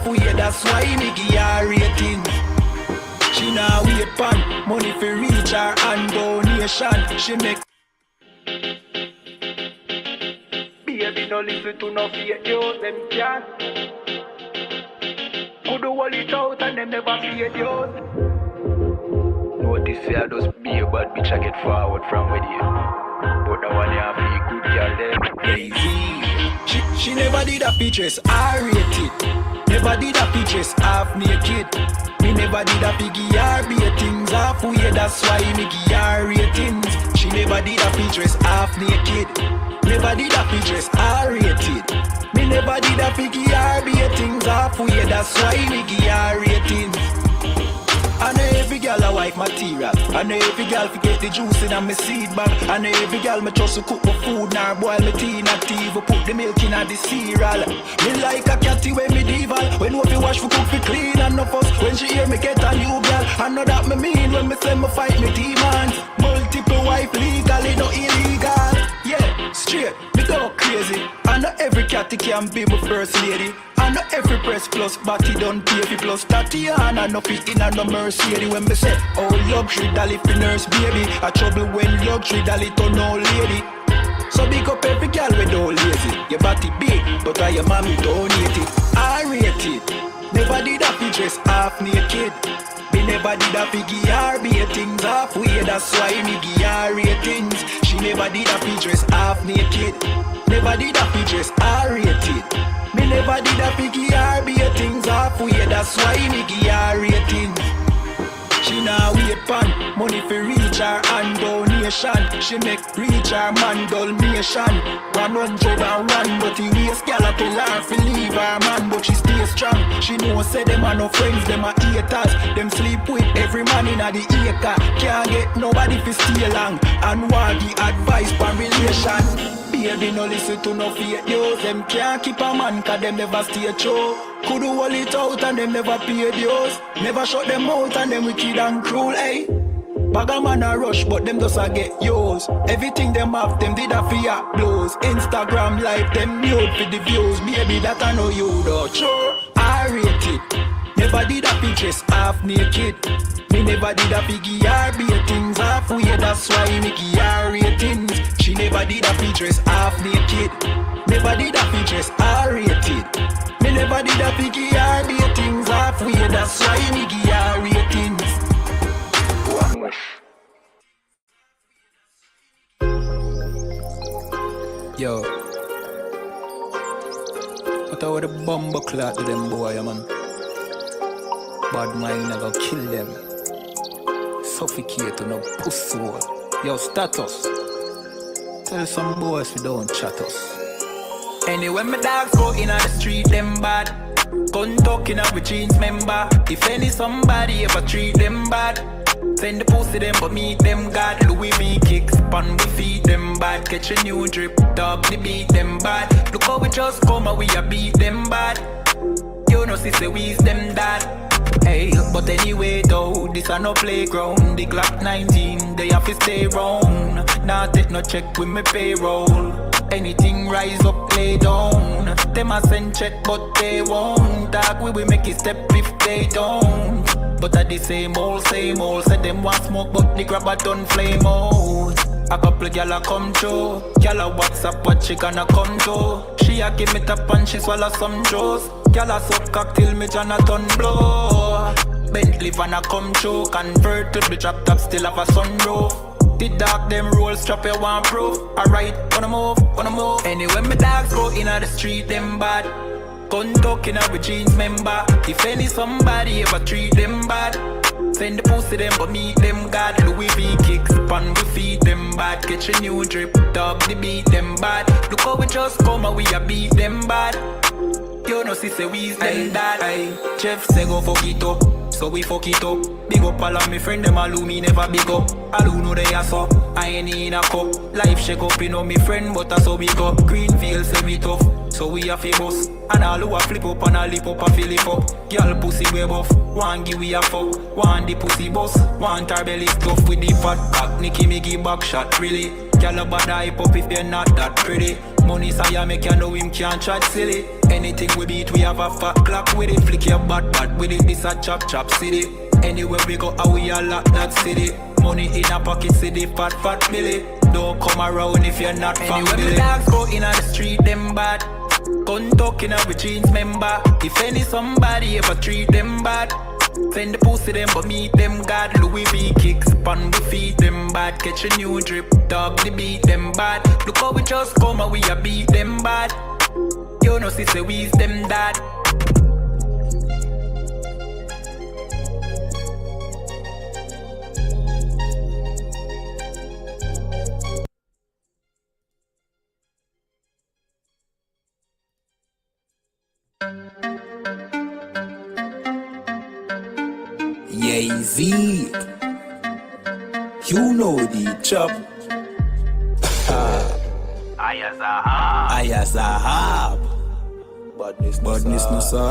halfway, that's why me give her ratings. She now wait pan money for reach her and donation. She make baby no listen to no fake news, them can't. Could do all it out and them never fake news. Notice say I just be a bad bitch, I get forward from with you. But the one you have be good girl them lazy. She never did a pictures, I rate it. Never did a pictures, half naked. Me never did a piggy or ratings halfway, that's why me give her ratings. She never did a pictures, half naked. Never did a pictures, I rated. Me never did a piggy or ratings halfway, that's why me give her ratings. I know every girl a wife material. I know every girl forget the juice in my seed bag. I know every girl me trust to cook my food, nor boil my tea in a tea, put the milk in the cereal. Me like a catty when medieval. When we wash for cook for clean and no fuss. When she hear me get a new girl, I know that me mean when me say me fight me demons. Multiple wife legally, no illegal. Yeah, straight, me go crazy. I know every catty can be my first lady. I know every press plus body done pay for plus Tatiana no fit in a no Mercedes. When me say oh luxury dolly for nurse baby, a trouble when luxury dolly turn old lady. So big up every girl we don't lazy. Your body big, but I your mommy donate it. I rate it. Never did a pictures half naked. Me never did a piggy or ratings halfway, that's why me give her ratings. She never did a pictures half naked. Never did a pictures I rated. Me never did a piggy or ratings halfway, that's why me give her ratings. She now wait pan money for reach her and donation. She make reach her man donation. 101, but he waste gal a tell her fi leave her man, but she stay strong. She know say them are no friends, them are haters. Them sleep with every man in a the acre. Can't get nobody fi stay long and want the advice for relation. Baby no listen to no fake news. Them can't keep a man cause them never stay true. Could do all it out and them never pay dues. Never shut them out and them wicked and cruel, eh? Bag a man a rush but them just a get yours. Everything them have them did a fear blows. Instagram live them nude for the views. Baby that I know you though. Sure, I rate it. Never did a pictures half naked. Me never did a piggy or ratings halfway, that's why me give her ratings. She never did a pictures half naked. Never did a pictures I rated. Me never did a piggy or ratings halfway, that's why me give her ratings. Yo, what about the bomber clot to them boy, man? Bad mind never kill them. Suffocate to no pussy. Yo, status. Tell some boys we don't chat us. Anyway, my dogs go in on the street, them bad. Gun talking up with jeans member. If any somebody ever treat them bad, send the pussy them but meet them God. Louis V kicks, pan we feed them bad. Catch a new drip, dog we beat them bad. Look how we just come and we a beat them bad. You know sister we's them dad. Hey, but anyway though, this a no playground. The Glock 19, they have to stay round. Nah take no check with me payroll. Anything rise up, lay down. Them a send check but they won't. Dog we will make it step if they don't. But at the same old, said them want smoke but the grabber done flame out. A couple gyal a come through. Gyal a WhatsApp what she gonna come to. She a give me tap and she swallow some juice. Gyal a suck cock till me Jonathan blow. Bentley van a come through. Convert to the drop top still have a sunroof. The dog them roll strap you want proof. Alright, wanna move. Anyway my dogs go in the street them bad. Gun talking up with jeans member. If any somebody ever treat them bad, send the pussy them but meet them God. Louis V kicks, pan we feed them bad. Catch a new drip, dog they beat them bad. Look how we just come and we a beat them bad. You know sister we's them dad. Jeff say go fuck it up, so we fuck it up. Big up all of me friend them all who me never big up. All who know they are so, I ain't in a cup. Life shake up, you know me friend but that's how we go. Greenfield say we tough, so we a famous. And all who a flip up and a lip up and fill it up. Girl pussy we buff, one give we a fuck. One the pussy boss, one her belly stuff with the fat cock. Nicky me give back shot really. Girl about hype up if you're not that pretty. Money say make you know him can't chat silly. Anything we beat, we have a fat clock with it. Flick your bad with it, this a chop city. Anywhere we go, how we all lock that city. Money in a pocket, city, fat Billy. Don't come around if you're not from Billy. Anywhere the dogs go in the street, them bad. Gun talking up with jeans member. If any somebody ever treat them bad, send the pussy them but meet them God. Louis V kicks pan we feed them bad. Catch a new drip, dog the beat them bad. Look how we just come and we a beat them bad. You know sister we's them dad. YAHANNA, you know the chop. I.S.U.P.K. Badness no sir.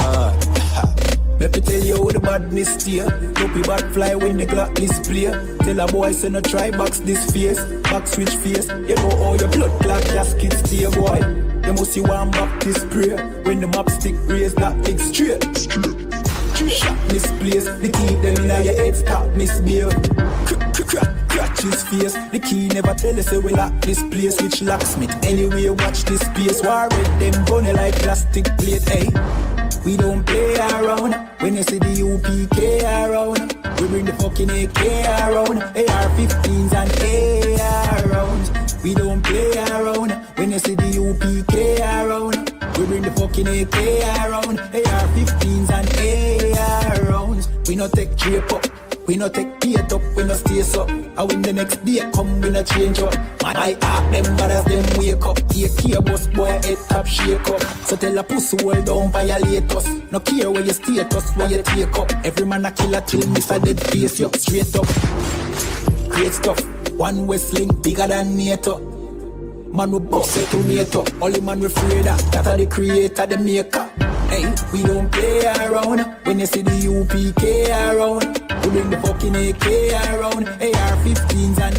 Let me tell you how the badness steer. Dopey bad fly when the clock display. Tell a boy say no try box this face. Back switch face. You know how your blood clot gasket stay boy. You must see one Baptist prayer. When the map stick raise that big straight. Shot misplaced, the key them in your head stop misbehave. Cratch his face, the key never tell us say we lock this place. Which locksmith, anyway watch this space. War red them bunny like plastic plate, hey. We don't play around, when you see the U.P.K around. We bring the fucking AK around, AR-15s and AR rounds. We don't play around, when you see the U.P.K around. We bring the fucking AK around, AR-15s and AR rounds. We no take drape up, we no take bait up, we no stace up. And when the next day come, we no change up. Man, I act them bad as them wake up. AK boss boy head top shake up. So tell a pussy hold down violate us. No care where you status, where you take up. Every man a killer till miss a dead face you straight up. Great stuff, one Westling bigger than NATO. Man we boss it to NATO. Only man we afraid that are the creator, the maker. Hey, we don't play around. When you see the U.P.K around, we bring the fucking AK around, AR-15s and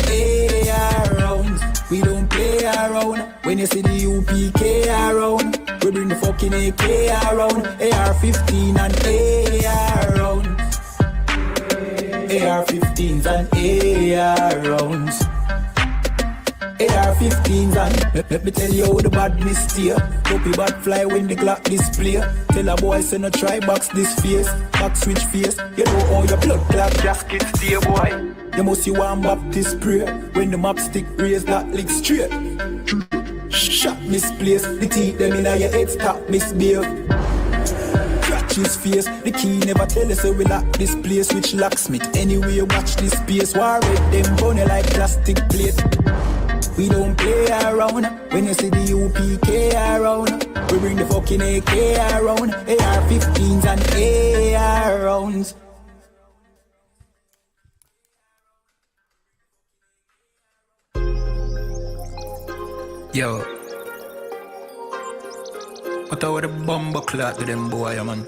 AR rounds. We don't play around. When you see the U.P.K around, we bring the fucking AK around, AR-15 and AR rounds. AR-15s and AR rounds. AR-15s and let me tell you how the badness steer. Dopey bad fly when the clock display. Tell a boy say no try box this face. Back switch face. You know how your blood clot gasket stay boy. You must see one Baptist prayer. When the map stick raise that lick straight. Shot misplaced. The teeth them in your head stop misbehave. Cratch his face. The key never tell us say we lock this place. Which locksmith anyway watch this space. War red them bunny like plastic plate. We don't play around. When you see the U.P.K around, we bring the fucking AK around, AR-15s and AR rounds. Yo, what about the bomber clot to them boy, man?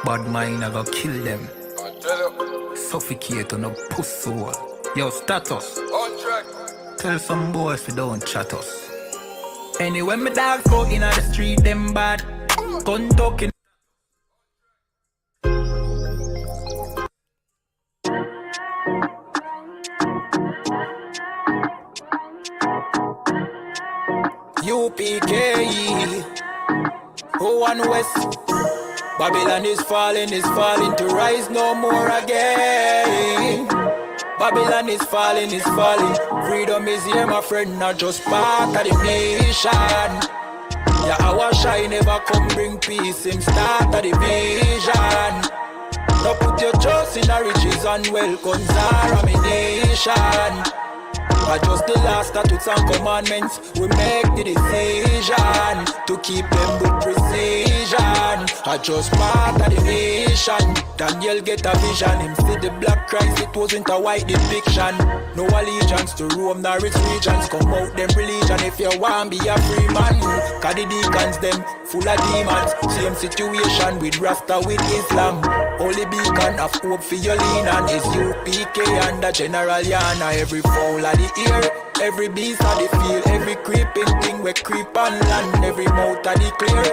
Bad mind I go kill them. Suffocate on a pussy wall. Yo, status. Tell some boys we don't chat us. Anyway, my dogs go in the street, them bad. Gun talking. U.P.K. One West. Babylon is falling to rise no more again. Babylon is falling. Freedom is here, my friend, not just part of the nation. Yeah, our shine never come bring peace, him start of the vision. Now put your trust in the riches and wealth, guns are a nation. But just the last statutes and commandments, we make the decision to keep them with precision. I just part of the nation. Daniel get a vision, him see the black Christ, it wasn't a white depiction. No allegiance to Rome nor its regions, come out them religion if you want be a free man. Cause the deacons them full of demons, same situation with Rasta with Islam. Only beacon of hope for your lean and is U.P.K and the General YAHANNA. Every foul of the ear, Every beast of the field, every creeping thing we creep on land. Every mouth of the clear,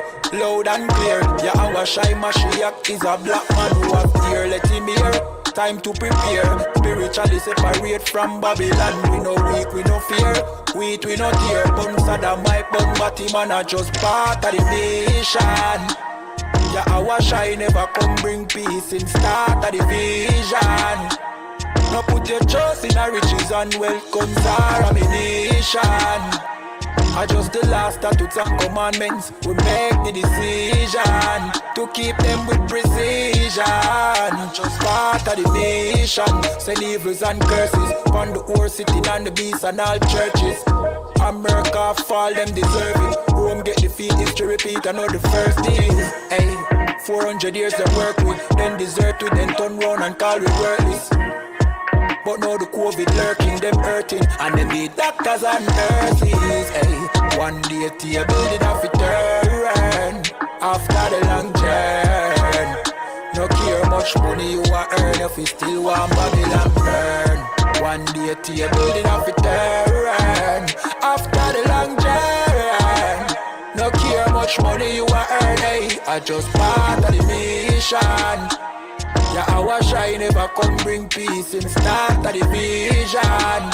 loud and clear. Yahawashi Mashiach is a black man who have ear. Let him hear. Time to prepare. Spiritually separate from Babylon. We no weak, we no fear. Wheat, we no tear. Bun Saddam, my bun Batman are just part of the nation. Yahawashi never come bring peace in start of the vision. No put your trust in our riches and wealth comes our ammunition. I just the last statutes and commandments. We make the decision to keep them with precision. Just part of the nation. Send evils and curses on the whore city and the beast and all churches. America fall, them deserve it. Rome get defeat, history repeat, I know the first days. Hey, 400 years they work with, then desert with, then turn round and call we worthless. But now the COVID lurking, them hurting, and them the doctors and nurses. Hey, one day to building off it turn after the long journey. No care much money you are earn if you still want Babylon burn. One day to building off it turn after the long journey. No care much money you are earn. Hey, I just part of the mission. Yahawashi never come bring peace in start of the vision.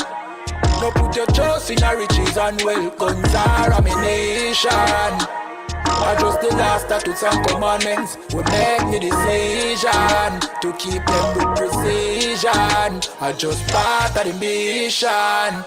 No put your trust in our riches and wealth guns are ammunition. I just the last statutes and commandments. We make the decision to keep them with precision. I just part of the mission.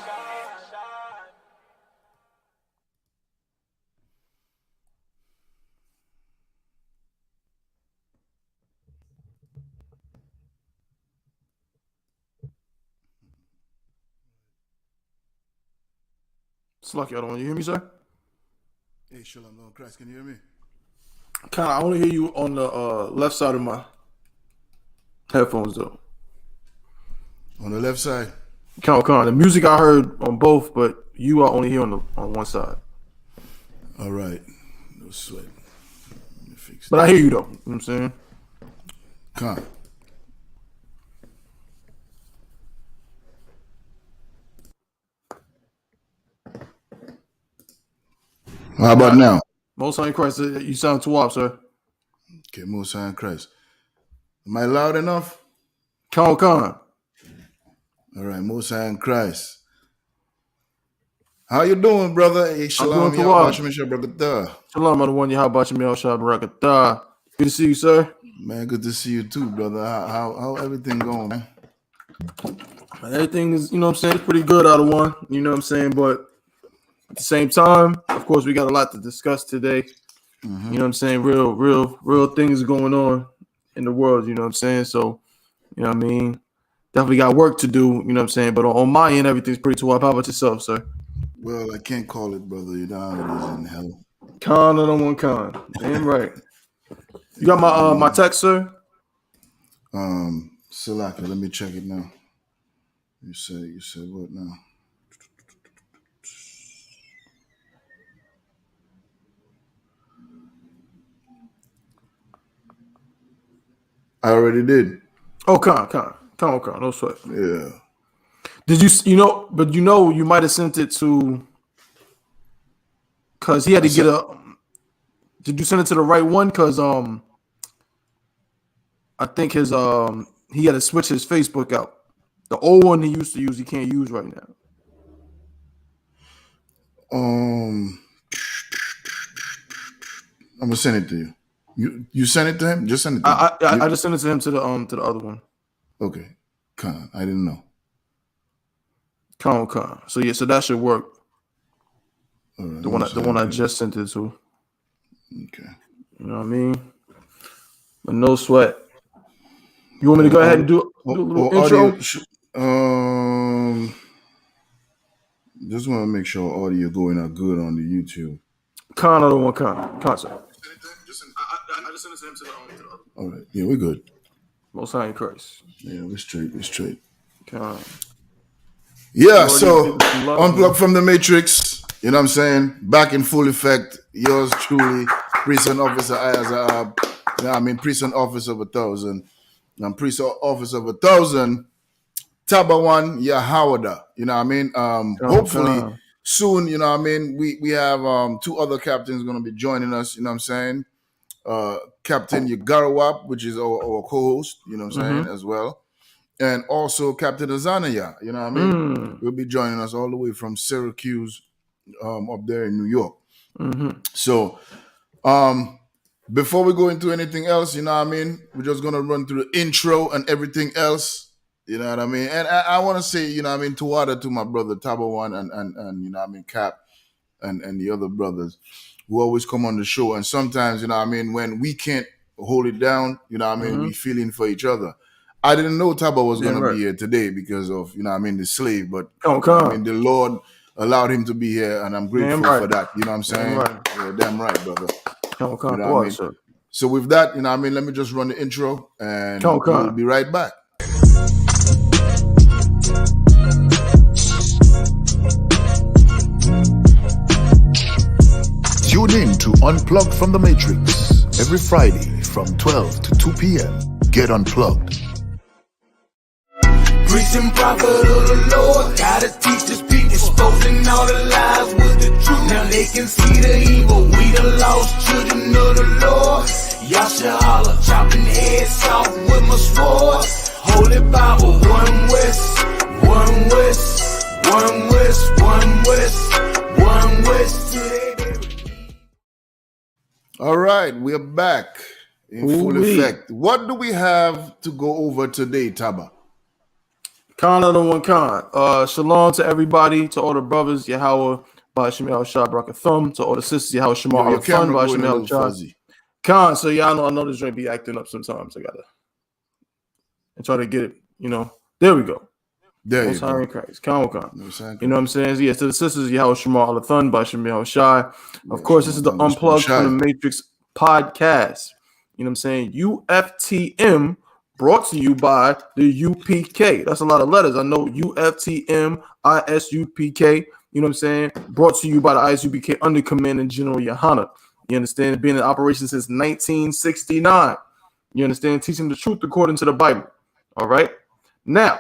Slucky, I don't want you hear me, sir? Hey, Shalom, Lord Christ, can you hear me? Kind of, I only hear you on the left side of my headphones, though. On the left side? Kind of. The music I heard on both, but you are only here on one side. All right. No sweat. Let me fix but that. I hear you, though. You know what I'm saying? Con. How about now? Most High in Christ, you sound too up, sir. Okay, Most High in Christ. Am I loud enough? Con. All right, Most High in Christ. How you doing, brother? Hey, Shalom, doing well. Shalom, Adawan, Yahabashim Shabarakatah. Good to see you, sir. man, good to see you too, brother. How everything going, man? Everything is, you know what I'm saying, it's pretty good, Adawan. You know what I'm saying? But at the same time, of course, we got a lot to discuss today. Mm-hmm. You know what I'm saying? Real things going on in the world, you know what I'm saying? So, you know what I mean? Definitely got work to do, you know what I'm saying? But on my end, everything's pretty too up. How about yourself, sir? Well, I can't call it, brother. You know how it is in hell. Con or no one con. Damn right. You got my text, sir? Salaka, let me check it now. You said what now? I already did. Oh, con. No sweat. Yeah. Did you might have sent it to, because he had to get did you send it to the right one? Because I think his he had to switch his Facebook out. The old one he used to use, he can't use right now. I'm gonna send it to you. You sent it to him? Just send it to him. I just sent it to him to the other one. Okay. Con. I didn't know. Con. So yeah, so that should work. Right, the one I just sent it to. Okay. You know what I mean? But no sweat. You want me to go ahead and do a little intro? Just want to make sure audio going out good on the YouTube. Con or the one con, sir. I just sent it to him to the other. All right. Yeah, we're good. Most High in Christ. Yeah, we're straight. Con. Yeah, so unplugged from the Matrix. You know what I'm saying? Back in full effect. Yours truly, Prison Officer I.S.U.P.K. Prison Officer of 1,000. I'm Prison Officer of 1,000. Tabawan Yahawada. You know what I mean? Hopefully soon, you know what I mean? We have two other captains going to be joining us, you know what I'm saying? Captain Yagarawap, which is our co-host, you know what I'm saying, as well. And also Captain Azanaya, you know what I mean? Will be joining us all the way from Syracuse up there in New York. So before we go into anything else, you know what I mean? We're just going to run through the intro and everything else, you know what I mean? And I want to say, you know what I mean, Tuwada to my brother Tabawan and you know what I mean, Cap and the other brothers who always come on the show. And sometimes, you know what I mean, when we can't hold it down, you know what I mean, we feeling for each other. I didn't know Taba was going to be here today because of, you know what I mean, the slave. But I mean, the Lord allowed him to be here, and I'm grateful for that. You know what I'm saying? Yeah, damn right, brother. You know what I mean? So with that, you know what I mean, let me just run the intro, and we'll be right back. Tune in to Unplugged from the Matrix every Friday from 12 to 2 p.m. Get unplugged. Preaching prophet of the Lord, gotta teach this people, exposing all the lies with the truth. Now they can see the evil, we the lost children of the Lord. Yasha chopping heads off with my sword. Holy Bible, one west, one west, one west, one west, one west. All right, we're back in full effect. What do we have to go over today, Taba? Khan of the one Khan. Shalom to everybody, to all the brothers, Yahweh, by Shemel Shah Brakathum, to all the sisters, Yahweh Shemar Alafun, by Shemel Shah. Khan, so y'all I know this joint be acting up sometimes. I gotta try to get it, you know. There we go. There you go. Christ. Khan. You know what I'm saying? Yes, to the sisters, Yahweh Shemar Alafun, by Shemel Shah. Of course, this is the Unplugged from the Matrix podcast. You know what I'm saying? UFTM. Brought to you by the U.P.K. That's a lot of letters. I know Uftm, I.S.U.P.K. You know what I'm saying? Brought to you by the I.S.U.P.K. under Commanding General YAHANNA. You understand? Being in operation since 1969. You understand? Teaching the truth according to the Bible. All right? Now,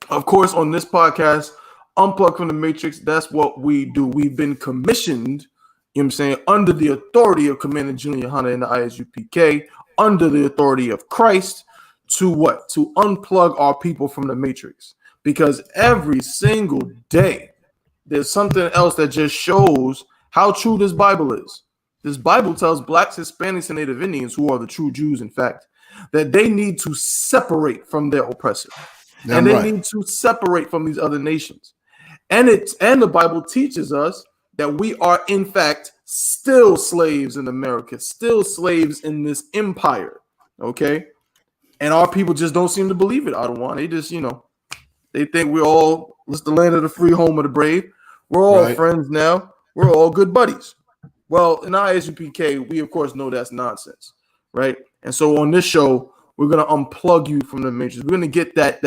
of course, on this podcast, Unplugged from the Matrix, that's what we do. We've been commissioned, you know what I'm saying, under the authority of Commanding General YAHANNA and the I.S.U.P.K., under the authority of Christ, to what? To unplug our people from the matrix. Because every single day, there's something else that just shows how true this Bible is. This Bible tells blacks, Hispanics, and Native Indians, who are the true Jews, in fact, that they need to separate from their oppressor. They need to separate from these other nations. And the Bible teaches us that we are, in fact, still slaves in America, still slaves in this empire. Okay? And our people just don't seem to believe it, Ottawa. They just, you know, they think it's the land of the free, home of the brave. We're all friends now. We're all good buddies. Well, in I.S.U.P.K., we, of course, know that's nonsense, right? And so on this show, we're going to unplug you from the matrix. We're going to get that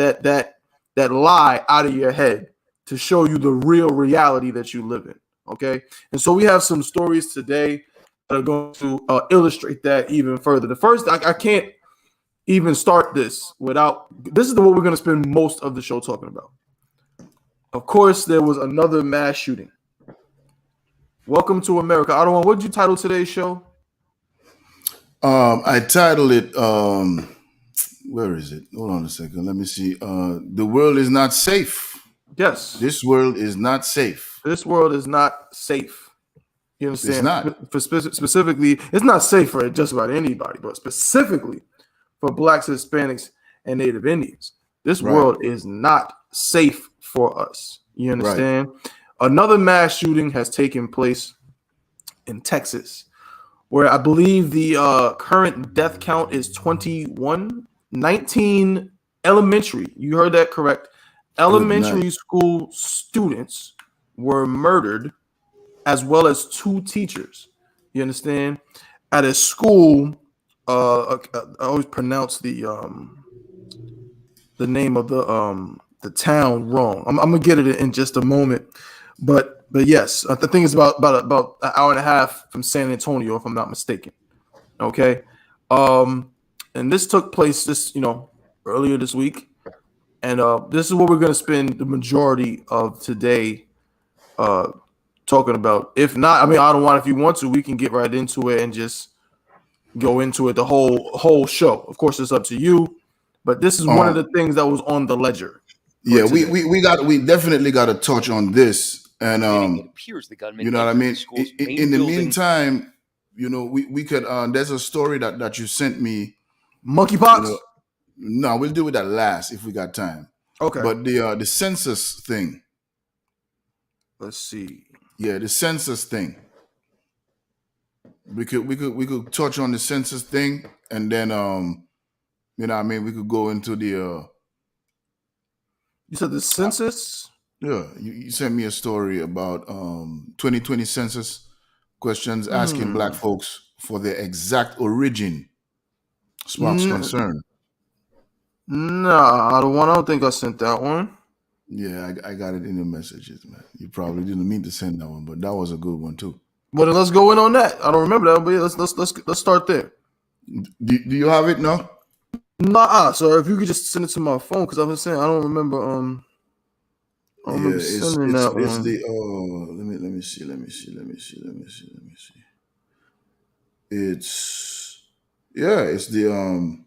lie out of your head to show you the real reality that you live in, okay? And so we have some stories today that are going to illustrate that even further. The first, I can't even start this without this is what we're going to spend most of the show talking about. Of course, there was another mass shooting. Welcome to America. I don't know, what did you title today's show? I titled it where is it? Hold on a second. Let me see. The world is not safe. Yes. This world is not safe. This world is not safe. You understand? It's not. Specifically, it's not safe for just about anybody, but specifically for blacks, Hispanics, and Native Indians. This world is not safe for us. You understand? Another mass shooting has taken place in Texas, where I believe the current death count is 21. 19 elementary, you heard that correct, elementary school students were murdered, as well as 2 teachers. You understand? At a school, I always pronounce the name of the town wrong. I'm gonna get it in just a moment, but yes, I think it's about an hour and a half from San Antonio, if I'm not mistaken. Okay, and this took place earlier this week, And this is what we're going to spend the majority of today talking about. If not, I mean, I don't want. If you want to, we can get right into it and just go into it the whole show. Of course, it's up to you. But this is one of the things that was on the ledger. Yeah, we definitely got to touch on this, and it appears the gunman, you know what I mean. In the meantime, you know, we could. There's a story that you sent me. Monkeypox. You know, no, we'll do it at last if we got time. Okay. But the census thing. Let's see. Yeah, the census thing. We could touch on the census thing, and then you know what I mean, we could go into the You said the census? Yeah, you sent me a story about 2020 census questions asking black folks for their exact origin. Sparks concern. Nah, I don't think I sent that one. Yeah, I got it in the messages, man. You probably didn't mean to send that one, but that was a good one too. Well, then let's go in on that. I don't remember that, but yeah, let's start there. Do you have it now? Nah, so if you could just send it to my phone, because I've been saying I don't remember. I don't remember sending that one. It's the let me see. It's the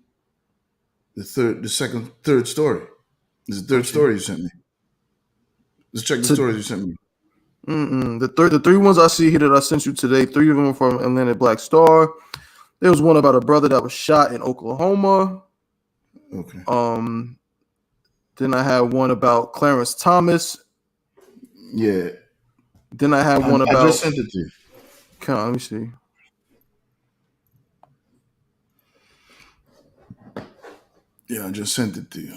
third story. It's the third story you sent me. Let's check the stories you sent me. The three ones I see here that I sent you today, 3 of them from Atlantic Black Star. There was one about a brother that was shot in Oklahoma. Okay. Then I had one about Clarence Thomas. Yeah. Then I had one about. I just sent it to you. Come on, let me see. Yeah, I just sent it to you.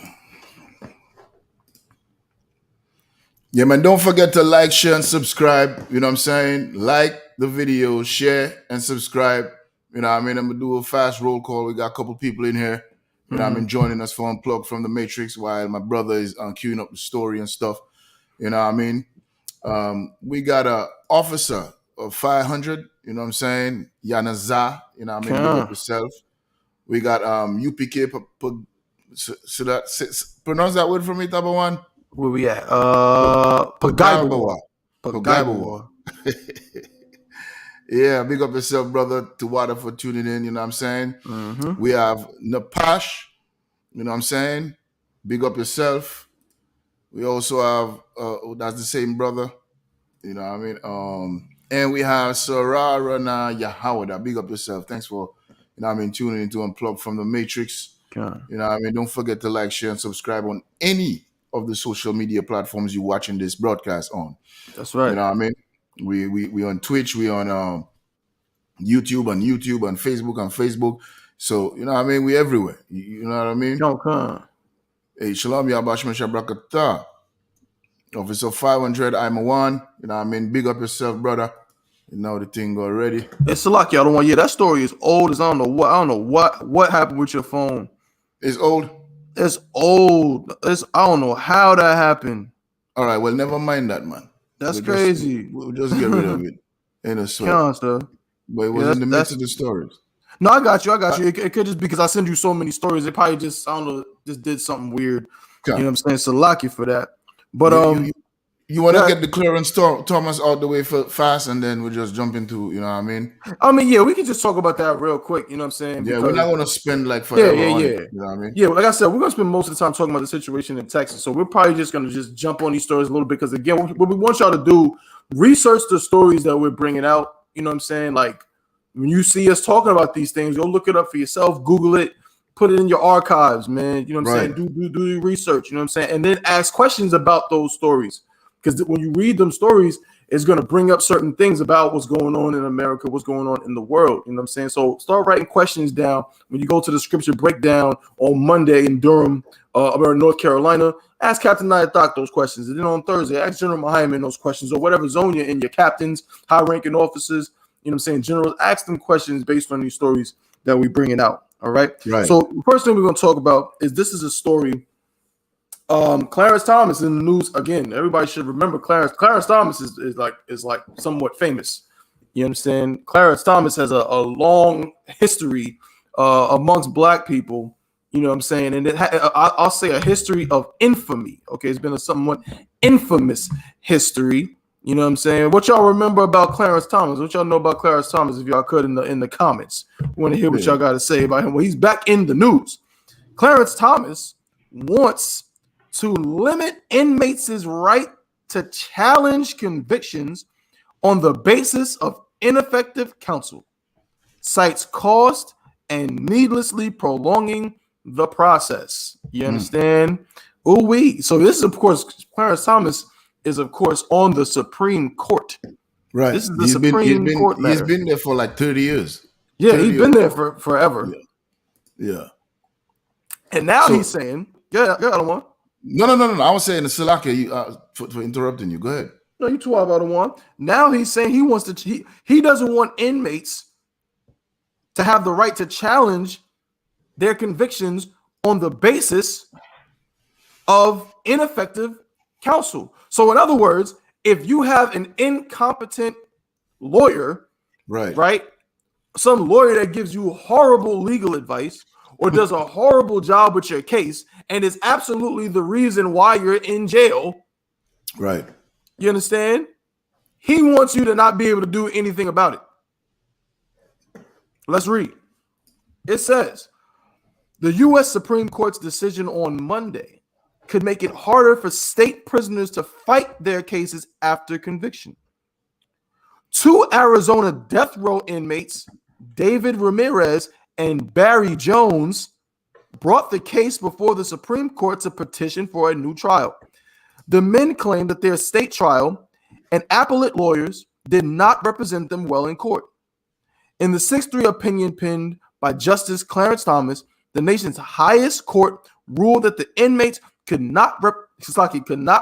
Yeah, man, don't forget to like, share, and subscribe. You know what I'm saying? Like the video, share, and subscribe. You know what I mean? I'm going to do a fast roll call. We got a couple people in here. You know what I mean? Joining us for Unplugged from the Matrix while my brother is queuing up the story and stuff. You know what I mean? We got a officer of 500. You know what I'm saying? YAHANNA. You know what I mean? Look up yourself. We got U.P.K. Pronounce that word for me, Taba One. Where we at? Pagaibawa. Yeah, big up yourself, brother. Tawada for tuning in. You know what I'm saying? We have Napash. You know what I'm saying? Big up yourself. We also have that's the same brother. You know what I mean? And we have Sararana Yahawada. Big up yourself. Thanks for, you know what I mean, tuning into Unplugged from the Matrix. You know what I mean? Don't forget to like, share, and subscribe on any of the social media platforms you're watching this broadcast on. That's right. You know what I mean? We on Twitch, we on YouTube, on Facebook. So, you know what I mean? We everywhere. You know what I mean? Hey, Shalom Yabash Meshabrakata. Officer 500, I'm a one. You know what I mean? Big up yourself, brother. You know the thing already. It's a lot, y'all don't want. Yeah, that story is old as I don't know what happened with your phone. It's old. It's old. I don't know how that happened. All right, well, never mind that, man. That's crazy. We'll just get rid of it. In a sweat. But it was in the midst of the stories. No, I got you. It could just because I send you so many stories. It probably just, I don't know, just did something weird. You know what I'm saying? So lucky for that. But you want to get the clearance Thomas out the way fast, and then we'll just jump into, you know what I mean? I mean, yeah, we can just talk about that real quick. You know what I'm saying? Yeah, we're not going to spend like forever on it, you know what I mean? Yeah, like I said, we're going to spend most of the time talking about the situation in Texas. So we're probably just going to just jump on these stories a little bit because, again, what we want y'all to do, research the stories that we're bringing out. You know what I'm saying? Like, when you see us talking about these things, go look it up for yourself, Google it, put it in your archives, man. You know what I'm saying? Do your research, you know what I'm saying? And then ask questions about those stories. Because when you read them stories, it's going to bring up certain things about what's going on in America, what's going on in the world. You know what I'm saying? So start writing questions down. When you go to the scripture breakdown on Monday in Durham, or North Carolina, ask Captain Nyathak those questions. And then on Thursday, ask General Muhammad those questions, or whatever zone you're in, your captains, high-ranking officers, you know what I'm saying, generals, ask them questions based on these stories that we bring it out. All right. So the first thing we're going to talk about is this is a story. Clarence Thomas in the news again. Everybody should remember Clarence. Clarence Thomas is like somewhat famous. You understand? Clarence Thomas has a long history amongst black people You know what I'm saying? And I'll say a history of infamy. Okay, it's been a somewhat infamous history. You know what I'm saying? What y'all remember about Clarence Thomas? What y'all know about Clarence Thomas? If y'all could in the comments, we want to hear what y'all got to say about him. Well, he's back in the news. Clarence Thomas wants to limit inmates' right to challenge convictions on the basis of ineffective counsel, cites cost and needlessly prolonging the process. You understand? Ooh-wee. So this is, of course, Clarence Thomas is, of course, on the Supreme Court. Right. This is the Supreme Court matter. He's been there for like 30 years. Yeah, he's been there for forever. Yeah. And now he's saying, yeah, one. No. I was saying, Salaka, for interrupting you. Go ahead. No, you 12 out of 1. Now he's saying he wants to. He doesn't want inmates to have the right to challenge their convictions on the basis of ineffective counsel. So, in other words, if you have an incompetent lawyer, right, some lawyer that gives you horrible legal advice or does a horrible job with your case and is absolutely the reason why you're in jail, right? You understand? He wants you to not be able to do anything about it. Let's read. It says, the U.S. Supreme Court's decision on Monday could make it harder for state prisoners to fight their cases after conviction. 2 Arizona death row inmates, David Ramirez and Barry Jones, brought the case before the Supreme Court to petition for a new trial. The men claimed that their state trial and appellate lawyers did not represent them well in court. In the 6-3 opinion penned by Justice Clarence Thomas, the nation's highest court ruled that the inmates could not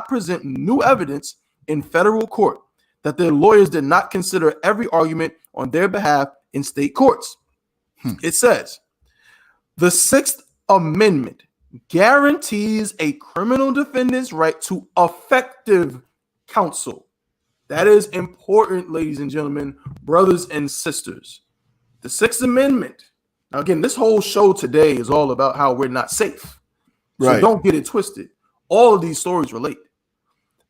present new evidence in federal court, that their lawyers did not consider every argument on their behalf in state courts. It says, the Sixth Amendment guarantees a criminal defendant's right to effective counsel. That is important, ladies and gentlemen, brothers and sisters. The Sixth Amendment. Now, again, this whole show today is all about how we're not safe. So don't get it twisted. All of these stories relate.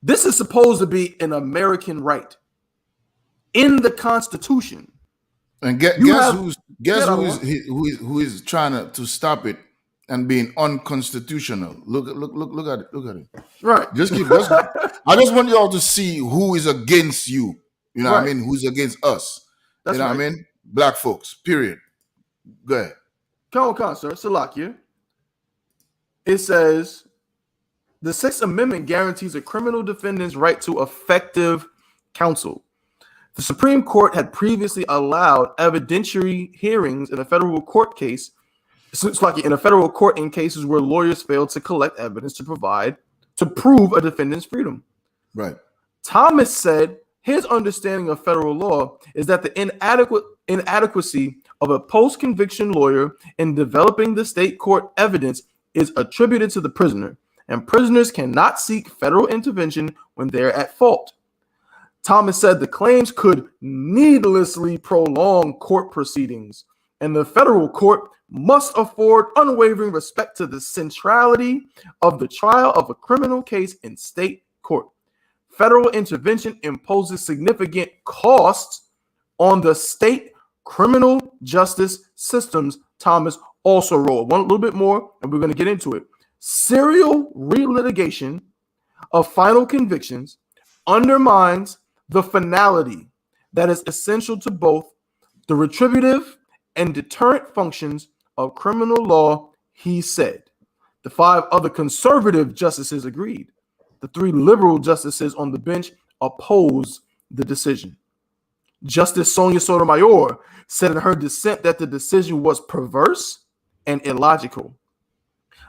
This is supposed to be an American right in the Constitution. And guess who is trying to stop it and being unconstitutional? Look at it. Right. I just want y'all to see who is against you. You know what I mean? Who's against us? That's you know what I mean? Black folks. Period. Go ahead. Come on, sir. Salakia. It says the Sixth Amendment guarantees a criminal defendant's right to effective counsel. The Supreme Court had previously allowed evidentiary hearings in a federal court case. It's like in a federal court in cases where lawyers failed to collect evidence to prove a defendant's freedom. Right. Thomas said his understanding of federal law is that the inadequacy of a post-conviction lawyer in developing the state court evidence is attributed to the prisoner, and prisoners cannot seek federal intervention when they're at fault. Thomas said the claims could needlessly prolong court proceedings, and the federal court must afford unwavering respect to the centrality of the trial of a criminal case in state court. Federal intervention imposes significant costs on the state criminal justice systems, Thomas also wrote. One little bit more, and we're going to get into it. Serial relitigation of final convictions undermines the finality that is essential to both the retributive and deterrent functions of criminal law, he said. The 5 other conservative justices agreed. The 3 liberal justices on the bench opposed the decision. Justice Sonia Sotomayor said in her dissent that the decision was perverse and illogical.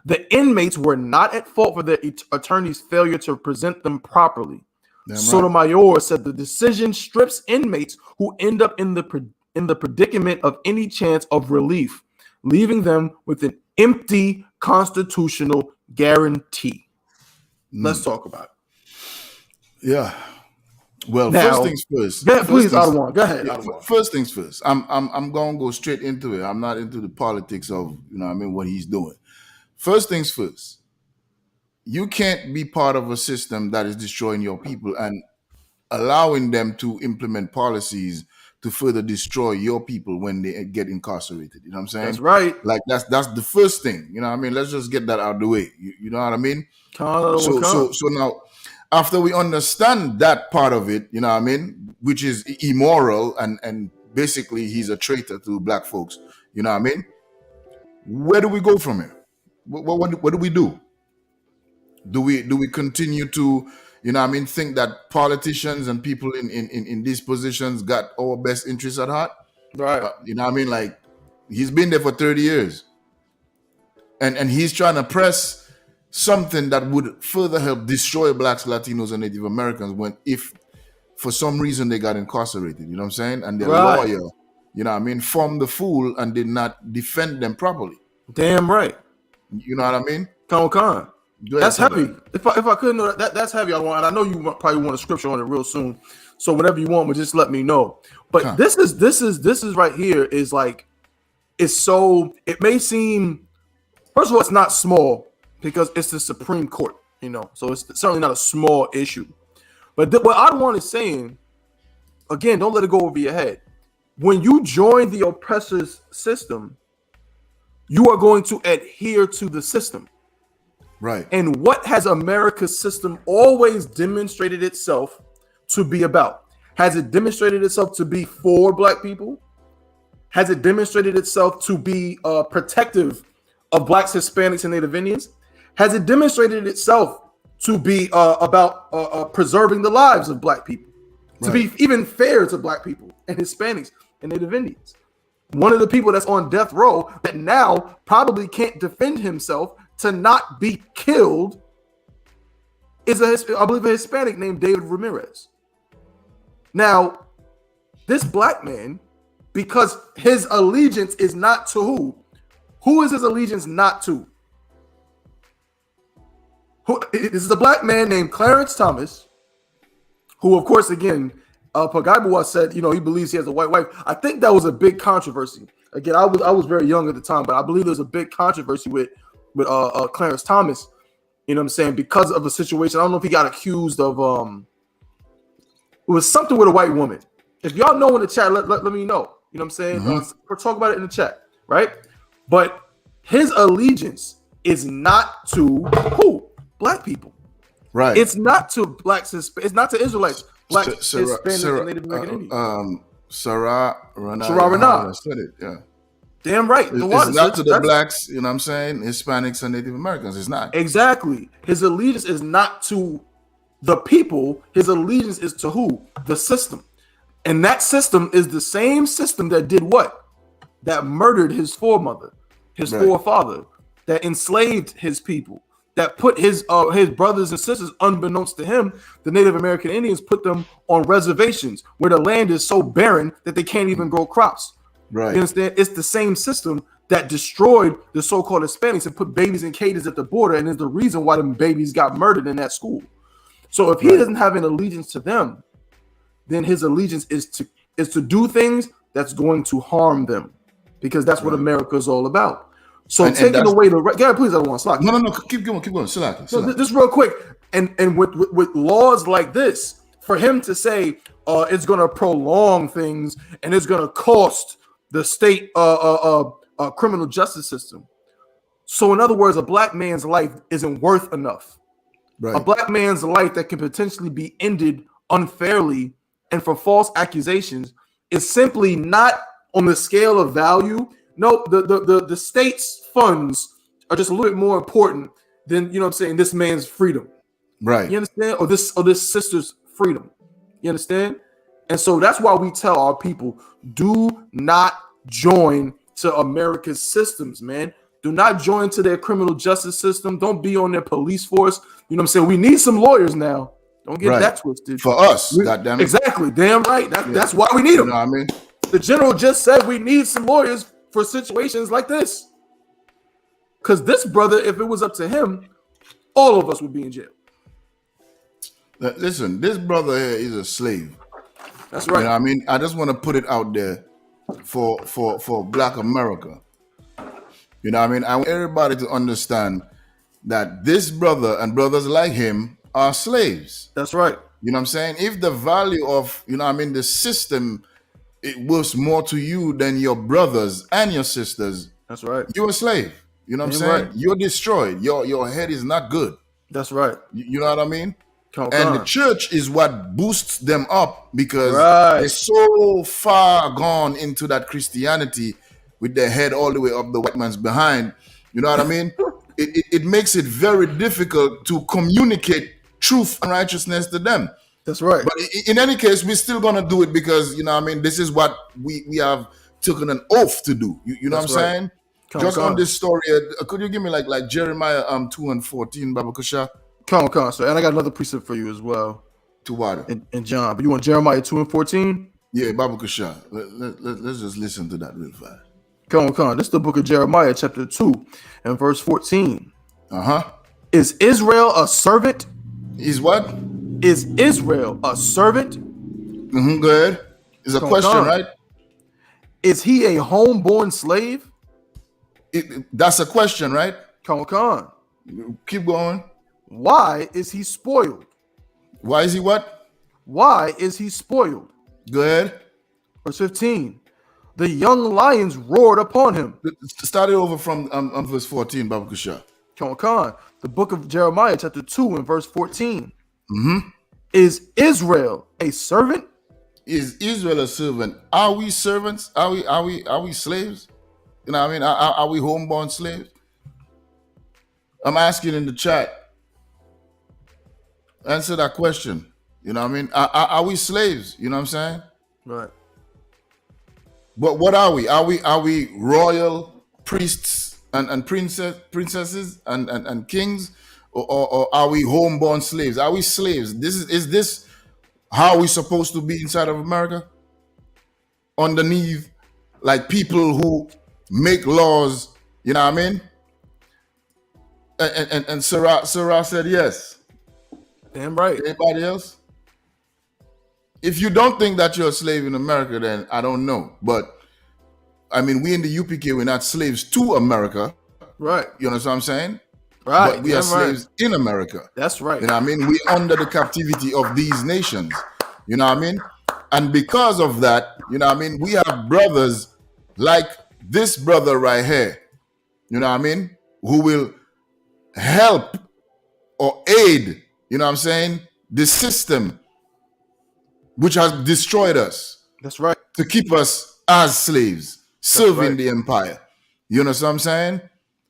The inmates were not at fault for their attorney's failure to present them properly. Sotomayor said the decision strips inmates who end up in the predicament of any chance of relief, leaving them with an empty constitutional guarantee. Let's talk about it. Yeah. Well, now, first things first. Yeah, please, Adawan. Go ahead. First things first. I'm gonna go straight into it. I'm not into the politics of what he's doing. first things first, you can't be part of a system that is destroying your people and allowing them to implement policies to further destroy your people when they get incarcerated. You know what I'm saying? That's right. Like that's the first thing. You know what I mean? Let's just get that out of the way. You know what I mean? So now, after we understand that part of it, you know what I mean, which is immoral and basically he's a traitor to black folks. You know what I mean? Where do we go from here? What do we do? Do we continue to, you know what I mean, think that politicians and people in these positions got our best interests at heart? Right. You know what I mean? Like, he's been there for 30 years. And he's trying to press something that would further help destroy blacks, Latinos, and Native Americans if for some reason they got incarcerated. You know what I'm saying? And their lawyer, you know what I mean, formed the fool and did not defend them properly. Damn right. You know what I mean? Con. That's heavy. If I couldn't know that's heavy. I know you probably want a scripture on it real soon. So whatever you want, but just let me know. But this is right here is like, it may seem, first of all, it's not small because it's the Supreme Court, you know, so it's certainly not a small issue. But what I want is saying, again, don't let it go over your head. When you join the oppressor's system, you are going to adhere to the system. Right. And what has America's system always demonstrated itself to be about? Has it demonstrated itself to be for black people? Has it demonstrated itself to be protective of blacks, Hispanics, and Native Indians? Has it demonstrated itself to be about preserving the lives of black people? To be even fair to black people and Hispanics and Native Indians? One of the people that's on death row that now probably can't defend himself to not be killed is I believe a Hispanic named David Ramirez. Now, this black man, because his allegiance is not to who? Who is his allegiance not to? This is a black man named Clarence Thomas, who, of course, again, Pagaibawa said, you know, he believes he has a white wife. I think that was a big controversy. Again, I was very young at the time, but I believe there's a big controversy with Clarence Thomas, you know what I'm saying, because of a situation. I don't know if he got accused of it was something with a white woman. If y'all know in the chat, let me know. You know what I'm saying? We'll talk about it in the chat, right? But his allegiance is not to who? Black people. Right. It's not to blacks. It's not to Israelites. Blacks, Hispanics, and Native American Indians. Sarah Rana. Said it, yeah. Damn right. It's not to the blacks, you know what I'm saying? Hispanics and Native Americans. It's not. Exactly. His allegiance is not to the people. His allegiance is to who? The system. And that system is the same system that did what? That murdered his forefather, that enslaved his people, that put his brothers and sisters, unbeknownst to him, the Native American Indians, put them on reservations where the land is so barren that they can't even grow crops. Right. You understand? It's the same system that destroyed the so-called Hispanics and put babies in cages at the border, and is the reason why them babies got murdered in that school. So if he doesn't have an allegiance to them, then his allegiance is to do things that's going to harm them, because that's what America is all about. So taking away the right, please, I don't want to slack. No, keep going. Slack. Just real quick, and with laws like this, for him to say it's going to prolong things and it's going to cost the state criminal justice system. So in other words, a black man's life isn't worth enough. Right. A black man's life that can potentially be ended unfairly and for false accusations is simply not on the scale of value. No, the state's funds are just a little bit more important than, you know what I'm saying, this man's freedom. Right. You understand? Or this sister's freedom. You understand? And so that's why we tell our people, do not join to America's systems, man. Do not join to their criminal justice system. Don't be on their police force. You know what I'm saying? We need some lawyers now. Don't get that twisted. For us, goddammit. Exactly. Damn right. That's why we need them. You know what I mean? The general just said we need some lawyers for situations like this. Because this brother, if it was up to him, all of us would be in jail. Listen, this brother here is a slave. That's right. You know what I mean? I just want to put it out there for Black America. You know what I mean? I want everybody to understand that this brother and brothers like him are slaves. That's right. You know what I'm saying? If the value of, you know what I mean, the system, it worth more to you than your brothers and your sisters, that's right. You're a slave. You know what I'm saying? Right. You're destroyed. Your head is not good. That's right. You know what I mean? And the church is what boosts them up because they're so far gone into that Christianity with their head all the way up the white man's behind. You know what I mean? It makes it very difficult to communicate truth and righteousness to them. That's right. But in any case, we're still gonna do it because you know what I mean, this is what we have taken an oath to do. You know what I'm saying? Just on this story, could you give me like Jeremiah 2:14, Baba Kusha? Come on, sir. And I got another precept for you as well. To what? In John. But you want Jeremiah 2:14? Yeah, Baba Kusha. Let's just listen to that real fast. Come on. This is the book of Jeremiah, chapter 2, and verse 14. Is Israel a servant? Is what? Is Israel a servant? Go ahead. It's a question, right? Is he a homeborn slave? That's a question, right? Come on. Keep going. Why is he spoiled? Why is he what? Why is he spoiled? Go ahead. Verse 15. The young lions roared upon him. Start it over from verse 14, Baba Kusha. Come on. The book of Jeremiah, chapter 2, and verse 14. Is Israel a servant? Is Israel a servant? Are we servants? Are we slaves? You know what I mean? Are we homeborn slaves? I'm asking in the chat. Answer that question. You know what I mean? Are we slaves? You know what I'm saying? Right. But what are we? Are we royal priests and princesses and kings? Or are we homeborn slaves? Are we slaves? Is this how we're supposed to be inside of America? Underneath, like people who make laws, you know what I mean? And Sarah said yes. Damn right. Anybody else? If you don't think that you're a slave in America, then I don't know. But I mean, we in the UPK, we're not slaves to America. Right. You know what I'm saying? Right. But we are slaves in America. That's right. You know what I mean? We're under the captivity of these nations. You know what I mean? And because of that, you know what I mean? We have brothers like this brother right here. You know what I mean? Who will help or aid, you know what I'm saying? The system which has destroyed us. That's right. To keep us as slaves, serving the empire. You know what I'm saying?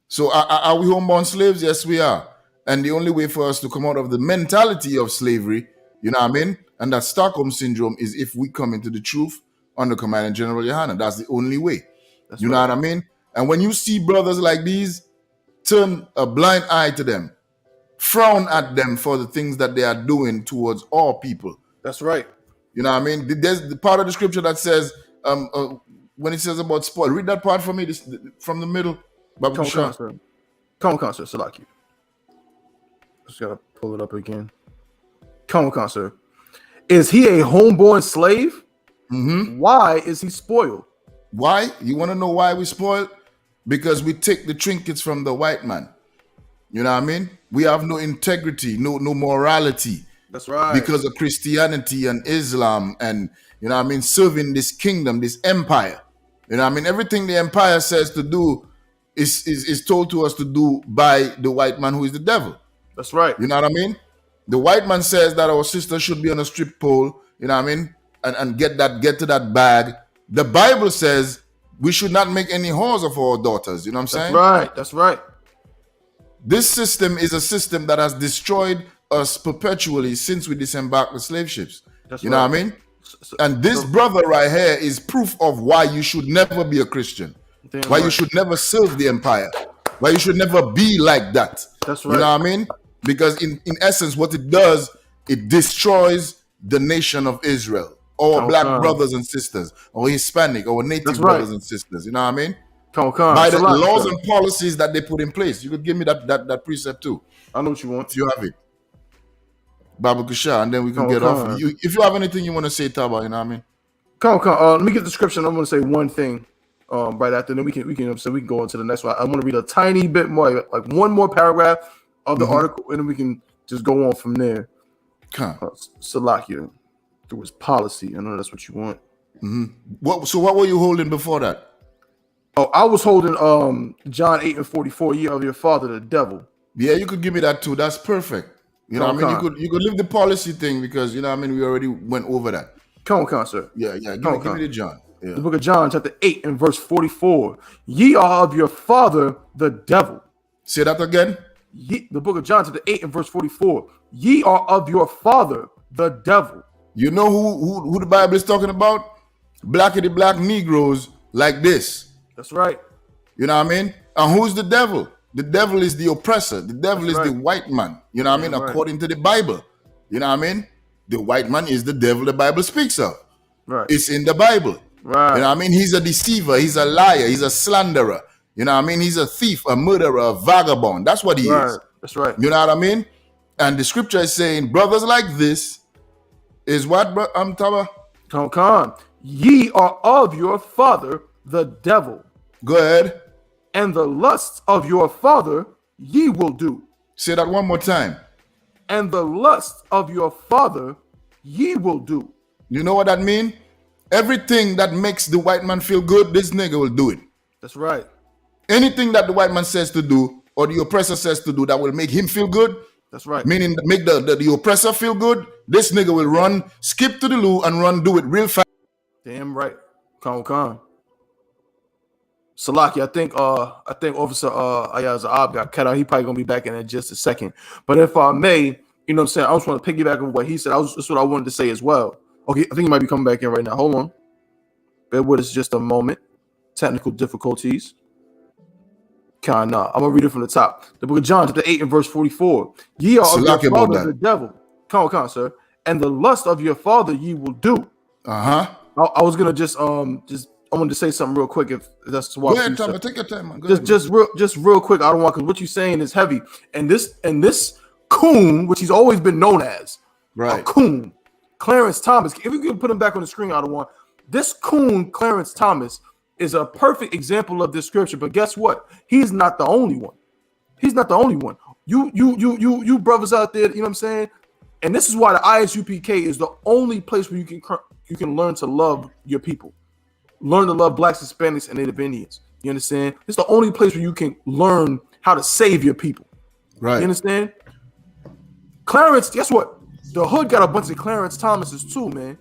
So are we homeborn slaves? Yes, we are. And the only way for us to come out of the mentality of slavery, you know what I mean? And that Stockholm syndrome is if we come into the truth under Commanding General YAHANNA. That's the only way. You know what I mean? And when you see brothers like these, turn a blind eye to them. Frown at them for the things that they are doing towards all people. That's right. You know what I mean? There's the part of the scripture that says, when it says about spoil, read that part for me from the middle. Come on, sir. Salaki. Just gotta pull it up again. Come on, sir. Is he a homeborn slave? Why is he spoiled? Why? You want to know why we spoiled? Because we take the trinkets from the white man. You know what I mean? We have no integrity, no morality. That's right. Because of Christianity and Islam and, you know what I mean, serving this kingdom, this empire. You know what I mean? Everything the empire says to do is told to us to do by the white man who is the devil. That's right. You know what I mean? The white man says that our sister should be on a strip pole, you know what I mean? And get to that bag. The Bible says we should not make any whores of our daughters. You know what I'm saying? That's right. This system is a system that has destroyed us perpetually since we disembarked the slave ships. You know what I mean? And this brother right here is proof of why you should never be a Christian. Why you should never serve the empire. Why you should never be like that. That's right. You know what I mean? Because in essence, what it does, it destroys the nation of Israel. Our black brothers and sisters, or Hispanic, or native brothers and sisters. You know what I mean? By the laws and policies that they put in place. You could give me that precept too. I know what you want. If you have it. Baba Kusha, and then we can get off. If you have anything you want to say, Taba, you know what I mean? Let me get the description. I'm going to say one thing. right after. Then we can go into the next one. I want to read a tiny bit more, like one more paragraph of the article, and then we can just go on from there. Salakia through his policy. I know that's what you want. What were you holding before that? Oh, I was holding John 8:44. Ye of your father, the devil. Yeah, you could give me that too. That's perfect. You know what I mean? You could leave the policy thing because you know what I mean. We already went over that. Come on, sir. Yeah. Give me the John. Yeah. The book of John, chapter 8 and verse 44. Ye are of your father, the devil. Say that again. The book of John, chapter 8 and verse 44. Ye are of your father, the devil. You know who the Bible is talking about? Blackity black Negroes like this. That's right. You know what I mean? And who's the devil? The devil is the oppressor. The devil is the white man. You know what I mean? According to the Bible. You know what I mean? The white man is the devil the Bible speaks of. Right. It's in the Bible. Right. You know what I mean? He's a deceiver. He's a liar. He's a slanderer. You know what I mean? He's a thief, a murderer, a vagabond. That's what he is. That's right. You know what I mean? And the scripture is saying, brothers like this is what, Taba? Come. Ye are of your father, the devil. Go ahead. And the lusts of your father ye will do. Say that one more time. And the lusts of your father ye will do. You know what that means? Everything that makes the white man feel good, this nigga will do it. That's right. Anything that the white man says to do or the oppressor says to do that will make him feel good. That's right. Meaning make the oppressor feel good. This nigga will run, skip to the loo and do it real fast. Damn right. Come. Salaki, I think Officer I.S.U.P.K got cut out. He probably gonna be back in just a second. But if I may, you know what I'm saying, I just want to piggyback on what he said. That's what I wanted to say as well. Okay, I think he might be coming back in right now. Hold on. Bear with us just a moment. Technical difficulties. I'm gonna read it from the top. The book of John, chapter 8 and verse 44. Ye are of your father the devil. Come, sir. And the lust of your father ye will do. I was gonna I wanted to say something real quick if that's what. Go ahead, Tom, take your time, man. Just real quick. I don't want, because what you're saying is heavy. And this coon, which he's always been known as, a coon, Clarence Thomas. If we can put him back on the screen, I don't want this coon, Clarence Thomas, is a perfect example of this scripture. But guess what? He's not the only one. He's not the only one. You brothers out there, you know what I'm saying? And this is why the I.S.U.P.K is the only place where you can learn to love your people. Learn to love blacks, Hispanics, and Native Indians. You understand? It's the only place where you can learn how to save your people. Right. You understand? Clarence, guess what? The hood got a bunch of Clarence Thomases too, man.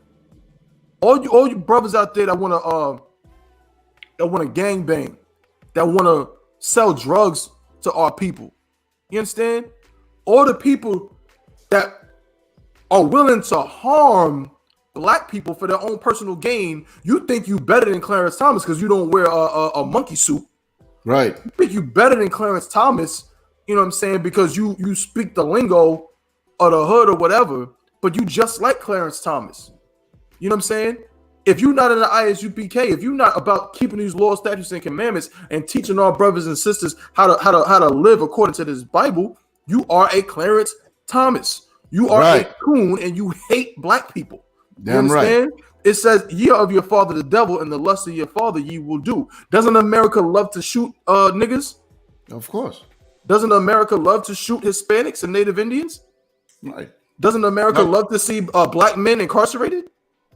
All you brothers out there that wanna gangbang, that wanna sell drugs to our people. You understand? All the people that are willing to harm black people for their own personal gain. You think you better than Clarence Thomas because you don't wear a monkey suit. Right. You think you better than Clarence Thomas, you know what I'm saying, because you speak the lingo of the hood or whatever, but you just like Clarence Thomas. You know what I'm saying? If you're not in the I.S.U.P.K, if you're not about keeping these laws, statutes, and commandments and teaching our brothers and sisters how to live according to this Bible, you are a Clarence Thomas. You are a coon and you hate black people. Damn right. It says, ye are of your father the devil, and the lust of your father ye will do. Doesn't America love to shoot niggas? Of course. Doesn't America love to shoot Hispanics and Native Indians? Right. Doesn't America love to see black men incarcerated?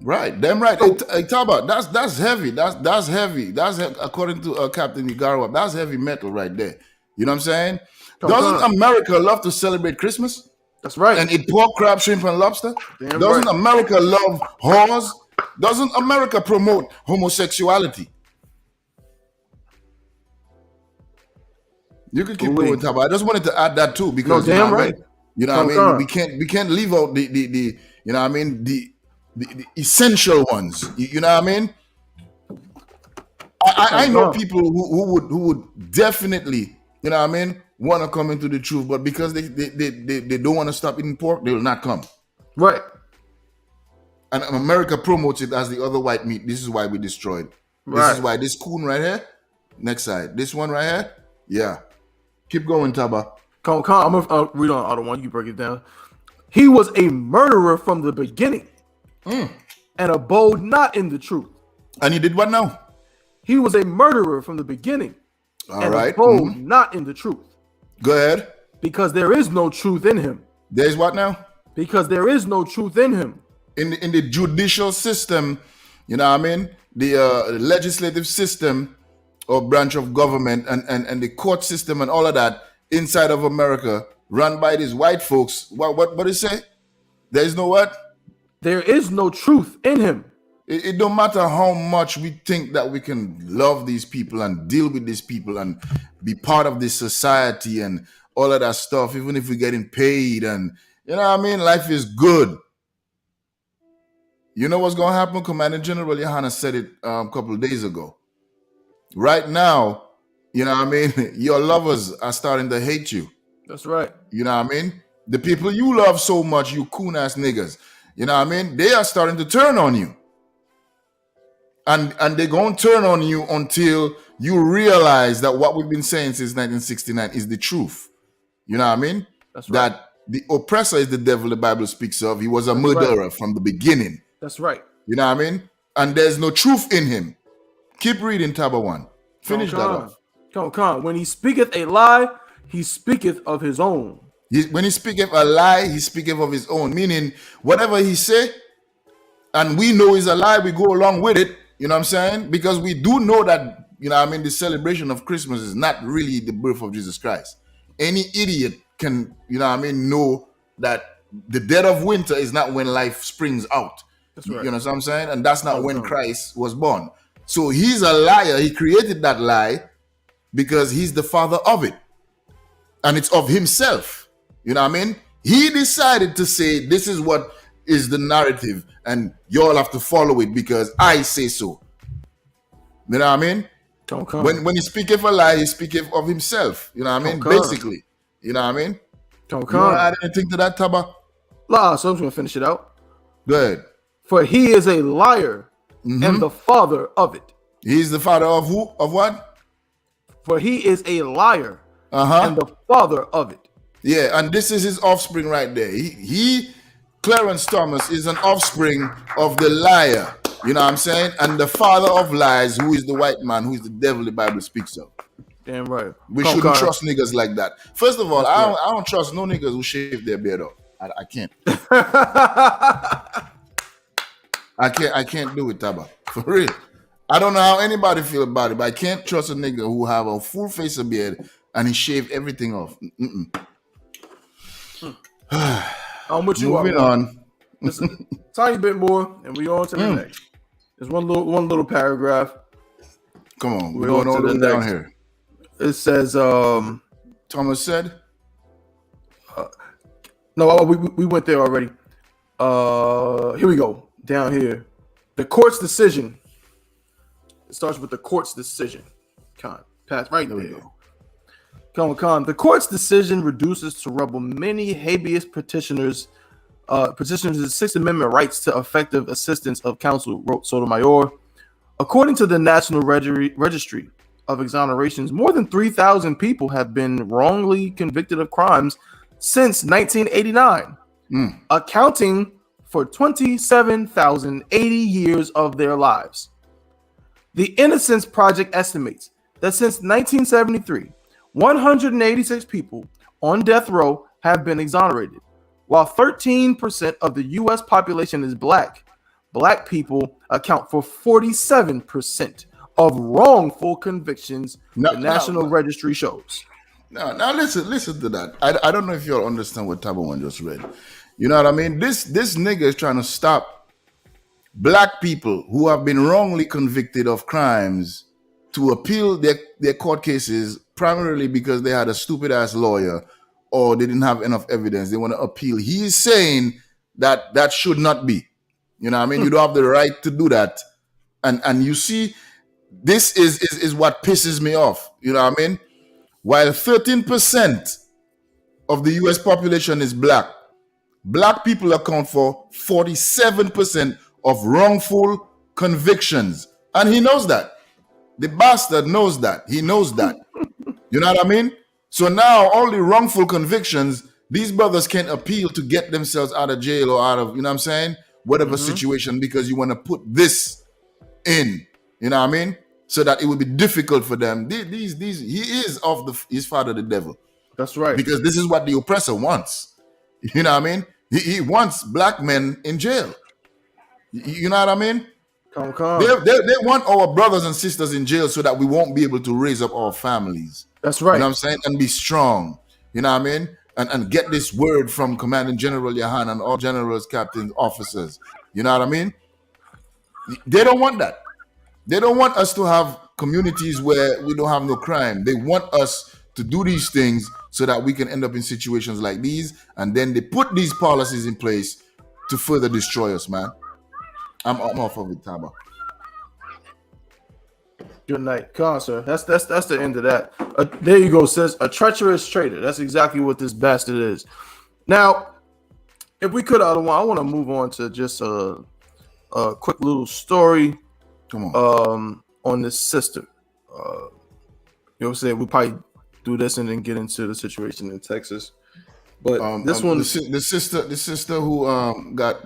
Right. Damn right. Hey, Taba, that's heavy. That's heavy. That's according to Captain Igarwa. That's heavy metal right there. You know what I'm saying? Doesn't America love to celebrate Christmas? That's right. And eat pork, crab, shrimp, and lobster? Doesn't America love whores? Doesn't America promote homosexuality? You can keep going, Taba. I just wanted to add that too because you know what I mean? We can't leave out the you know what I mean, the essential ones. You know what I mean? I know people who would definitely, you know what I mean, want to come into the truth, but because they don't want to stop eating pork, they will not come. Right. And America promotes it as the other white meat. This is why we destroyed. Right. This is why this coon right here, next side, this one right here, yeah. Keep going, Taba. I'm gonna read on. I don't want you to break it down. He was a murderer from the beginning, and abode not in the truth. And he did what now? He was a murderer from the beginning. All and right. abode not in the truth. Go ahead. Because there is no truth in him. There's what now? Because there is no truth in him. In the judicial system, you know what I mean? The legislative system or branch of government and the court system and all of that inside of America run by these white folks. What do you say? There is no what? There is no truth in him. It don't matter how much we think that we can love these people and deal with these people and be part of this society and all of that stuff, even if we're getting paid and, you know what I mean? Life is good. You know what's going to happen? Commander General YAHANNA said it a couple of days ago. Right now, you know what I mean? Your lovers are starting to hate you. That's right. You know what I mean? The people you love so much, you coon-ass niggas, you know what I mean? They are starting to turn on you. And they're going to turn on you until you realize that what we've been saying since 1969 is the truth. You know what I mean? That's right. That the oppressor is the devil the Bible speaks of. He was a murderer from the beginning. That's right. You know what I mean? And there's no truth in him. Keep reading, Taba 1. Finish that off. Come on. When he speaketh a lie, he speaketh of his own. When he speaketh a lie, he speaketh of his own. Meaning, whatever he say, and we know is a lie, we go along with it. You know what I'm saying? Because we do know that, you know what I mean, the celebration of Christmas is not really the birth of Jesus Christ. Any idiot can, you know what I mean, know that the dead of winter is not when life springs out. That's right. You know what I'm saying? And that's not when Christ was born. So he's a liar. He created that lie because he's the father of it. And it's of himself. You know what I mean? He decided to say, this is what is the narrative and y'all have to follow it because I say so. You know what I mean? When he speaketh a lie, he speaketh of himself. You know what I mean? Basically. You know what I mean? You want to add anything to that, Taba? La, so I'm just going to finish it out. Go ahead. For he is a liar and the father of it. He's the father of who? Of what? For he is a liar and the father of it. Yeah, and this is his offspring right there. He Clarence Thomas, is an offspring of the liar. You know what I'm saying? And the father of lies, who is the white man, who is the devil the Bible speaks of. Damn right. We shouldn't trust niggas like that. First of all, I don't trust no niggas who shave their beard off. I can't. I can't do it, Taba. For real. I don't know how anybody feel about it, but I can't trust a nigga who have a full face of beard and he shaved everything off. I'm with you. Moving on. Just a tiny bit more, and we on to the next. There's one little paragraph. Come on, we're going all the way down here. It says, Thomas said? No, we went there already. Here we go. Down here. The court's decision. It starts with the court's decision. Pass right there. We go. The court's decision reduces to rubble many habeas petitioners' Sixth Amendment rights to effective assistance of counsel, wrote Sotomayor. According to the National Registry of Exonerations, more than 3,000 people have been wrongly convicted of crimes since 1989, accounting for 27,080 years of their lives. The Innocence Project estimates that since 1973, 186 people on death row have been exonerated. While 13% of the U.S. population is black, black people account for 47% of wrongful convictions, the National Registry shows. Now listen to that. I don't know if y'all understand what Taba One just read. You know what I mean? This nigga is trying to stop black people who have been wrongly convicted of crimes to appeal their court cases primarily because they had a stupid ass lawyer or they didn't have enough evidence. They want to appeal. He is saying that should not be. You know what I mean? You don't have the right to do that. And you see, this is what pisses me off. You know what I mean? While 13% of the US population is black people account for 47% of wrongful convictions. And he knows that. The bastard knows that. He knows that. You know what I mean? So now all the wrongful convictions, these brothers can't appeal to get themselves out of jail or out of, you know what I'm saying? Whatever situation, because you want to put this in. You know what I mean? so that it would be difficult for them. These he is of his father, the devil. That's right. Because this is what the oppressor wants. You know what I mean? He wants black men in jail. You know what I mean? Come. They want our brothers and sisters in jail so that we won't be able to raise up our families. That's right. You know what I'm saying? And be strong. You know what I mean? And get this word from Commanding General YAHANNA and all generals, captains, officers. You know what I mean? They don't want that. They don't want us to have communities where we don't have no crime. They want us to do these things so that we can end up in situations like these, and then they put these policies in place to further destroy us, man. I'm off of it, Taba. Good night, sir. That's the end of that. There you go. Says a treacherous traitor. That's exactly what this bastard is. Now, if we could, I want to move on to just a quick little story. Come on. On this sister. You know what I'm saying? We'll probably do this and then get into the situation in Texas. But this one, the sister who got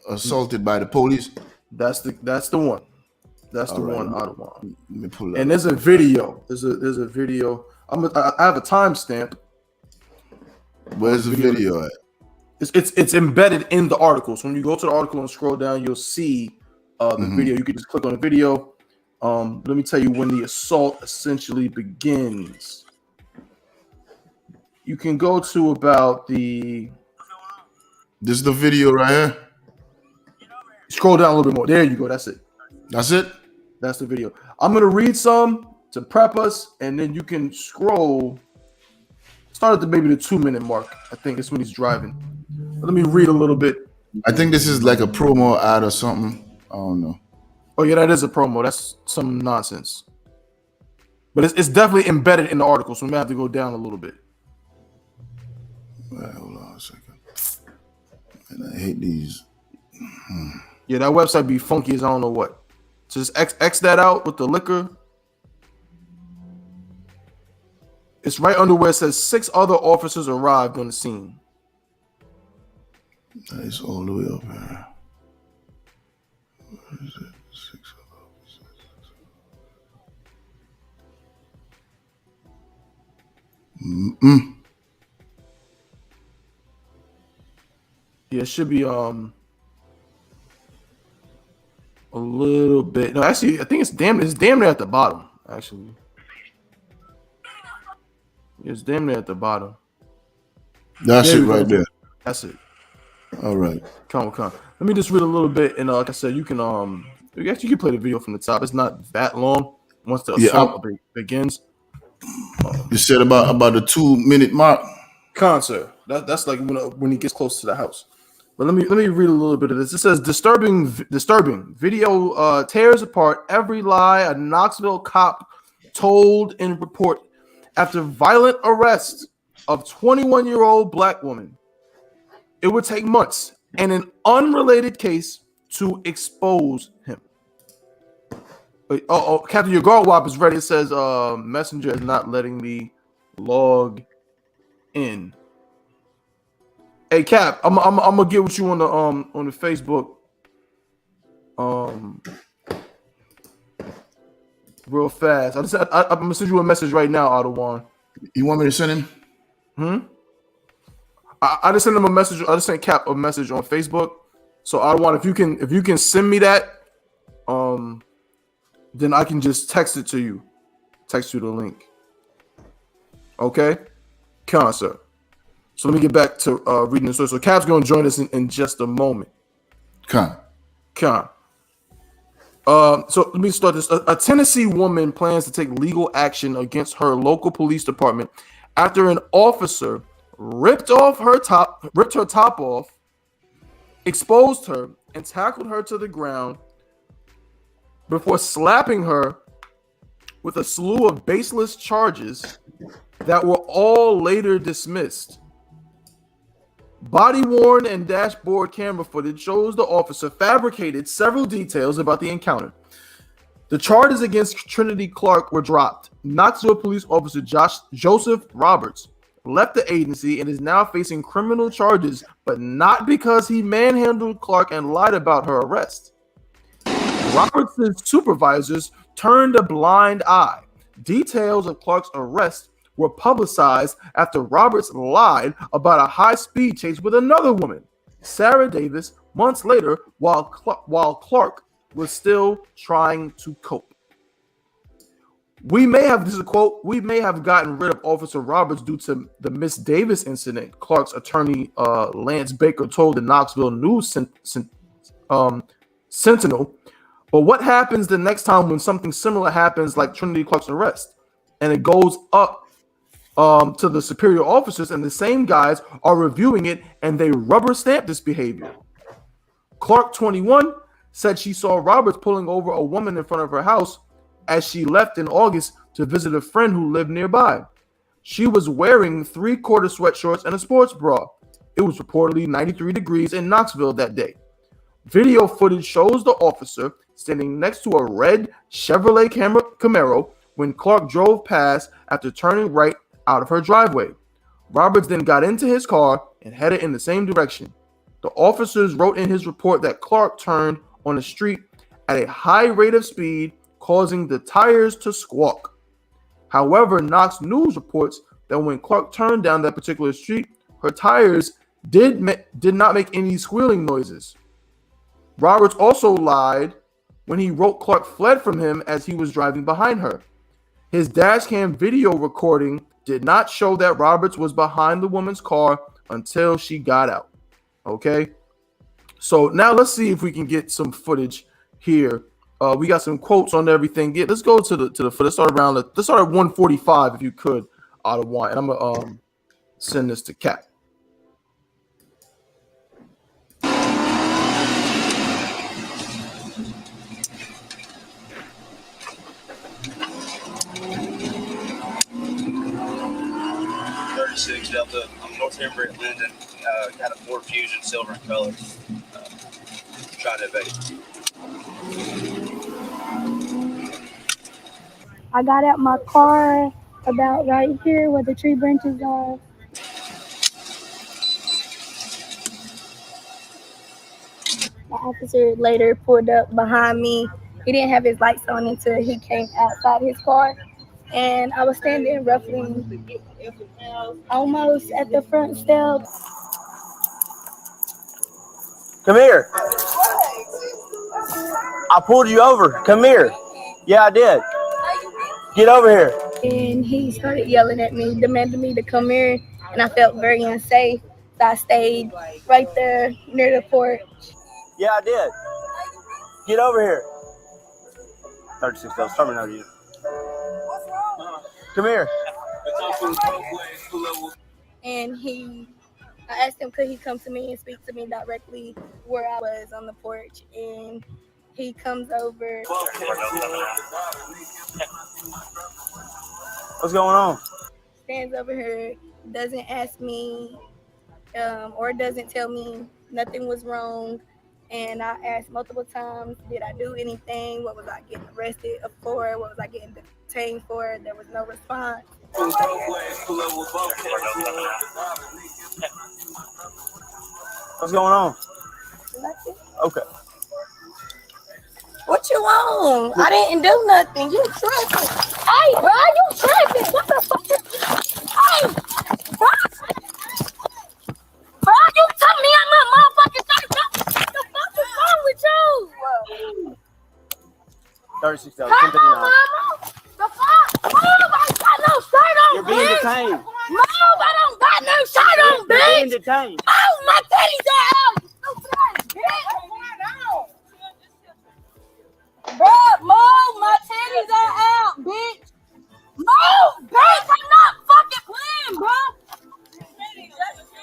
assaulted by the police. That's the one. That's the one. Let me pull that. And there's a video. There's a video. I have a timestamp. Where's the video at? It's embedded in the article. So when you go to the article and scroll down, you'll see the video. You can just click on the video. Let me tell you when the assault essentially begins. You can go to about the. This is the video right here. Scroll down a little bit more. There you go. That's it. That's it. That's the video. I'm gonna read some to prep us, and then you can scroll. Start at maybe the 2-minute mark. I think it's when he's driving. But let me read a little bit. I think this is like a promo ad or something. I don't know. Oh yeah, that is a promo. That's some nonsense. But it's definitely embedded in the article, so we may have to go down a little bit. Right, hold on a second. And I hate these. Yeah, that website be funky as I don't know what. So just X that out with the liquor. It's right under where it says 6 other officers arrived on the scene. It's all the way up here. Where is it? 6 other officers. Yeah, it should be a little bit. No, actually, I think it's damn near at the bottom. Actually, it's damn near at the bottom. That's it right there. That's it. All right. Come. Let me just read a little bit, and like I said, you can you can play the video from the top. It's not that long. Once the assault begins. You said about the 2-minute mark. Concert. That's like when he gets close to the house. But let me read a little bit of this. It says disturbing video tears apart every lie a Knoxville cop told in report after violent arrest of 21-year-old black woman. It would take months and an unrelated case to expose him. Captain, your guard wop is ready. It says messenger is not letting me log in. Hey Cap, I'm gonna get with you on the Facebook real fast. I'm gonna send you a message right now, Ottawa. You want me to send him? I just sent him a message. I just sent Cap a message on Facebook. So Ottawa, if you can send me that, then I can just text it to you. Text you the link. Okay? Sir. So let me get back to reading the story. So Cap's going to join us in just a moment. So let me start this. A Tennessee woman plans to take legal action against her local police department after an officer ripped her top off, exposed her, and tackled her to the ground before slapping her with a slew of baseless charges that were all later dismissed. Body-worn and dashboard camera footage shows the officer fabricated several details about the encounter. The charges against Trinity Clark were dropped. Knoxville police officer Joseph Roberts left the agency and is now facing criminal charges, but not because he manhandled Clark and lied about her arrest. Roberts' supervisors turned a blind eye. Details of Clark's arrest were publicized after Roberts lied about a high-speed chase with another woman, Sarah Davis, months later, while Clark was still trying to cope. This is a quote, we may have gotten rid of Officer Roberts due to the Miss Davis incident, Clark's attorney Lance Baker told the Knoxville News Sentinel. But what happens the next time when something similar happens like Trinity Clark's arrest? And it goes up to the superior officers, and the same guys are reviewing it, and they rubber stamp this behavior. Clark, 21, said she saw Roberts pulling over a woman in front of her house as she left in August to visit a friend who lived nearby. She was wearing 3/4 sweatshorts and a sports bra. It was reportedly 93 degrees in Knoxville that day. Video footage shows the officer standing next to a red Chevrolet Camaro when Clark drove past after turning right out of her driveway. Roberts then got into his car and headed in the same direction. The officers wrote in his report that Clark turned on the street at a high rate of speed, causing the tires to squawk. However, Knox News reports that when Clark turned down that particular street, her tires did not make any squealing noises. Roberts also lied when he wrote Clark fled from him as he was driving behind her. His dashcam video recording did not show that Roberts was behind the woman's car until she got out. Okay, so now let's see if we can get some footage here. We got some quotes on everything. Let's go to the footage. Let's start at 145 if you could out of one, and I'm gonna send this to Cap. Delta. I'm North Denver at Linden. Got a Ford Fusion, silver in color. Trying to evade. I got out my car about right here where the tree branches are. The officer later pulled up behind me. He didn't have his lights on until he came outside his car. And I was standing roughly almost at the front steps. Come here. I pulled you over. Come here. Yeah, I did. Get over here. And he started yelling at me, demanding me to come here. And I felt very unsafe. So I stayed right there near the porch. Yeah, I did. Get over here. 36 dollars. Terminate you. Come here. And I asked him, could he come to me and speak to me directly where I was on the porch? And he comes over. What's going on? Stands over here, doesn't ask me or doesn't tell me nothing was wrong. And I asked multiple times, did I do anything? What was I getting arrested for? What was I getting detained for? There was no response. What's going on? Nothing. Okay. What you want? I didn't do nothing. You tripping. Hey, bro, you tripping. What the fuck? Hey, bro. Bro, you took me out my motherfucking face. What the fuck is wrong with you? $36. Come on, mama. The fuck? Move, I ain't got no shirt on, You're being bitch. detained. Move, I don't got no shirt on, You're being bitch. detained. Oh, my titties are out. You stupid ass bitch. Bro, move, my titties are out, bitch. Move, bitch. I'm not fucking playing, bro.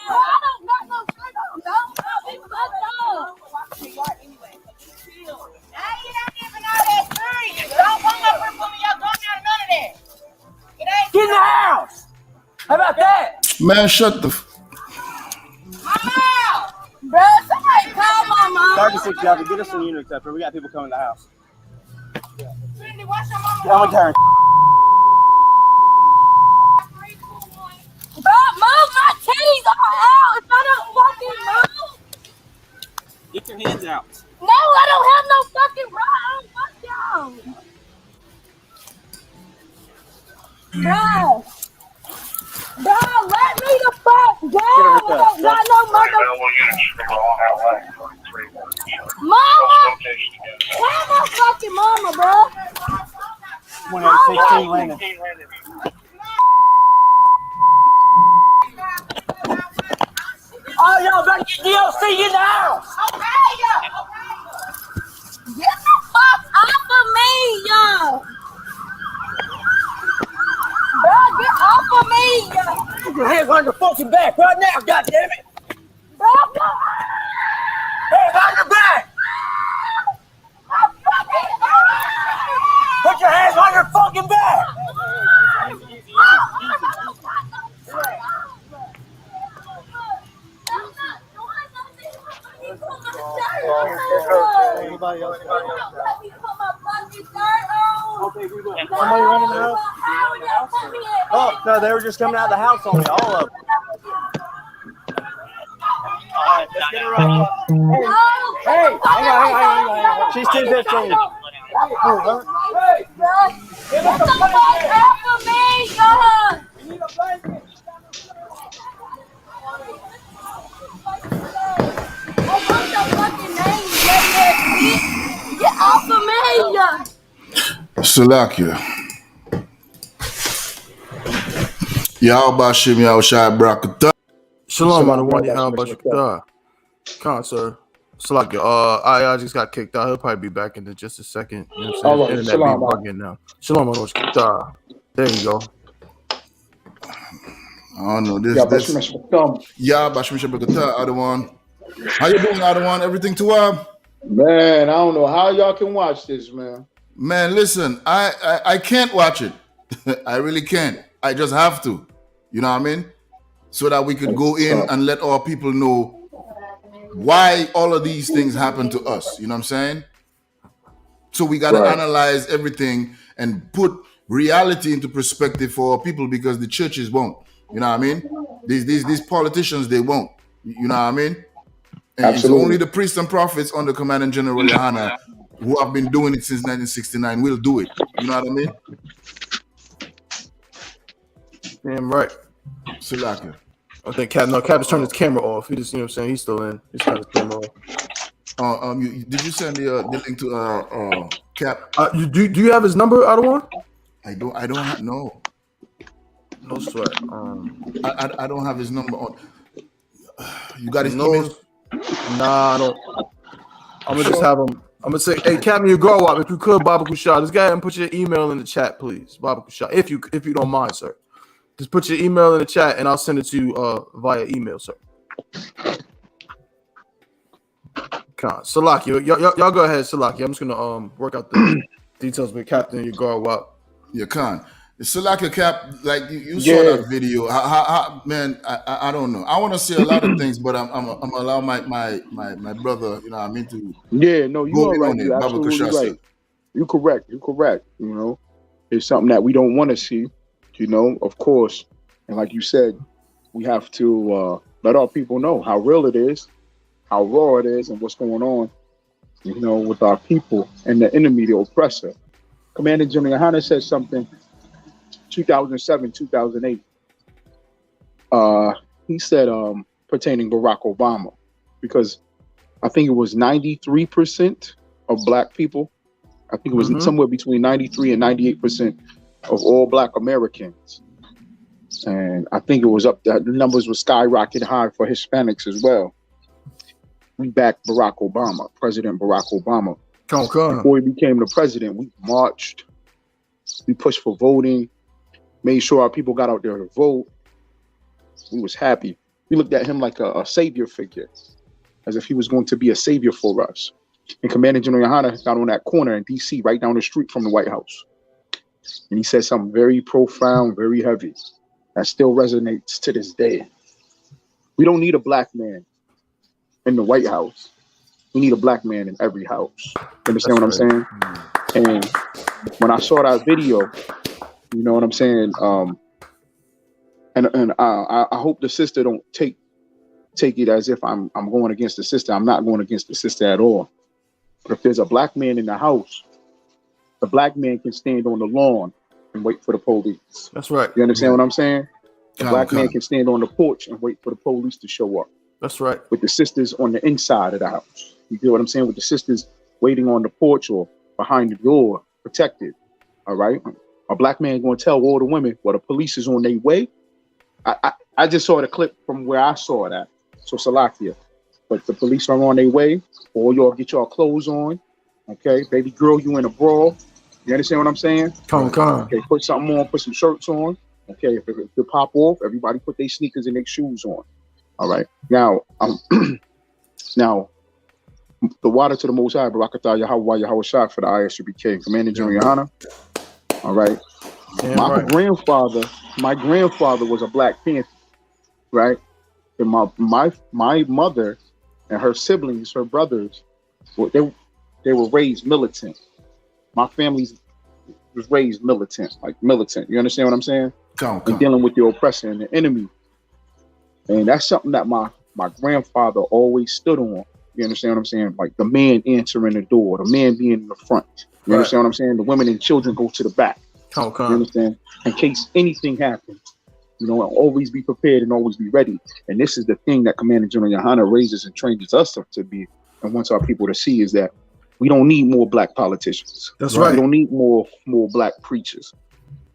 Bro, I don't got no shirt on, dog. Be fucked up. Now you don't even know that serious. Don't come up here for me. Y'all going out none of that. It ain't Get in the house. How about that? Man, shut the. Mama! Bro, somebody call my mom. $36. Get us some units up here. We got people coming to the house. Trinity, what's your mama? Yeah, I'm gonna turn. Bro, move, my titties are out. If I don't fucking move. Get your hands out. No, I don't have no fucking bra on. Fuck y'all. Bro, let me the fuck go. Not no mother. Mama, where's my fucking mama, bro? 116 Landon. Oh, y'all better get DLC in the house. Get the fuck off of me, yo. Bro, get off of me, yo. Put your hands on your fucking back right now, goddammit. Bro, go. Hands on your back. Put your hands on your fucking back. Anybody else? Let me put my fucking shirt on. Okay, we will. Somebody running the house? Oh, no, they were just coming out of the house on me, all of them. All right, let's get her up. Hey, hang on. She's 215. Hey, get the fuck off of me, God. You need a blanket. What's your fucking name, get off of me. Salakia. YAHANNA. Shalom, Adawan. YAHANNA. Come on, sir. Salakia. I just got kicked out. He'll probably be back in just a second. You know what I'm saying? Internet be bugging now. Shalom, Adawan. There you go. I don't know this. Adawan. How you doing, Adawan? Everything to Man, I don't know how y'all can watch this, man. Man, listen, I can't watch it. I really can't. I just have to. You know what I mean? So that we could go in and let our people know why all of these things happen to us. You know what I'm saying? So we got to analyze everything and put reality into perspective for our people, because the churches won't. You know what I mean? These politicians, they won't. You know what I mean? And it's only the priests and prophets under Commanding General YAHANNA who have been doing it since 1969 will do it. You know what I mean? Damn right. Salakia. I think Cap has turned his camera off. He just, you know what I'm saying? He's still in. He's turned his camera off. Did you send the link to Cap? Do you have his number, Adawan? I don't have no sweat. I don't have his number on. You got his email? Nah, I don't. I'm gonna just have him. I'm gonna say, hey, Captain, you grow up. If you could, Baba Kushah, just go ahead and put your email in the chat, please, Baba Kushah. If you don't mind, sir, just put your email in the chat, and I'll send it to you via email, sir. Salaki, y'all go ahead, Salaki. I'm just gonna work out the details with Captain. You grow up. Yeah, Khan. Salakia, Cap, like you saw that video. How, man, I don't know. I want to say a lot of things, but I'm allow my brother, you know what I mean, to you are right. You're absolutely right. You're correct. You know, it's something that we don't want to see, you know, of course. And like you said, we have to let our people know how real it is, how raw it is, and what's going on, you know, with our people and the enemy, the oppressor. Commander General YAHANNA said something 2007, 2008. He said pertaining Barack Obama, because I think it was 93% of black people. I think it was somewhere between 93 and 98% of all black Americans. And I think it was up, the numbers were skyrocketing high for Hispanics as well. We backed Barack Obama, President Barack Obama. Before he became the president, we marched, we pushed for voting, made sure our people got out there to vote. We was happy. We looked at him like a savior figure, as if he was going to be a savior for us. And Commander General YAHANNA got on that corner in D.C., right down the street from the White House. And he said something very profound, very heavy, that still resonates to this day. We don't need a black man in the White House. We need a black man in every house. You understand what I'm saying? And when I saw that video, you know what I'm saying? And I hope the sister don't take it as if I'm going against the sister. I'm not going against the sister at all. But if there's a black man in the house, the black man can stand on the lawn and wait for the police. That's right. You understand what I'm saying? A black man can stand on the porch and wait for the police to show up. That's right. With the sisters on the inside of the house. You feel what I'm saying? With the sisters waiting on the porch or behind the door, protected. All right? A black man going to tell all the women, well, the police is on their way. I just saw the clip from where I saw that. So Salakia. But the police are on their way. Or y'all get y'all clothes on. Okay? Baby girl, you in a brawl. You understand what I'm saying? Come. Okay, put something on, put some shirts on. Okay, if it pop off, everybody put their sneakers and their shoes on. All right. Now, now, the water to the Most High, Barakatah Yahweh Yahawashi for the I.S.U.P.K. Commander General YAHANNA. All right. My grandfather was a Black Panther, right? And my mother and her siblings, her brothers, they were raised militant. My family was raised militant. You understand what I'm saying? We're dealing with the oppressor and the enemy. And that's something that my grandfather always stood on. You understand what I'm saying? Like the man answering the door, the man being in the front. You understand what I'm saying? The women and children go to the back. You understand? In case anything happens, you know, always be prepared and always be ready. And this is the thing that Commander General YAHANNA raises and trains us to be and wants our people to see is that we don't need more Black politicians. That's right. We don't need more Black preachers.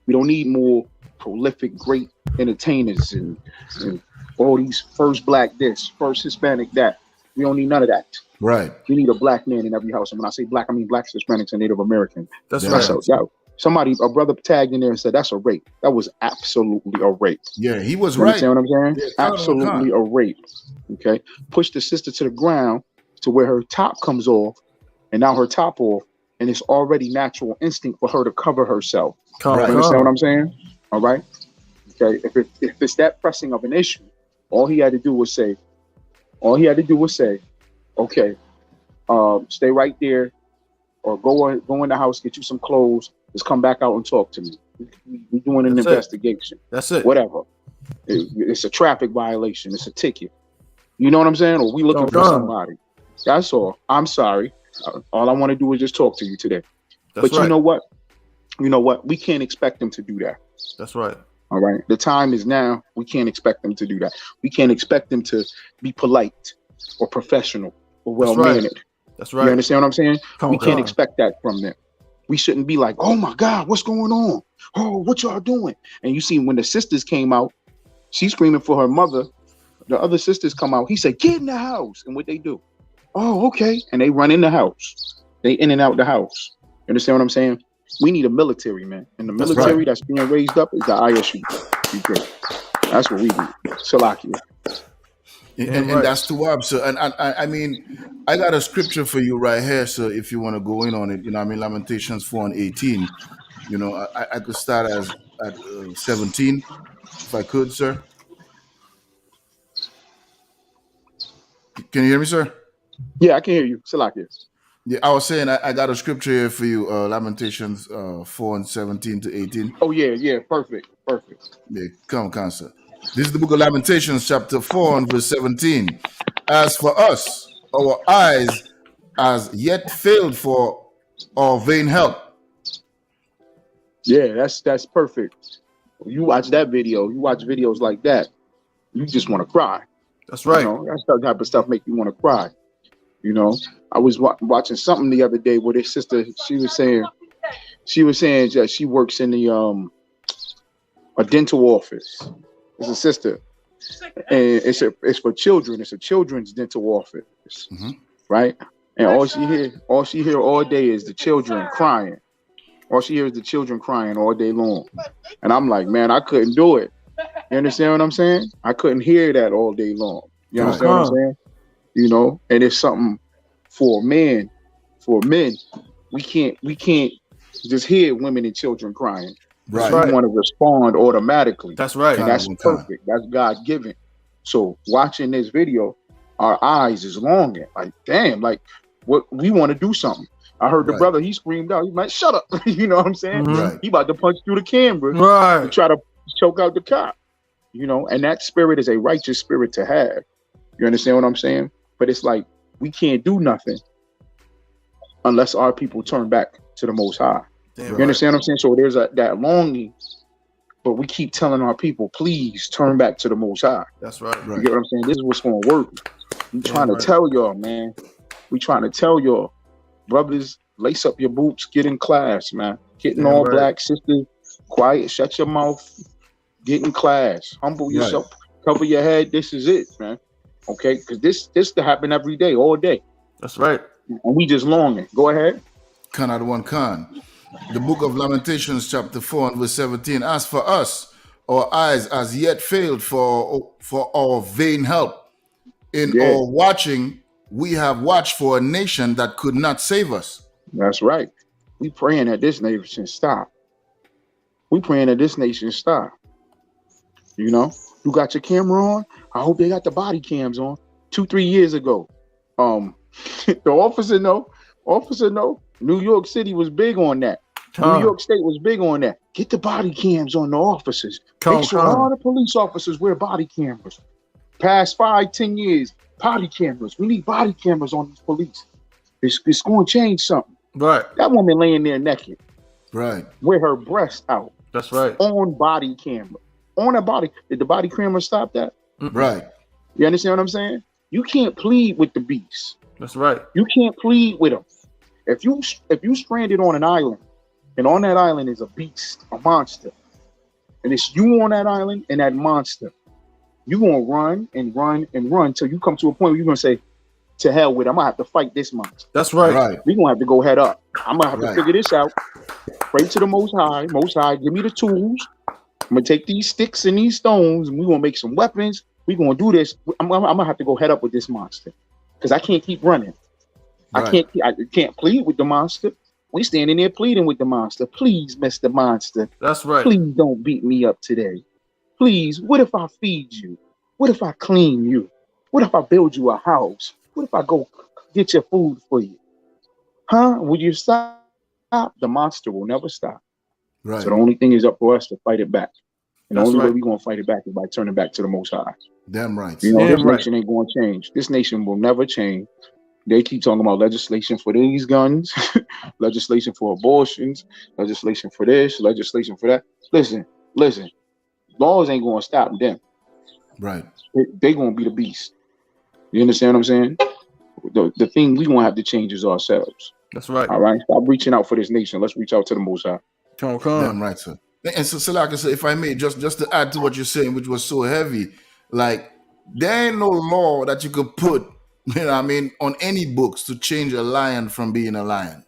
We don't need more prolific, great entertainers and all these first Black this, first Hispanic that. We don't need none of that. Right. We need a Black man in every house. And when I say Black, I mean Blacks, Hispanics, and Native American. That's right. A brother tagged in there and said, that's a rape. That was absolutely a rape. Yeah, he was you right. Understand what I'm saying? Yeah, absolutely a rape. Okay. Push the sister to the ground to where her top comes off, and now her top off, and it's already natural instinct for her to cover herself. You understand what I'm saying? All right. Okay. If it's that pressing of an issue, all he had to do was say, okay, stay right there, or go in the house, get you some clothes, just come back out and talk to me. We're doing an investigation. That's it. Whatever. It's a traffic violation. It's a ticket. You know what I'm saying? Or we looking for somebody. That's all. I'm sorry. All I want to do is just talk to you today. But you know what? We can't expect them to do that. That's right. All right. The time is now. We can't expect them to do that. We can't expect them to be polite or professional or well-mannered. That's right. You understand what I'm saying? We can't expect that from them. We shouldn't be like, oh my God, what's going on? Oh, what y'all doing? And you see, when the sisters came out, she's screaming for her mother. The other sisters come out. He said, get in the house. And what they do? Oh, okay. And they run in the house. They in and out the house. You understand what I'm saying? We need a military, man. And the military that's being raised up is the I.S.U.P.K. That's what we do. Salakia. And that's too up. So, and I mean, I got a scripture for you right here. So if you want to go in on it, you know, I mean, Lamentations 4:18. You know, I could start at 17, if I could, sir. Can you hear me, sir? Yeah, I can hear you. Salakia. Yeah, I was saying I got a scripture here for you, Lamentations 4:17 to 18. Oh yeah, perfect. Yeah, come, sir. This is the book of Lamentations, chapter 4 and verse 17. As for us, our eyes has yet failed for our vain help. Yeah, that's perfect. You watch that video, you watch videos like that, you just want to cry. That's right. You know, that's that type of stuff make you want to cry. You know, I was watching something the other day where this sister, she was saying that she works in the a dental office. It's a sister, and it's for children. It's a children's dental office, right? And all she hear all day is the children crying. All she hears is the children crying all day long. And I'm like, man, I couldn't do it. You understand what I'm saying? I couldn't hear that all day long. You understand what I'm saying? You know, and it's something for men. For men, we can't just hear women and children crying. Right. We want to respond automatically. That's right. And that's perfect. That's God given. So watching this video, our eyes is longing. Like, damn, like what we want to do something. I heard the brother, he screamed out, he's like, shut up. You know what I'm saying? Right. He about to punch through the camera and try to choke out the cop. You know, and that spirit is a righteous spirit to have. You understand what I'm saying? But it's like we can't do nothing unless our people turn back to the Most High. You understand what I'm saying? So there's that longing, but we keep telling our people, please turn back to the Most High. That's right. You get what I'm saying? This is what's going to work. We trying to tell y'all, man. We trying to tell y'all, brothers, lace up your boots, get in class, man. Get in all black, sisters, quiet, shut your mouth, get in class, humble yourself, cover your head. This is it, man. Okay, because this to happen every day, all day. That's right. And we just longing. Go ahead. Khan at one Khan. The book of Lamentations, chapter 4 and verse 17. As for us, our eyes as yet failed for our vain help. In our watching, we have watched for a nation that could not save us. That's right. We praying that this nation stop. We praying that this nation stop. You know, you got your camera on. I hope they got the body cams on. 2-3 years ago, the officer know. New York City was big on that. New York State was big on that. Get the body cams on the officers. Make sure all the police officers wear body cameras. Past 5-10 years, body cameras. We need body cameras on these police. It's going to change something. Right. That woman laying there naked. Right. With her breast out. That's right. On body camera. On a body. Did the body camera stop that? Right. You understand what I'm saying? You can't plead with the beast. That's right. You can't plead with them. If you stranded on an island, and on that island is a beast, a monster, and it's you on that island and that monster, you're gonna run and run and run till you come to a point where you're gonna say, to hell with it, I'm gonna have to fight this monster. That's right. We're gonna have to go head up. I'm gonna have to figure this out. Pray to the Most High. Most High, give me the tools. I'm gonna take these sticks and these stones, and we're gonna make some weapons. We're gonna do this. I'm gonna have to go head up with this monster because I can't keep running. I can't plead with the monster. We standing there pleading with the monster. Please, Mr. Monster. That's right. Please don't beat me up today. Please, what if I feed you? What if I clean you? What if I build you a house? What if I go get your food for you? Huh? Would you stop? The monster will never stop. Right. So the only thing is up for us to fight it back. And That's the only way right. we're going to fight it back is by turning back to the Most High. Damn right. You know, Damn this right. nation ain't going to change. This nation will never change. They keep talking about legislation for these guns, legislation for abortions, legislation for this, legislation for that. Listen, laws ain't going to stop them. Right. They going to be the beast. You understand what I'm saying? The thing we going to have to change is ourselves. That's right. All right? Stop reaching out for this nation. Let's reach out to the Most High. Damn right, sir. And so like I said, if I may, just to add to what you're saying, which was so heavy, like there ain't no law that you could put, you know what I mean, on any books to change a lion from being a lion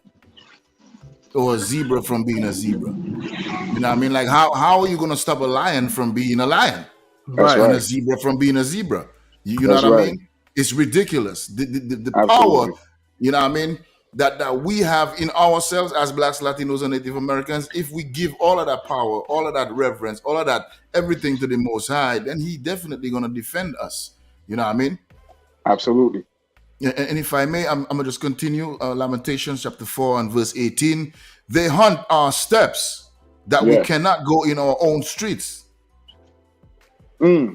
or a zebra from being a zebra. You know what I mean? Like how are you going to stop a lion from being a lion? Right. And a zebra from being a zebra? You know what I mean? It's ridiculous. The power, you know what I mean, that we have in ourselves as Blacks, Latinos, and Native Americans. If we give all of that power, all of that reverence, all of that everything to the Most High, then he definitely going to defend us. You know what I mean? Absolutely. And if I may, I'm going to just continue. Lamentations chapter 4 and verse 18. They hunt our steps that we cannot go in our own streets. You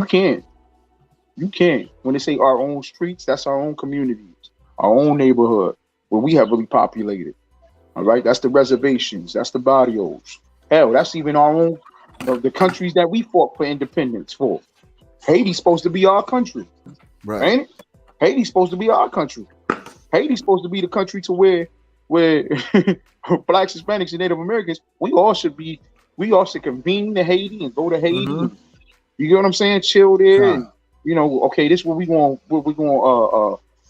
can't. When they say our own streets, that's our own communities, our own neighborhood, where we heavily populated. All right, that's the reservations, that's the barrios. Hell, that's even our own, the countries that we fought for independence for. Haiti's supposed to be our country, right? Ain't it? Haiti's supposed to be our country. Haiti's supposed to be the country to where Blacks, Hispanics, and Native Americans, we all should convene to Haiti and go to Haiti. Mm-hmm. You get what I'm saying? Chill there, and you know, okay, this is what we're going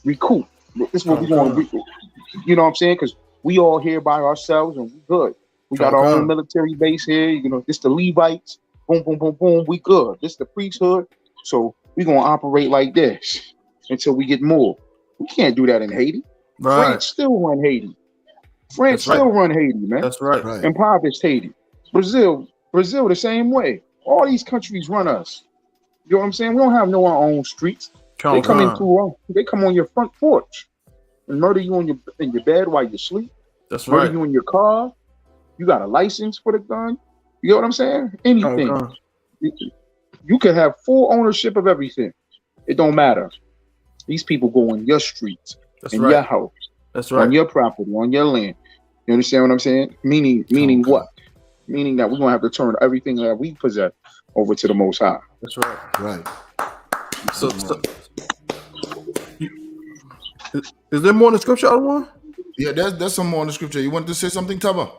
recoup. This is what we're going to, you know what I'm saying? Because we all here by ourselves and we good. We got our own military base here. You know, this the Levites. Boom, boom, boom, boom. We good. This the priesthood. So we're going to operate like this until we get more. We can't do that in Haiti. Right. France still run Haiti. France still run Haiti, man. That's right. Impoverished Haiti. Brazil the same way. All these countries run us. You know what I'm saying? We don't have our own streets. They come on your front porch and murder you in your bed while you sleep. That's murder right. you in your car. You got a license for the gun. You know what I'm saying? Anything. You could have full ownership of everything. It don't matter. These people go in your streets, your house, That's right. On your property, on your land. You understand what I'm saying? Meaning what? Meaning that we're gonna have to turn everything that we possess over to the Most High. That's right. Right. So is there more in the scripture, Adawan? Yeah, there's some more in the scripture. You want to say something, Taba?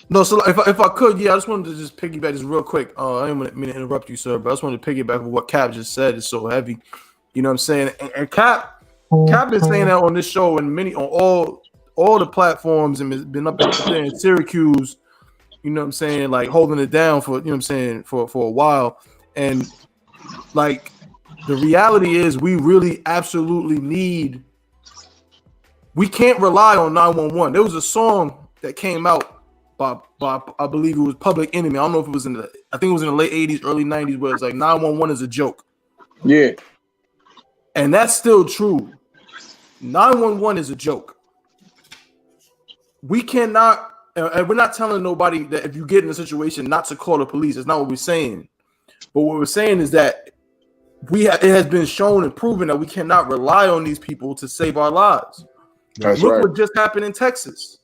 No, so if I could, I just wanted to just piggyback just real quick. I didn't mean to interrupt you, sir, but I just wanted to piggyback with what Cap just said. It's so heavy. You know what I'm saying? And Cap been saying that on this show and on all the platforms, and been up there in Syracuse, you know what I'm saying, like holding it down for, you know what I'm saying, for a while. And like the reality is we really absolutely we can't rely on 911. There was a song that came out by I believe it was Public Enemy. I don't know if it was I think it was in the late 80s, early 90s, where it's like 911 is a joke. Yeah. And that's still true. 911 is a joke. We cannot, and we're not telling nobody that if you get in a situation not to call the police. That's not what we're saying. But what we're saying is that it has been shown and proven that we cannot rely on these people to save our lives. Look what just happened in Texas.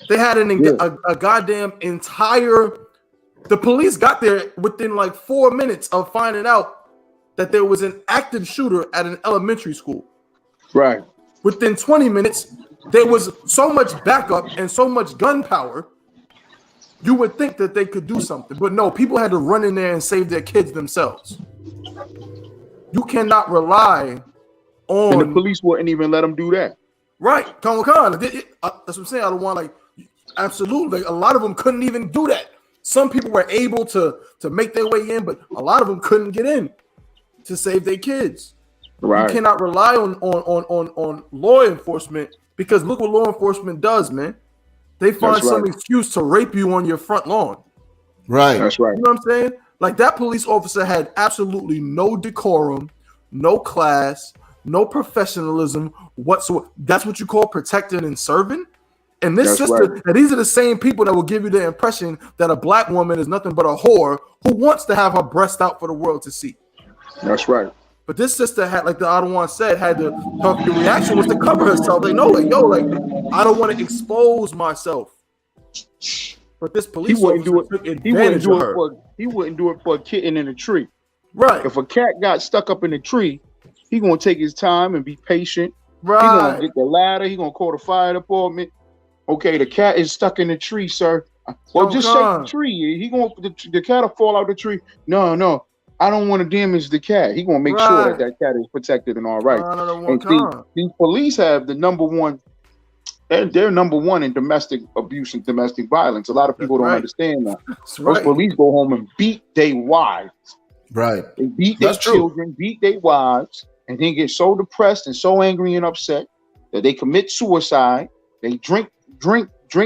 They had a goddamn the police got there within like 4 minutes of finding out that there was an active shooter at an elementary school. Right. Within 20 minutes, there was so much backup and so much gunpowder, you would think that they could do something. But no, people had to run in there and save their kids themselves. You cannot rely on... And the police wouldn't even let them do that. Right. That's what I'm saying. I don't want absolutely. A lot of them couldn't even do that. Some people were able to make their way in, but a lot of them couldn't get in to save their kids. Right. You cannot rely on law enforcement, because look what law enforcement does, man. They find some excuse to rape you on your front lawn. Right. That's right. You know what I'm saying? Like that police officer had absolutely no decorum, no class, no professionalism whatsoever. That's what you call protecting and serving? And this sister, and these are the same people that will give you the impression that a black woman is nothing but a whore who wants to have her breast out for the world to see. That's right. But this sister had, like the Adawan said, the reaction was to cover herself. They know, I don't want to expose myself. But this police He wouldn't do it for a kitten in a tree. Right. If a cat got stuck up in a tree, he gonna take his time and be patient. Right. He gonna get the ladder. He gonna call the fire department. Okay, the cat is stuck in the tree, sir. Well, shake the tree. The cat will fall out the tree. No. I don't want to damage the cat. He gonna make sure that cat is protected and all right. And these police have the number one. They're number one in domestic abuse and domestic violence. A lot of people don't understand that. Those police go home and beat their wives. Right. They beat their children, beat their wives, and then get so depressed and so angry and upset that they commit suicide. They drink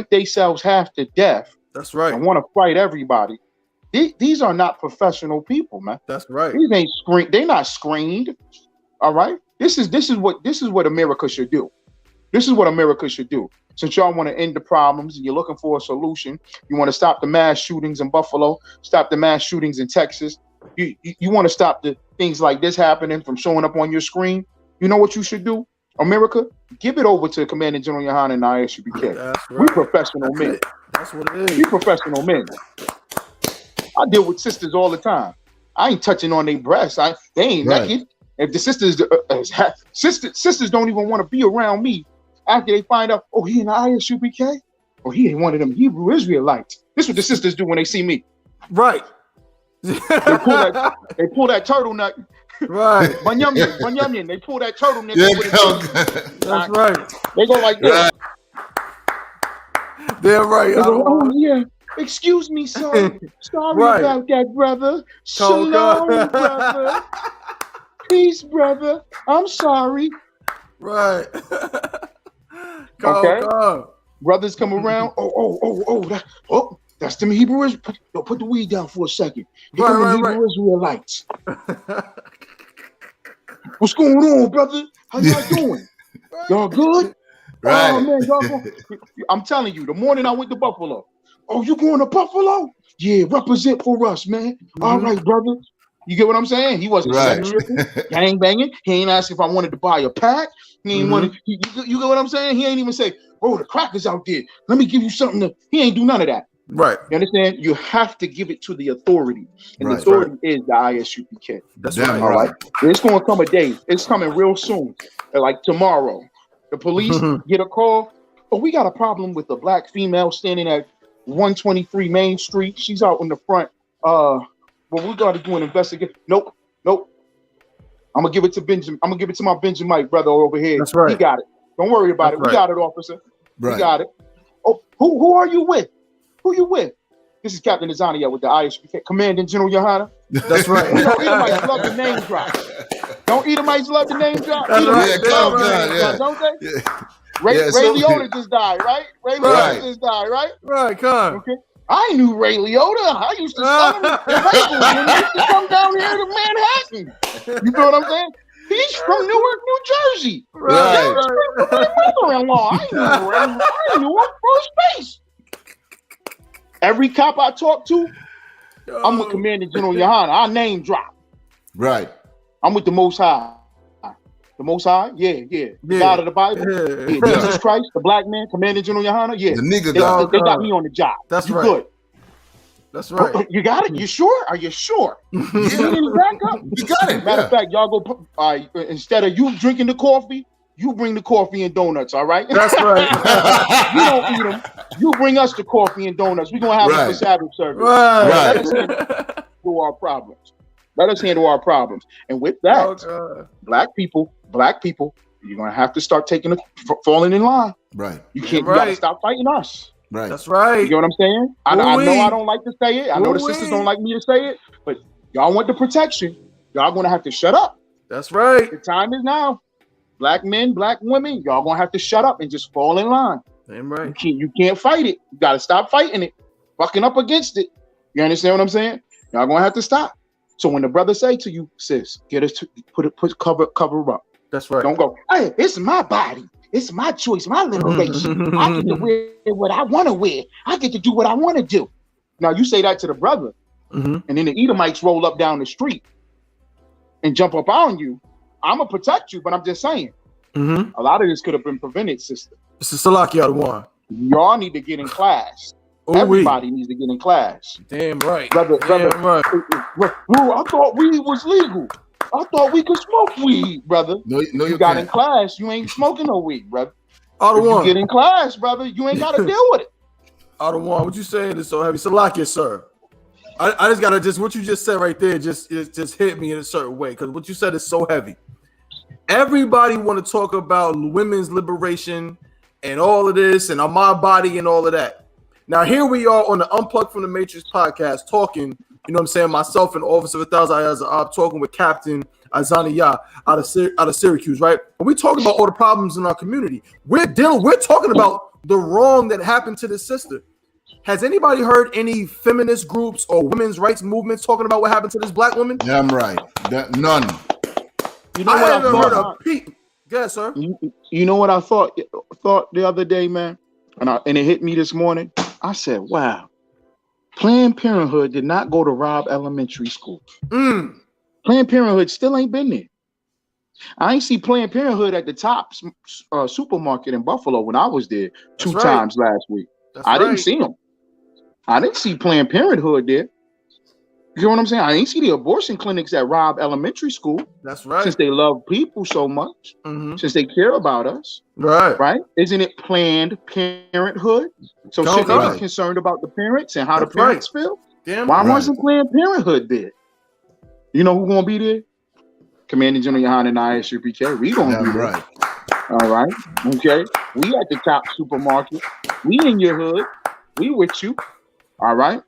themselves half to death. That's right. And want to fight everybody. These are not professional people, man. That's right. These ain't screened. They're not screened. All right. This is what America should do. This is what America should do. Since y'all want to end the problems and you're looking for a solution, you want to stop the mass shootings in Buffalo, stop the mass shootings in Texas. You want to stop the things like this happening from showing up on your screen. You know what you should do? America, give it over to Commandant General YAHANNA and I.S.U.P.K. That's right. We professional men. That's what it is. We professional men. I deal with sisters all the time. I ain't touching on their breasts. They ain't naked. If the sisters don't even want to be around me after they find out, oh, he in the I.S.U.P.K? Oh, he ain't one of them Hebrew Israelites. This is what the sisters do when they see me. Right. They pull that turtleneck. Right. Bunyamyan. They pull that turtleneck. That's right. They go like this. They're right. They go, oh, yeah. Excuse me, sir. Sorry about that, brother. Shalom, brother. Peace, brother. I'm sorry. Right. Okay. Brothers come around. Oh, that's them Hebrew Israelites. Put the weed down for a second. Here come the Hebrew Israelites. What's going on, brother? How y'all doing? Y'all good? Right. Oh, man, y'all I'm telling you, the morning I went to Buffalo. Oh, you going to Buffalo? Yeah, represent for us, man. All right, brother. You get what I'm saying? He wasn't sex tripping, gang banging. He ain't asked if I wanted to buy a pack. He ain't wanted. You get what I'm saying? He ain't even say, "Bro, the crackers out there. Let me give you something." He ain't do none of that. Right. You understand? You have to give it to the authority, and the authority is the I.S.U.P.K. That's right. All right. There's going to come a day. It's coming real soon, like tomorrow. The police get a call. Oh, we got a problem with a black female standing at 123 Main Street. She's out in the front. Well, we got to do an investigation. Nope. I'm gonna give it to Benjamin. I'm gonna give it to my Benjamin brother over here. That's right. He got it. Don't worry about it. We got it, officer. We got it. Oh, who are you with? Who you with? This is Captain Azania with the I.S.U.P.K. Commanding General YAHANNA. That's right. Edomites love the name drop. Don't Edomites love the name drop? That's Edomites love the name drop, don't they? Ray Liotta just died, right? Ray Liotta just died, right? Right, come. Okay. I knew Ray Liotta. I used to sell him when he used to come down here to Manhattan. You know what I'm saying? He's from Newark, New Jersey. Right. My mother-in-law. I knew him first base. Every cop I talk to, I'm with Commander General YAHANNA. I name drop. Right. I'm with the Most High. The Most High? Yeah. The God of the Bible? Yeah. Jesus Christ, the black man, Commander General YAHANNA? Yeah. The nigga God. They got me on the job. That's you right. Good. That's right. You got it? You sure? Are you sure? Yeah. You back up? You got it. Matter of fact, y'all go, instead of you drinking the coffee, you bring the coffee and donuts, all right? That's right. You don't eat them. You bring us the coffee and donuts. We're going to have them for Sabbath service. Right. Let us handle our problems. Let us handle our problems. And with that, black people, you're going to have to start falling in line. Right. You can't. You got to stop fighting us. Right. That's right. You know what I'm saying? I know I don't like to say it. I know the sisters don't like me to say it. But y'all want the protection. Y'all going to have to shut up. That's right. The time is now. Black men, black women, y'all going to have to shut up and just fall in line. Damn right. You can't fight it. You got to stop fighting it. Fucking up against it. You understand what I'm saying? Y'all going to have to stop. So when the brother say to you, sis, get us to put cover up. That's right. Don't go, hey, it's my body. It's my choice, my liberation. I get to wear what I want to wear. I get to do what I want to do. Now you say that to the brother, and then the Edomites roll up down the street and jump up on you. I'm gonna protect you, but I'm just saying. A lot of this could have been prevented, sister. This is Salaki out one. Y'all need to get in class. Everybody needs to get in class. Damn right. Brother, right. I thought weed was legal. I thought we could smoke weed, brother. No, you got can't. in class, you ain't smoking no weed, brother. If you get in class, brother, you ain't got to deal with it. Out of one, what you saying is so heavy. Salakia, sir. I just gotta what you just said right there just hit me in a certain way because what you said is so heavy. Everybody want to talk about women's liberation and all of this and on my body and all of that. Now here we are on the Unplugged from the Matrix podcast talking. You know what I'm saying? Myself and Officer 1000 I.S.U.P.K talking with Captain Azania out of Syracuse, right? And we talking about all the problems in our community. We're talking about the wrong that happened to this sister. Has anybody heard any feminist groups or women's rights movements talking about what happened to this black woman? Damn right. None. You know I what haven't I heard thought? a peep. Yes, sir. You know what I thought the other day, man? And it hit me this morning. I said, wow. Planned Parenthood did not go to Robb Elementary School. Planned Parenthood still ain't been there. I ain't see Planned Parenthood at the top supermarket in Buffalo when I was there two times last week. I didn't see them. I didn't see Planned Parenthood there. You know what I'm saying? I didn't see the abortion clinics at Robb Elementary School. That's right. Since they love people so much, since they care about us. Right. Isn't it Planned Parenthood? So shouldn't they be concerned about the parents and how the parents feel? Why wasn't Planned Parenthood there? You know who's gonna be there? Commander General YAHANNA and I.S.U.P.K. We gonna be there. All right. Okay. We at the top supermarket. We in your hood. We with you. All right.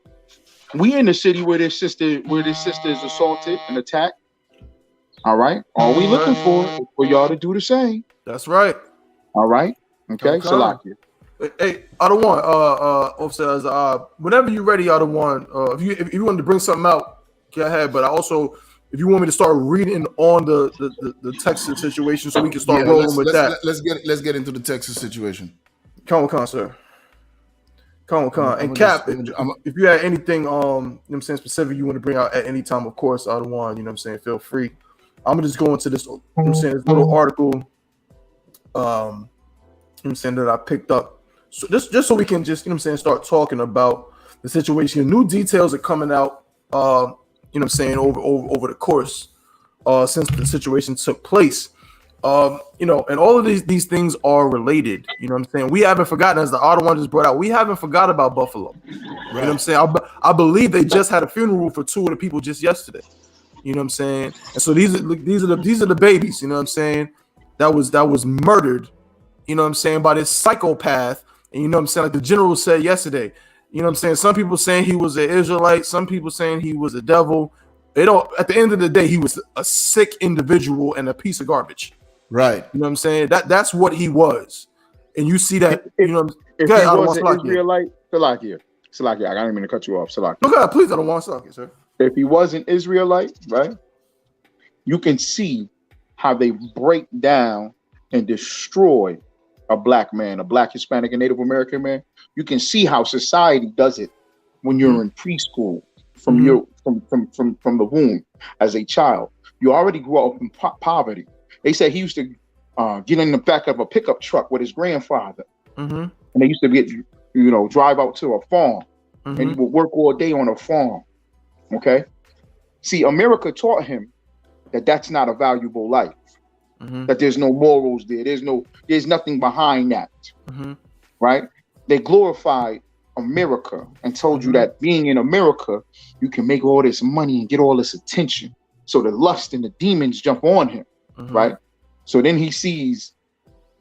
We in the city where this sister is assaulted and attacked. All right. All we looking for is for y'all to do the same. That's right. All right. Okay. Salakia. Hey, Otto One, officer, whenever you're ready, Otto One, if you wanted to bring something out, go ahead. But I also, if you want me to start reading on the Texas situation, so we can start rolling with that. Let's get into the Texas situation. Come on, sir. Come on. And Cap, if you had anything, you know what I'm saying, specific you want to bring out at any time, of course, out of one, you know what I'm saying, feel free. I'm gonna just go into this, you know what I'm saying, this little article, you know what I'm saying, that I picked up. So just so we can just, you know what I'm saying, start talking about the situation. New details are coming out, you know what I'm saying, over the course since the situation took place. You know, and all of these things are related. You know what I'm saying? We haven't forgotten, as the other one just brought out, we haven't forgot about Buffalo. Right. You know what I'm saying? I believe they just had a funeral for 2 of the people just yesterday. You know what I'm saying? And so these are the babies, you know what I'm saying, that was murdered, you know what I'm saying, by this psychopath. And you know what I'm saying, like the general said yesterday, you know what I'm saying, some people saying he was an Israelite, some people saying he was a devil. They don't, at the end of the day, he was a sick individual and a piece of garbage. Right. You know what I'm saying? That's what he was. And you see that, you know, if he was an Israelite, Salakia, I don't mean to cut you off, Salakia. No, God, please, I don't want to Salakia, sir. If he was an Israelite, right, you can see how they break down and destroy a black man, a black, Hispanic, and Native American man. You can see how society does it when you're in preschool, from the womb as a child. You already grew up in poverty. They said he used to get in the back of a pickup truck with his grandfather, and they used to get, you know, drive out to a farm, and he would work all day on a farm. Okay, see, America taught him that that's not a valuable life, that there's no morals there, there's nothing behind that, right? They glorified America and told you that being in America, you can make all this money and get all this attention. So the lust and the demons jump on him. Right. So then he sees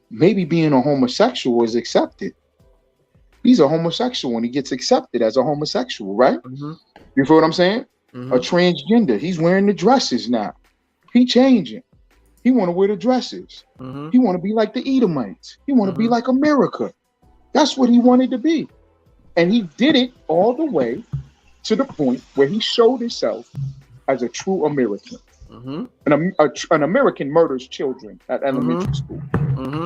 maybe being a homosexual is accepted. He's a homosexual and he gets accepted as a homosexual. Right. You feel what I'm saying? A transgender. He's wearing the dresses now. He changing. He want to wear the dresses. He want to be like the Edomites. He want to be like America. That's what he wanted to be. And he did it all the way to the point where he showed himself as a true American. An American murders children at elementary school.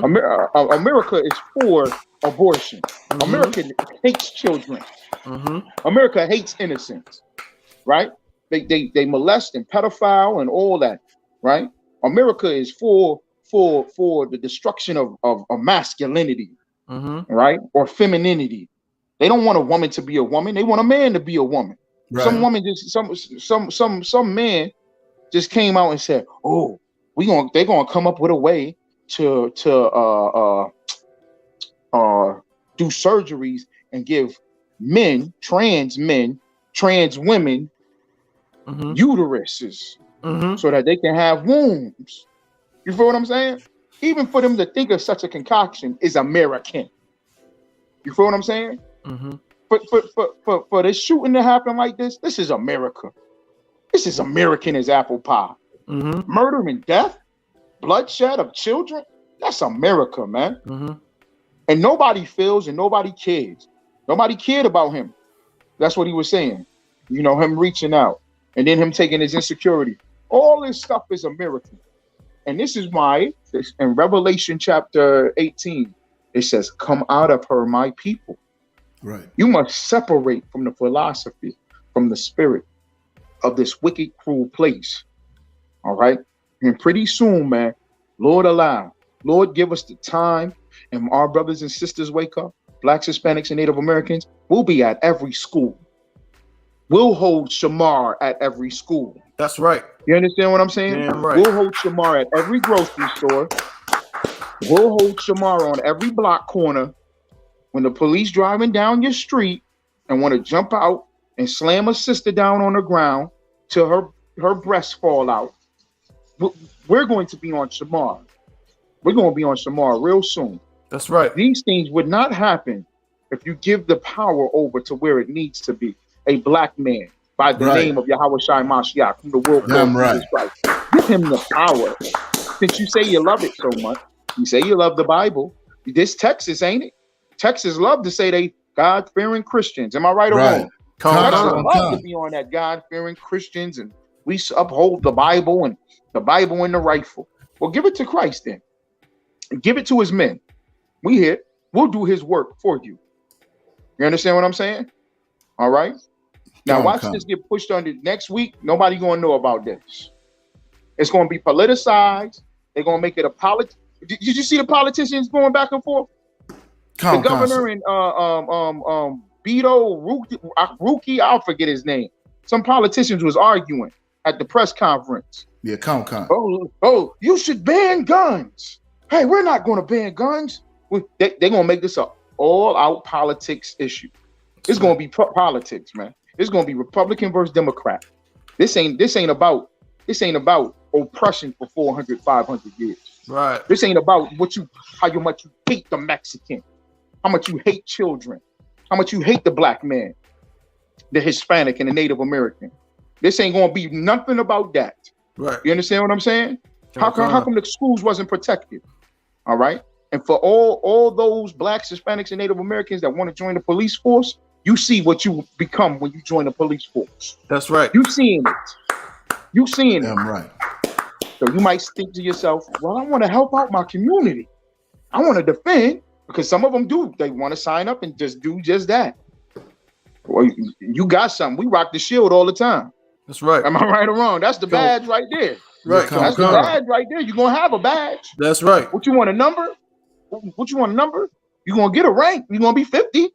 America is for abortion. America hates children. America hates innocence. Right? They molest and pedophile and all that. Right? America is for the destruction of masculinity. Right? Or femininity. They don't want a woman to be a woman. They want a man to be a woman. Right. Some woman just some man just came out and said, "Oh, they're gonna come up with a way to do surgeries and give trans women, uteruses, so that they can have wombs." You feel what I'm saying? Even for them to think of such a concoction is American. You feel what I'm saying? But for this shooting to happen like this is America. This is American as apple pie. Murder and death, bloodshed of children, that's America, man. And nobody feels and nobody cares. Nobody cared about him. That's what he was saying. You know, him reaching out and then him taking his insecurity. All this stuff is American. And this is why in Revelation chapter 18, it says, "Come out of her, my people." Right. You must separate from the philosophy, from the spirit of this wicked, cruel place. All right. And pretty soon, man, Lord allow, Lord give us the time, and our brothers and sisters wake up, Blacks, Hispanics, and Native Americans, we'll be at every school. We'll hold Shamar at every school. That's right. You understand what I'm saying? Damn right. We'll hold Shamar at every grocery store. We'll hold Shamar on every block corner. When the police driving down your street and want to jump out and slam a sister down on the ground till her breasts fall out, we're going to be on Shamar. We're going to be on Shamar real soon. That's right. These things would not happen if you give the power over to where it needs to be. A black man by the name of Yahawashi Mashiach, from the world called Jesus Christ. Give him the power. Since you say you love it so much, you say you love the Bible. This Texas, ain't it? Texas love to say they God-fearing Christians. Am I right or wrong? Texas love to be on that God-fearing Christians, and we uphold the Bible and the Bible and the rifle. Well, give it to Christ then. Give it to his men. We here. We'll do his work for you. You understand what I'm saying? All right. Now watch this get pushed on next week. Nobody gonna know about this. It's gonna be politicized. They're gonna make it a Did you see the politicians going back and forth? The governor and Beto Rookie, I'll forget his name. Some politicians was arguing at the press conference. Yeah, Oh, you should ban guns. Hey, we're not going to ban guns. They're going to make this a all-out politics issue. It's going to be politics, man. It's going to be Republican versus Democrat. This ain't about oppression for 400, 500 years. Right. This ain't about how much you hate the Mexican, how much you hate children, how much you hate the black man, the Hispanic and the Native American. This ain't gonna be nothing about that. Right. You understand what I'm saying? How come the schools wasn't protected? All right. And for all those blacks, Hispanics, and Native Americans that want to join the police force, you see what you become when you join the police force. That's right. You seeing it. You seeing it. I'm right. So you might think to yourself, well, I want to help out my community. I want to defend, because some of them do. They want to sign up and just do just that. Well, you got something. We rock the shield all the time. That's right. Am I right or wrong? That's the badge right there. Right. That's the badge right there. You're going to have a badge. That's right. What you want, a number? What you want, a number? You're going to get a rank. You're going to be 50.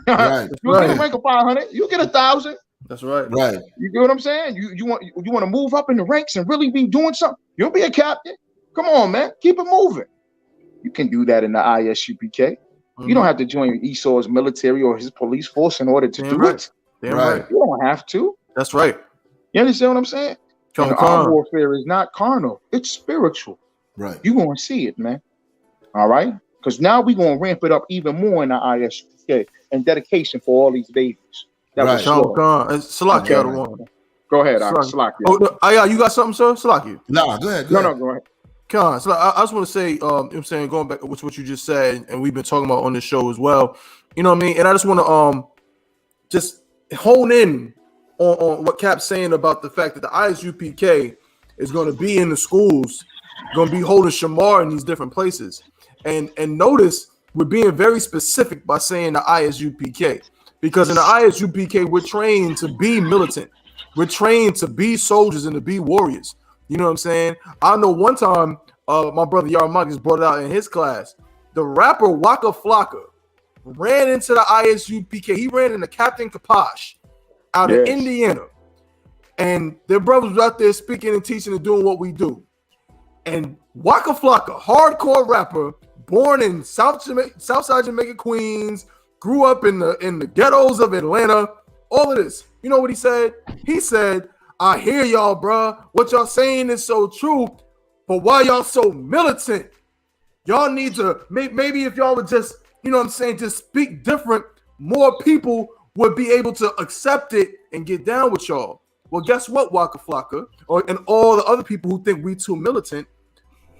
Right. You'll get a rank of 500. You'll get 1,000. That's right. Right. You get what I'm saying? You want to move up in the ranks and really be doing something. You'll be a captain. Come on, man. Keep it moving. You can do that in the I.S.U.P.K. You don't have to join Esau's military or his police force in order to do it. Right. You don't have to. That's right. You understand what I'm saying? Our warfare is not carnal. It's spiritual. Right. You're going to see it, man. All right? Because now we're going to ramp it up even more in the I.S.U.P.K. and dedication for all these babies. That was Salakia the one. Go ahead, Salakia. Oh, you got something, sir? Salakia. No, go ahead. Go ahead. So I just want to say, you know what I'm saying, going back to what you just said, and we've been talking about on this show as well. You know what I mean? And I just want to just hone in on what Cap's saying about the fact that the I.S.U.P.K. is going to be in the schools, going to be holding shamar in these different places. And notice we're being very specific by saying the I.S.U.P.K. Because in the I.S.U.P.K. we're trained to be militant. We're trained to be soldiers and to be warriors. You know what I'm saying? I know one time my brother YAHANNA brought it out in his class. The rapper Waka Flocka ran into the I.S.U.P.K. He ran into Captain Kaposh out of Indiana. And their brothers was out there speaking and teaching and doing what we do. And Waka Flocka, hardcore rapper, born in Southside Jamaica, Queens, grew up in the ghettos of Atlanta, all of this. You know what he said? He said, I hear y'all, bruh. What y'all saying is so true, but why y'all so militant? Y'all need to, maybe if y'all would just, you know what I'm saying, just speak different, more people would be able to accept it and get down with y'all. Well, guess what, Waka Flocka, and all the other people who think we too militant,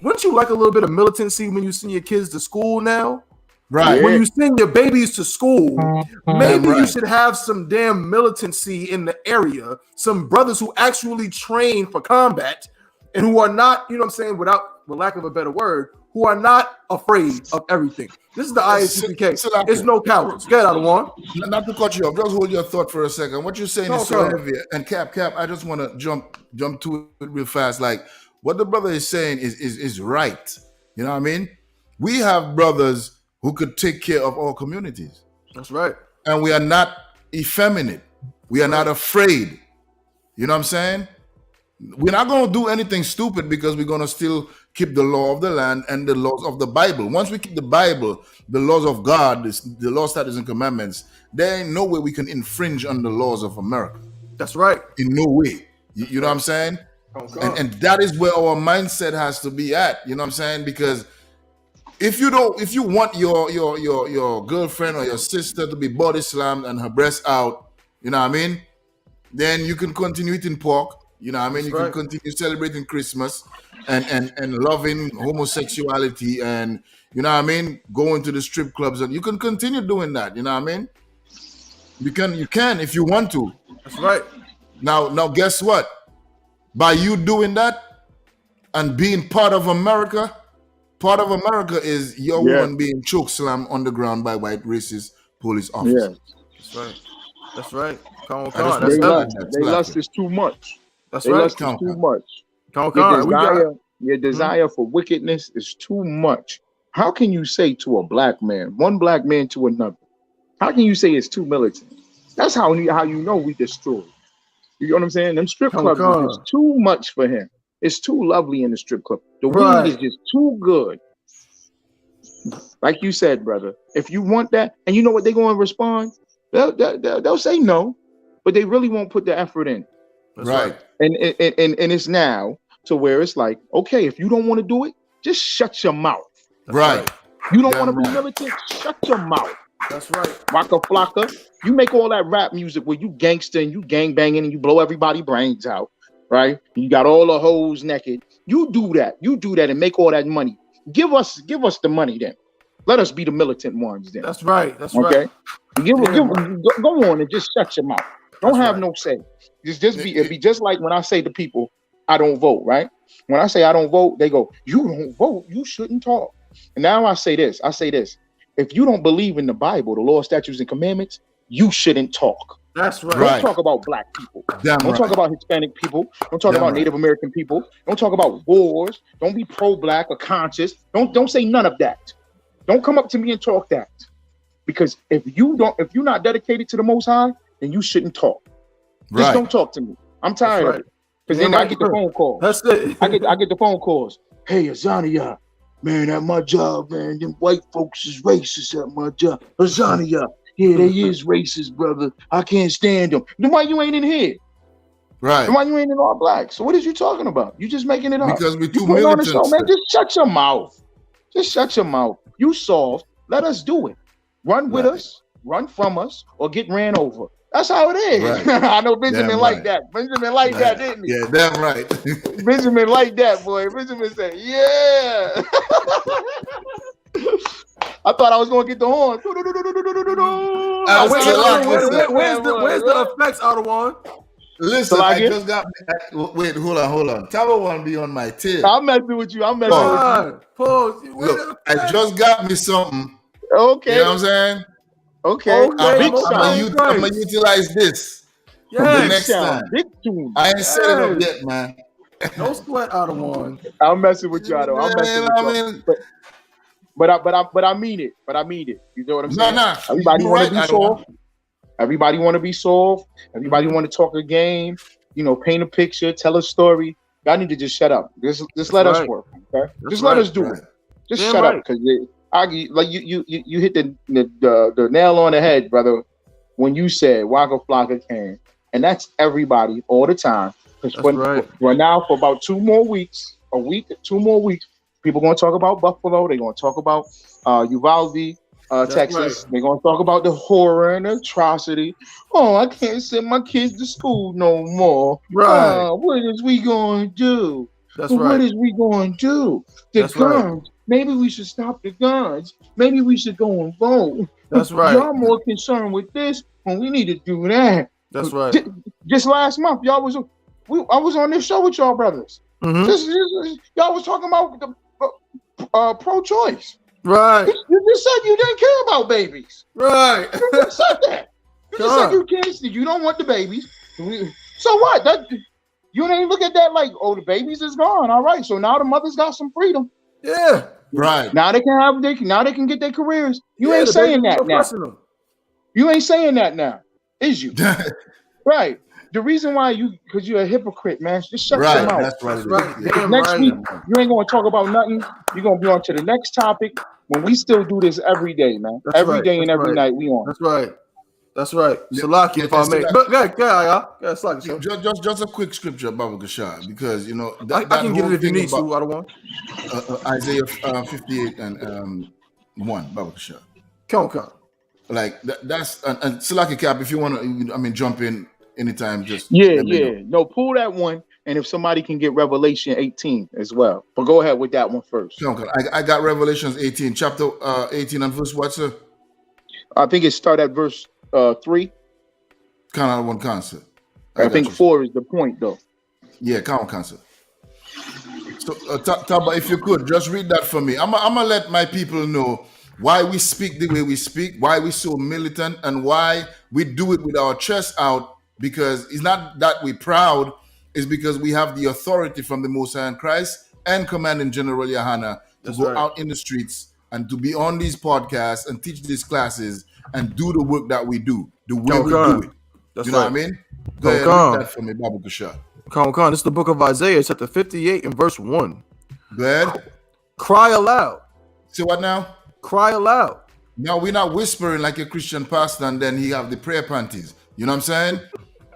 wouldn't you like a little bit of militancy when you send your kids to school now? Right. When you send your babies to school, maybe you should have some damn militancy in the area, some brothers who actually train for combat and who are not, you know what I'm saying, without lack of a better word, who are not afraid of everything. This is the I.S.U.P.K. It's no cowards. Get out of one. Not to cut you off, just hold your thought for a second. What you're saying is so heavy. And Cap, I just want to jump to it real fast. Like what the brother is saying is right. You know what I mean? We have brothers who could take care of our communities. That's right. And we are not effeminate. We are not afraid. You know what I'm saying? We're not going to do anything stupid because we're going to still keep the law of the land and the laws of the Bible. Once we keep the Bible, the laws of God, the law, statutes, and commandments, there ain't no way we can infringe on the laws of America. That's right. In no way. You know what I'm saying? And that is where our mindset has to be at. You know what I'm saying? Because if you want your girlfriend or your sister to be body slammed and her breasts out, you know what I mean? Then you can continue eating pork. You know what I mean? You can continue celebrating Christmas and loving homosexuality and, you know what I mean, going to the strip clubs, and you can continue doing that. You know what I mean? You can if you want to. That's right. Now guess what? By you doing that and being part of America is your woman being choke slammed on the ground by white racist police officer. Yes. That's right. That's right. Come on, They that's lust is too much. That's they right. lust is too much. Your desire for wickedness is too much. How can you say to a black man, one black man to another, how can you say it's too militant? That's how you know we destroy. You know what I'm saying? Them strip clubs is just too much for him. It's too lovely in the strip club. The weed is just too good. Like you said, brother, if you want that, and you know what they're going to respond, they'll say no, but they really won't put the effort in. That's right. And it's now to where it's like, okay, if you don't want to do it, just shut your mouth. Right. You don't want to be militant, shut your mouth. That's right. Waka Flocka, you make all that rap music where you gangster and you gang banging and you blow everybody's brains out, right? You got all the hoes naked. You do that and make all that money. Give us the money then. Let us be the militant ones then. That's right. That's okay? right. Go on and just shut your mouth. Don't have no say. It'd be just like when I say to people, I don't vote, right? When I say I don't vote, they go, you don't vote, you shouldn't talk. And now I say this. If you don't believe in the Bible, the law, statutes, and commandments, you shouldn't talk. That's right. Don't talk about black people. Don't talk about Hispanic people. Don't talk about Native American people. Don't talk about wars. Don't be pro-black or conscious. Don't say none of that. Don't come up to me and talk that. Because if you're not dedicated to the Most High, then you shouldn't talk. Just don't talk to me. I'm tired of it. Because then I get the phone calls. That's it. I get the phone calls. Hey, Azania, man, at my job, man, them white folks is racist at my job. Azania, yeah, they is racist, brother. I can't stand them. Then why you ain't in here? Right. Then why you ain't in all black? So what is you talking about? You just making it up. Because we're too militant. On the show, man, militant. just shut your mouth. Just shut your mouth. You soft. Let us do it. Run with us, run from us, or get ran over. That's how it is. Right. I know Benjamin liked that. Benjamin liked that, didn't he? Yeah, damn right. Benjamin liked that, boy. Benjamin said, yeah. I thought I was going to get the horn. Where's the effects out of one? Listen, I just got. Wait, hold on. Tabo want to be on my tail. I'm messing with you. Pause. Look, I just got me something. Okay. You know what I'm saying? Okay. I'm gonna utilize this the next time. I ain't set it up yet, man. No sweat out of one. I'm messing with you, Otto. I'm messing with you. But I mean it. You know what I'm saying? No. Everybody want to be soft. Everybody want to be soft. Everybody want to talk a game. You know, paint a picture, tell a story. Y'all need to just shut up. Just let us work. Okay? Just let us do it. Just shut up, because you hit the nail on the head, brother, when you said Waka Flocka came, and that's everybody all the time. Because we're now for about 2 more weeks, a week, 2 more weeks. People going to talk about Buffalo. They're going to talk about Uvalde, Texas. Right. They're going to talk about the horror and atrocity. Oh, I can't send my kids to school no more. Right. What is we going to do? That's right. What is we going to do? The guns. Right. Maybe we should stop the guns. Maybe we should go and vote. That's right. Y'all more concerned with this when we need to do that. That's right. Just last month, I was on this show with y'all brothers. Mm-hmm. Y'all was talking about the pro-choice. Right. You just said you didn't care about babies. Right. You just said that. You just said you can't. You don't want the babies. So what? You didn't look at that like, oh, the babies is gone. All right. So now the mothers got some freedom. Yeah. Right. Now they can get their careers. You ain't saying that now. You ain't saying that now, is you? Right. The reason why because you're a hypocrite, man. Just shut your mouth. That's right. Next week, you ain't gonna talk about nothing. You're gonna be on to the next topic when we still do this every day, man. Every day and every night we on. That's right. That's right. Salaki, if I may. But just a quick scripture about Gashad, because you know I can get it if you need to. I don't want Isaiah 58 and 1 about Gashad. Come. Like that's and Salaki Cap. If you want to, jump in anytime. Just No, pull that one. And if somebody can get Revelation 18 as well, but go ahead with that one first. I got Revelations 18, chapter 18 and verse what, sir? I think it start at verse 3. Kind of one concept. I think 4 is the point, though. Yeah, count concept. So, Taba, if you could just read that for me. I'm gonna let my people know why we speak the way we speak, why we so militant, and why we do it with our chest out, because it's not that we're proud, it's because we have the authority from the Most High in Christ and Commanding General Yahanna to go out in the streets and to be on these podcasts and teach these classes and do the work that we do, the way we do it. You know what I mean? Go ahead, read that for me, Baba Kushar. This is the book of Isaiah, chapter 58 and verse 1. Go ahead. Cry aloud. See what now? Cry aloud. Now we're not whispering like a Christian pastor and then he have the prayer panties. You know what I'm saying?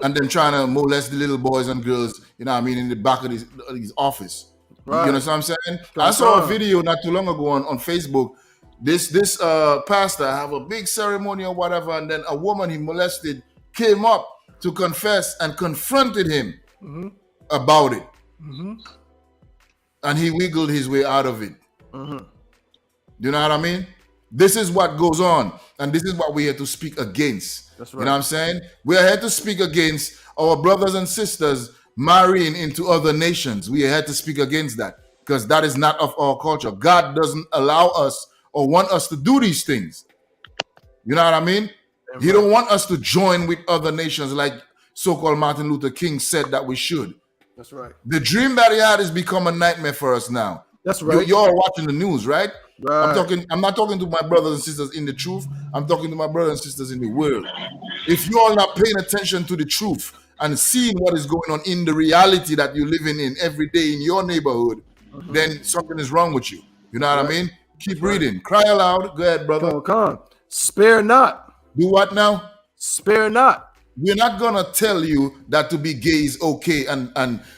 And then trying to molest the little boys and girls, you know what I mean, in the back of his office. Right. You know what I'm saying? I saw a video not too long ago on Facebook. This pastor have a big ceremony or whatever, and then a woman he molested came up to confess and confronted him about it. And he wiggled his way out of it. Do you know what I mean? This is what goes on, and this is what we're here to speak against. That's right. You know what I'm saying? We are here to speak against our brothers and sisters marrying into other nations. We are here to speak against that, because that is not of our culture. God doesn't allow us or want us to do these things. You know what I mean? He don't want us to join with other nations like so-called Martin Luther King said that we should. That's right. The dream that he had has become a nightmare for us now. That's right. You're watching the news, right? Right. I'm not talking to my brothers and sisters in the truth. I'm talking to my brothers and sisters in the world. If you're not paying attention to the truth and seeing what is going on in the reality that you're living in every day in your neighborhood, then something is wrong with you. You know what I mean? Keep reading. Cry aloud. Go ahead, brother. Come. Spare not. Do what now? Spare not. We're not gonna tell you that to be gay is okay and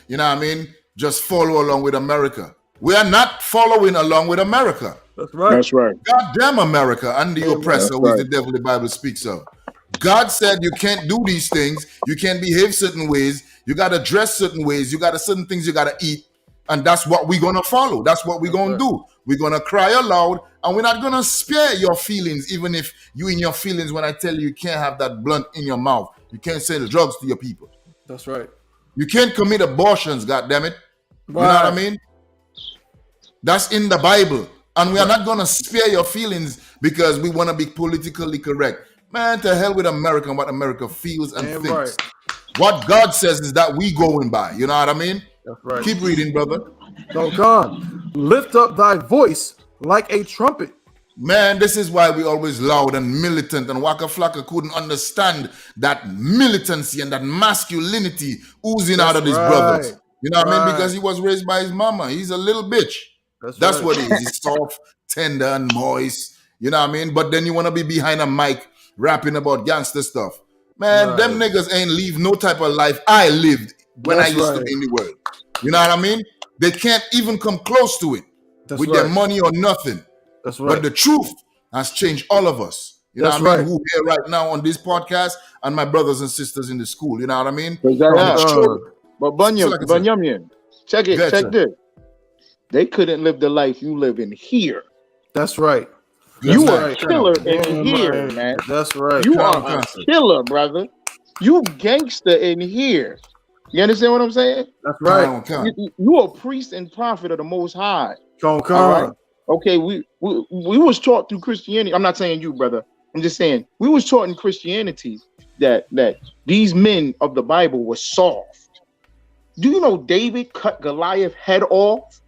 you know what I mean, just follow along with America. We are not following along with America. That's right. That's right. Goddamn America and the oppressor, who is the devil the Bible speaks of. God said you can't do these things, you can't behave certain ways, you gotta dress certain ways, you gotta certain things you gotta eat, and that's what we're gonna follow. That's what we're gonna do. We're gonna cry aloud, and we're not gonna spare your feelings, even if you in your feelings when I tell you you can't have that blunt in your mouth. You can't sell drugs to your people. That's right. You can't commit abortions, goddammit. You know what I mean? That's in the Bible. And we are not going to spare your feelings because we want to be politically correct. Man, to hell with America and what America feels and thinks. Right. What God says is that we going by. You know what I mean? That's right. Keep reading, brother. So God, lift up thy voice like a trumpet. Man, this is why we always loud and militant, and Waka Flocka couldn't understand that militancy and that masculinity oozing out of these brothers. You know what I mean? Because he was raised by his mama. He's a little bitch. That's what he is. He's soft, tender, and moist. You know what I mean? But then you want to be behind a mic rapping about gangster stuff. Man, them niggas ain't live no type of life I lived when I used to be in the world. You know what I mean? They can't even come close to it with their money or nothing. That's right. But the truth has changed all of us. You know what I mean? Who here right now on this podcast and my brothers and sisters in the school. You know what I mean? But Bunyan, check it. Check this. They couldn't live the life you live in here. That's right. You are a killer in here, man. That's right. You are a killer, brother. You gangster in here. You understand what I'm saying? That's right. You are a priest and prophet of the Most High. All right? Okay, we was taught through Christianity. I'm not saying you, brother. I'm just saying we was taught in Christianity that these men of the Bible were soft. Do you know David cut Goliath's head off?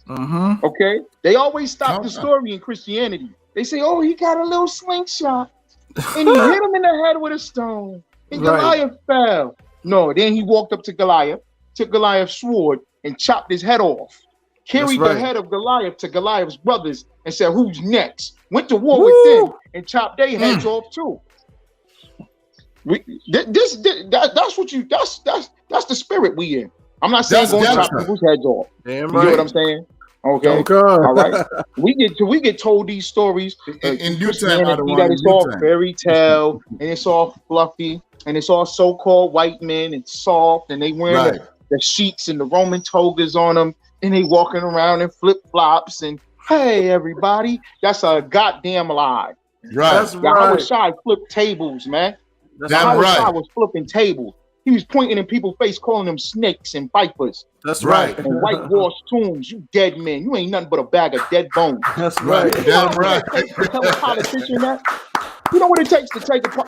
Okay, they always stop the story in Christianity. They say, "Oh, he got a little slingshot, and he hit him in the head with a stone, and Goliath fell." No, then he walked up to Goliath, took Goliath's sword, and chopped his head off. Carried the head of Goliath to Goliath's brothers and said, "Who's next?" Went to war with them and chopped their heads off too. That's what you. That's the spirit we in. I'm not saying go chop people's heads off. Damn you know what I'm saying? Okay. All right. We get told these stories in due time. That it's all fairy tale and it's all fluffy and it's all so-called white men and soft and they wearing the sheets and the Roman togas on them and they walking around in flip-flops and hey everybody, that's a goddamn lie. Right. That's right. Shy flipped tables, man. Damn right. I was flipping tables. He was pointing in people's face, calling them snakes and vipers. That's right. And whitewashed tombs. You dead men. You ain't nothing but a bag of dead bones. That's right. Damn right. To tell a politician that? You know what it takes to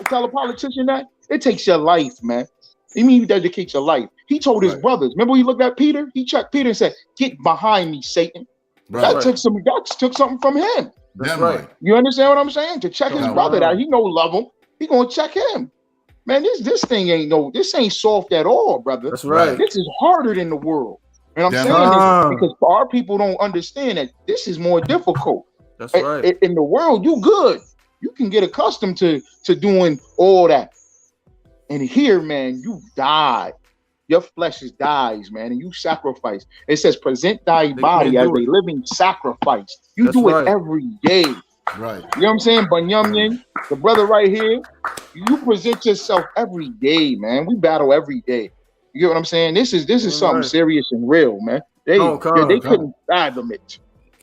tell a politician that? It takes your life, man. You mean he dedicates your life. He told his brothers. Remember he looked at Peter? He checked Peter and said, "Get behind me, Satan." That took something from him. That's right. You understand what I'm saying? To check his brother out. He love him. He gonna check him. Man, this thing this ain't soft at all, brother. That's right. This is harder than the world. And I'm saying this because our people don't understand that this is more difficult. That's right. In the world, you good. You can get accustomed to doing all that. And here, man, you die. Your flesh dies, man, and you sacrifice. It says, present thy body as a living sacrifice. You do it every day. Right. You know what I'm saying? Banyamyin, the brother right here, you present yourself every day, man. We battle every day. You get what I'm saying? This is something serious and real, man. They couldn't fathom it.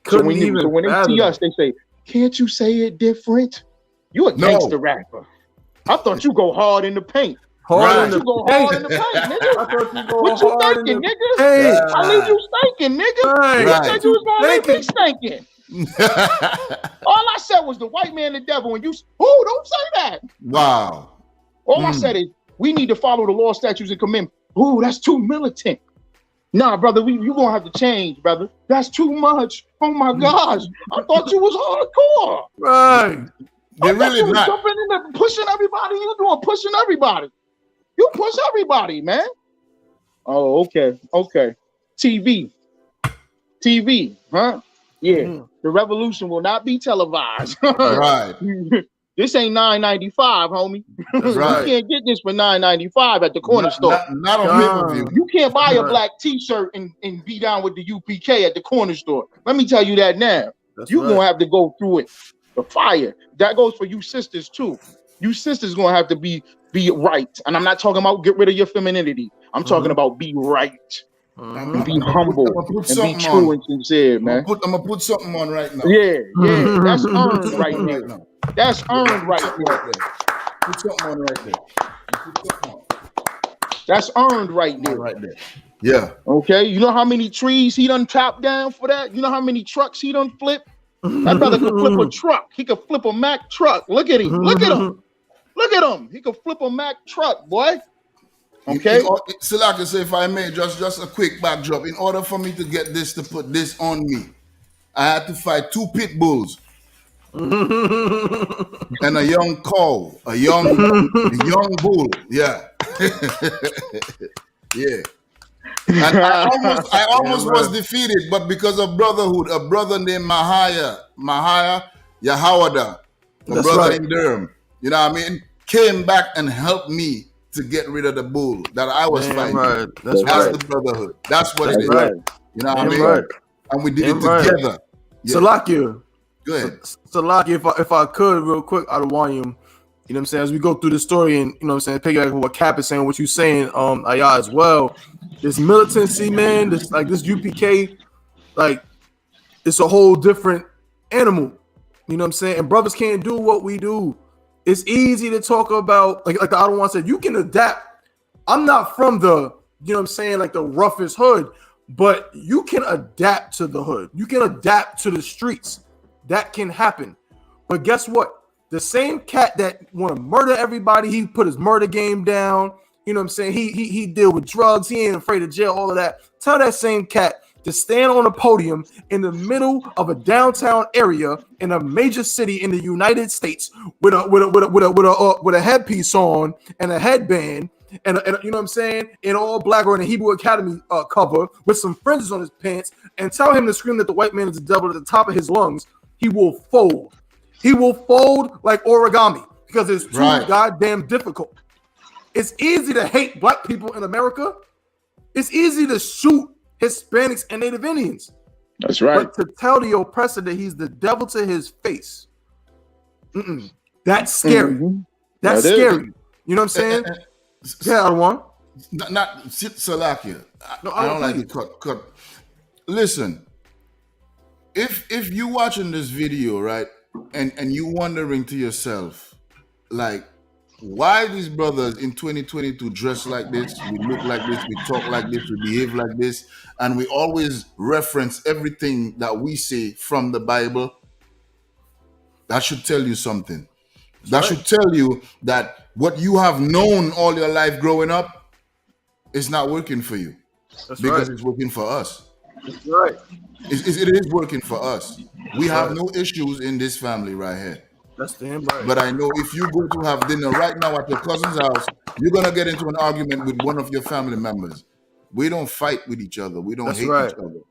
So when they see us, they say, "Can't you say it different? You a gangster rapper. I thought you go hard in the paint. Hard in the paint, nigga. What you thinking, nigga? I leave you stinking, nigga. You said you was gonna leave me stinking. All I said was the white man the devil, and you don't say that. Wow. All I said is we need to follow the law, statutes, and commandments. Ooh, that's too militant. Nah, brother, you gonna have to change, brother. That's too much. Oh my gosh, I thought you was hardcore. Right. They're really not jumping in there, pushing everybody. You doing pushing everybody. You push everybody, man. Oh, okay. TV, huh? Yeah. The revolution will not be televised. Right. This ain't $9.95, homie. That's right. You can't get this for $9.95 at the corner store. Not on pay-per-view. You can't buy a black T-shirt and be down with the U.P.K. at the corner store. Let me tell you that now. You're gonna have to go through it. The fire. That goes for you sisters too. You sisters gonna have to be right. And I'm not talking about get rid of your femininity. I'm talking about be right. And be humble and be true and sincere, man. I'm gonna put something on right now. Yeah. That's earned right now. That's earned right there. Put something on right there. That's earned right there. Right there. Yeah. Okay. You know how many trees he done chopped down for that? You know how many trucks he done flipped? That brother could flip a truck. He could flip a Mack truck. Look at him. Look at him. Look at him. He could flip a Mack truck, boy. Okay. So like I say, if I may, just a quick backdrop. In order for me to get this to put this on me, I had to fight 2 pit bulls and a young cow, a young bull. Yeah. Yeah. And I almost was defeated, but because of brotherhood, a brother named Mahaya YAHANNA, a brother in Durham, you know what I mean, came back and helped me to get rid of the bull that I was fighting. Right. That's the brotherhood. That's what it is. Right. You know what I mean? Right. And we did it together. Yeah. Salakia. Go ahead. Salakia, if I could, real quick, out of Wanyum, you know what I'm saying, as we go through the story and, you know what I'm saying, piggyback what Cap is saying, what you saying, Ayah, as well. This militancy, man, this U.P.K, like, it's a whole different animal. You know what I'm saying? And brothers can't do what we do. It's easy to talk about, like the other one said, you can adapt. I'm not from the, you know what I'm saying, like the roughest hood, but you can adapt to the hood. You can adapt to the streets. That can happen. But guess what? The same cat that want to murder everybody, he put his murder game down. You know what I'm saying? He deal with drugs. He ain't afraid of jail, all of that. Tell that same cat to stand on a podium in the middle of a downtown area in a major city in the United States with a headpiece on and a headband and you know what I'm saying, in all black or in a Hebrew Academy cover with some fringes on his pants, and tell him to scream that the white man is the devil at the top of his lungs. He will fold. He will fold like origami because it's too goddamn difficult. It's easy to hate black people in America. It's easy to shoot Hispanics and Native Indians. That's right. But to tell the oppressor that he's the devil to his face, that's scary. Mm-hmm. That's scary. You know what I'm saying? Yeah, I want. Not Salakia. I don't like to cut. Listen, if you watching this video, right, and you wondering to yourself, like, why these brothers in 2022 dress like this, we look like this, we talk like this, we behave like this, and we always reference everything that we say from the Bible. That should tell you something. That should tell you that what you have known all your life growing up is not working for you. Because it's working for us. That's right. It is working for us. We have no issues in this family right here. That's damn right. But I know if you go to have dinner right now at your cousin's house, you're gonna get into an argument with one of your family members. We don't fight with each other. We don't hate each other.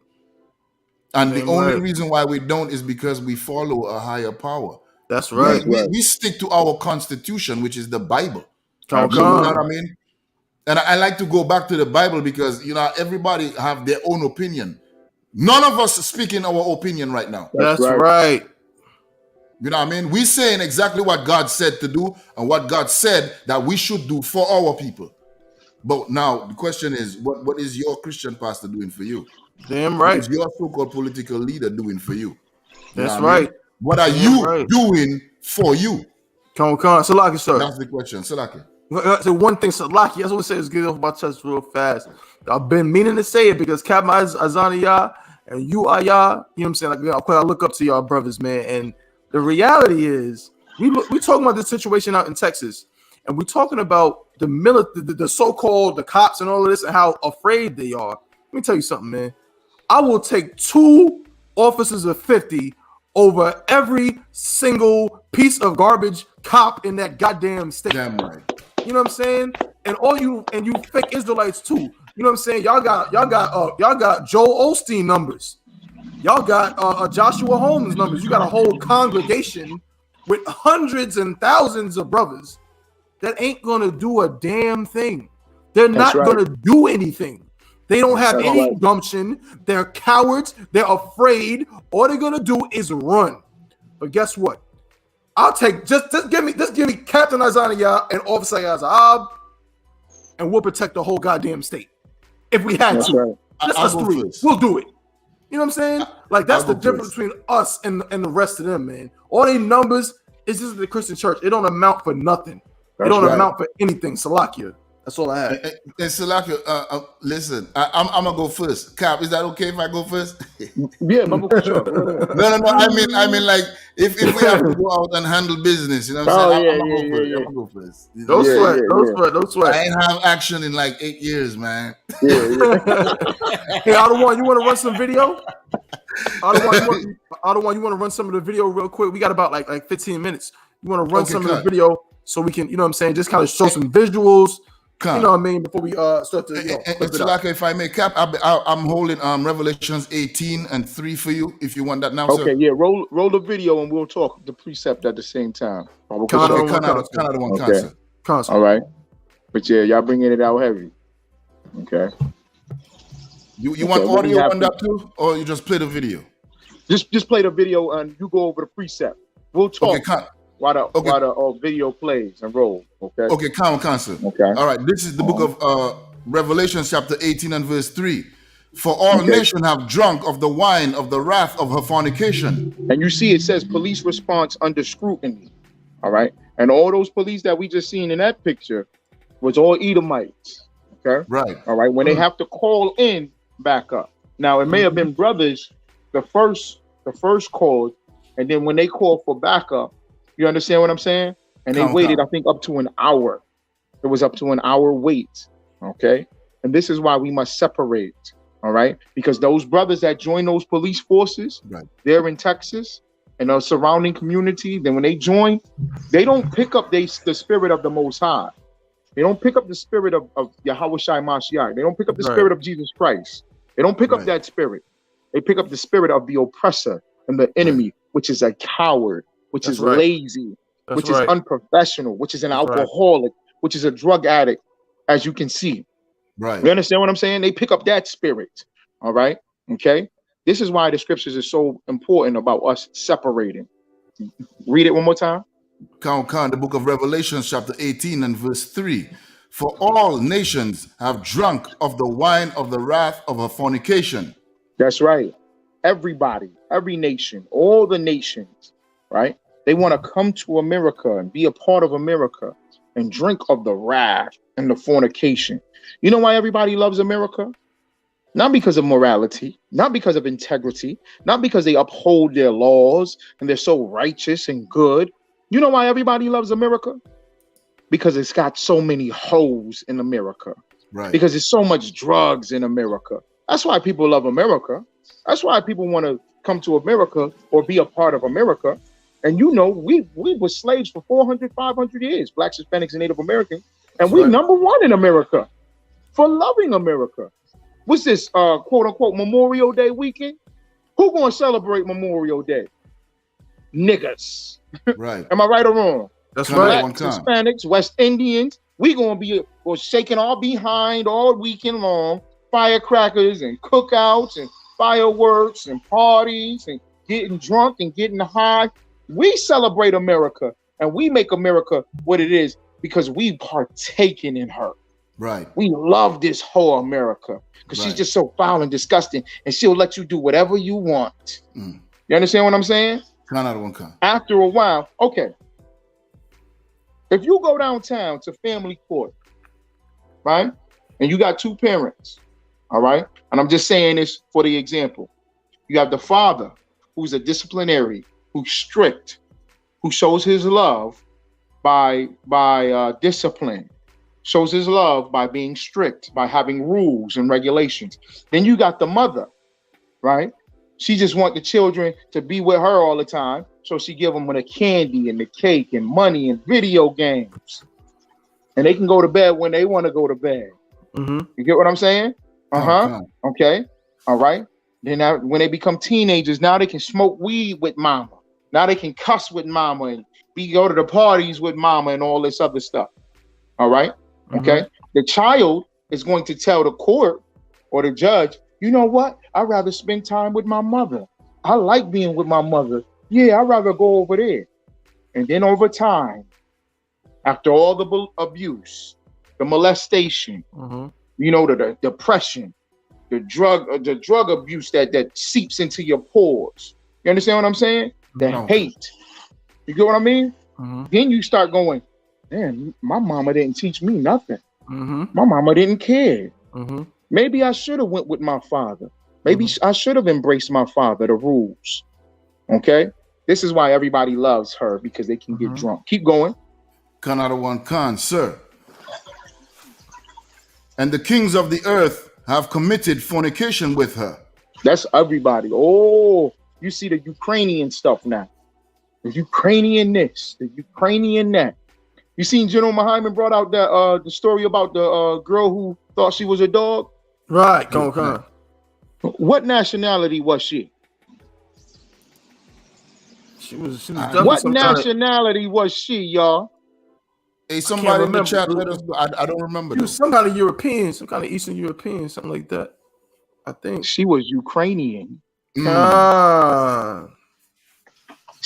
And the only reason why we don't is because we follow a higher power. That's right. We stick to our constitution, which is the Bible. You know what I mean? And I like to go back to the Bible because, everybody have their own opinion. None of us are speaking our opinion right now. That's right. You know what I mean? We're saying exactly what God said to do and what God said that we should do for our people. But now the question is, what is your Christian pastor doing for you? Damn right. What is your so-called political leader doing for you? That's right. What are you doing for you? Come on, Salaki, sir. That's the question, Salaki. So one thing, Salaki, I just want to say is get off my chest real fast. I've been meaning to say it because Captain Azania and you are y'all, you know what I'm saying? Like, I look up to y'all brothers, man. And the reality is, we talking about the situation out in Texas, and we're talking about the so-called the cops and all of this and how afraid they are. Let me tell you something, man. I will take 2 officers of 50 over every single piece of garbage cop in that goddamn state. Damn right. You know what I'm saying? And you fake Israelites too. You know what I'm saying? Y'all got Joel Osteen numbers. Y'all got Joshua Holmes numbers. You got a whole congregation with hundreds and thousands of brothers that ain't gonna do a damn thing. They're not gonna do anything. They don't have any gumption. They're cowards. They're afraid. All they're gonna do is run. But guess what? I'll take just give me Captain Azania and Officer Yazab, and we'll protect the whole goddamn state if we had to. Just us 3, we'll do it. You know what I'm saying? Like that's the difference between us and the rest of them, man. All these numbers is just the Christian church. It don't amount for nothing. It don't amount for anything. Salakia. That's all I have. And Salakia, listen, I'm gonna go first. Cap, is that okay if I go first? Yeah, I'm for sure. No. I mean, like if we have to go out and handle business, you know what I'm saying? I'm gonna go first. Don't sweat. I ain't have action in like 8 years, man. Hey, Adawan, you want to run some video? Adawan, you want to run some of the video real quick? We got about like 15 minutes. You want to run some of the video so we can, you know what I'm saying, just kind of show some visuals. You know what I mean? Before we start to, Salaka, if I may, Cap, I'm holding Revelations 18:3 for you. If you want that now, okay, sir. Yeah, roll the video and we'll talk the precept at the same time. All right, but yeah, y'all bringing it out heavy. Okay. You want audio on that too, or you just play the video? Just play the video and you go over the precept. We'll talk. Okay, while the video plays and roll. Okay, calm, sir. Okay. All right, this is the book of Revelation chapter 18:3. For all nations have drunk of the wine of the wrath of her fornication. And you see it says police response under scrutiny. All right. And all those police that we just seen in that picture was all Edomites. Okay. Right. All right. When they have to call in backup. Now it may have been brothers the first call, and then when they called for backup, you understand what I'm saying? And they waited, I think, up to an hour. It was up to an hour wait. Okay. And this is why we must separate. All right. Because those brothers that join those police forces, they're in Texas and the surrounding community. Then when they join, they don't pick up the spirit of the Most High. They don't pick up the spirit of Yahawashi Mashiach. They don't pick up the spirit of Jesus Christ. They don't pick up that spirit. They pick up the spirit of the oppressor and the enemy, which is a coward, which is lazy, which is unprofessional, which is an alcoholic, which is a drug addict, as you can see. Right. You understand what I'm saying? They pick up that spirit. All right. Okay. This is why the scriptures are so important about us separating. Read it one more time. Khan, the book of Revelation, chapter 18:3. For all nations have drunk of the wine of the wrath of her fornication. That's right. Everybody, every nation, all the nations, right? They want to come to America and be a part of America. and drink of the wrath and the fornication. You know why everybody loves America? Not because of morality, not because of integrity, not because they uphold their laws and they're so righteous and good. You know why everybody loves America? Because it's got so many hoes in America. Right. Because there's so much drugs in America. That's why people love America. That's why people want to come to America or be a part of America. And you know, we were slaves for 400, 500 years, Blacks, Hispanics, and Native Americans. And we're number one in America for loving America. What's this, quote unquote, Memorial Day weekend? Who gonna celebrate Memorial Day? Niggas. Right. Am I right or wrong? That's right. Blacks, Hispanics, West Indians. We gonna be shaking our behind all weekend long. Firecrackers and cookouts and fireworks and parties and getting drunk and getting high. We celebrate America and we make America what it is because we partaken in her. Right. We love this whole America because she's just so foul and disgusting, and she'll let you do whatever you want. You understand what I'm saying? After a while, okay. If you go downtown to family court, right, and you got two parents, all right, and I'm just saying this for the example. You have the father who's a disciplinary, who's strict, who shows his love by discipline. Shows his love by being strict, by having rules and regulations. Then you got the mother, right? She just want the children to be with her all the time. So she give them the candy and the cake and money and video games. And they can go to bed when they want to go to bed. You get what I'm saying? Okay. All right. Then when they become teenagers, now they can smoke weed with mama. Now they can cuss with mama and go to the parties with mama and all this other stuff. All right. Okay. The child is going to tell the court or the judge, you know what? I'd rather spend time with my mother. I like being with my mother. Yeah, I'd rather go over there. And then over time, after all the abuse, the molestation, you know, the depression, the drug abuse that seeps into your pores. You understand what I'm saying? The hate. You get what I mean? Then you start going, man, my mama didn't teach me nothing. My mama didn't care. Maybe I should have went with my father. Maybe I should have embraced my father, the rules. Okay? This is why everybody loves her, because they can get drunk. Keep going. Another one, Khan, sir. And the kings of the earth have committed fornication with her. That's everybody. Oh, you see the Ukrainian stuff now. The Ukrainian this, the Ukrainian that. You seen General Muhammad brought out that the story about the girl who thought she was a dog? Right, come on. What nationality was she? She was what nationality was she, y'all? Hey, somebody in the chat, let us know. I don't remember. She was some kind of European, some kind of Eastern European, something like that. I think she was Ukrainian. She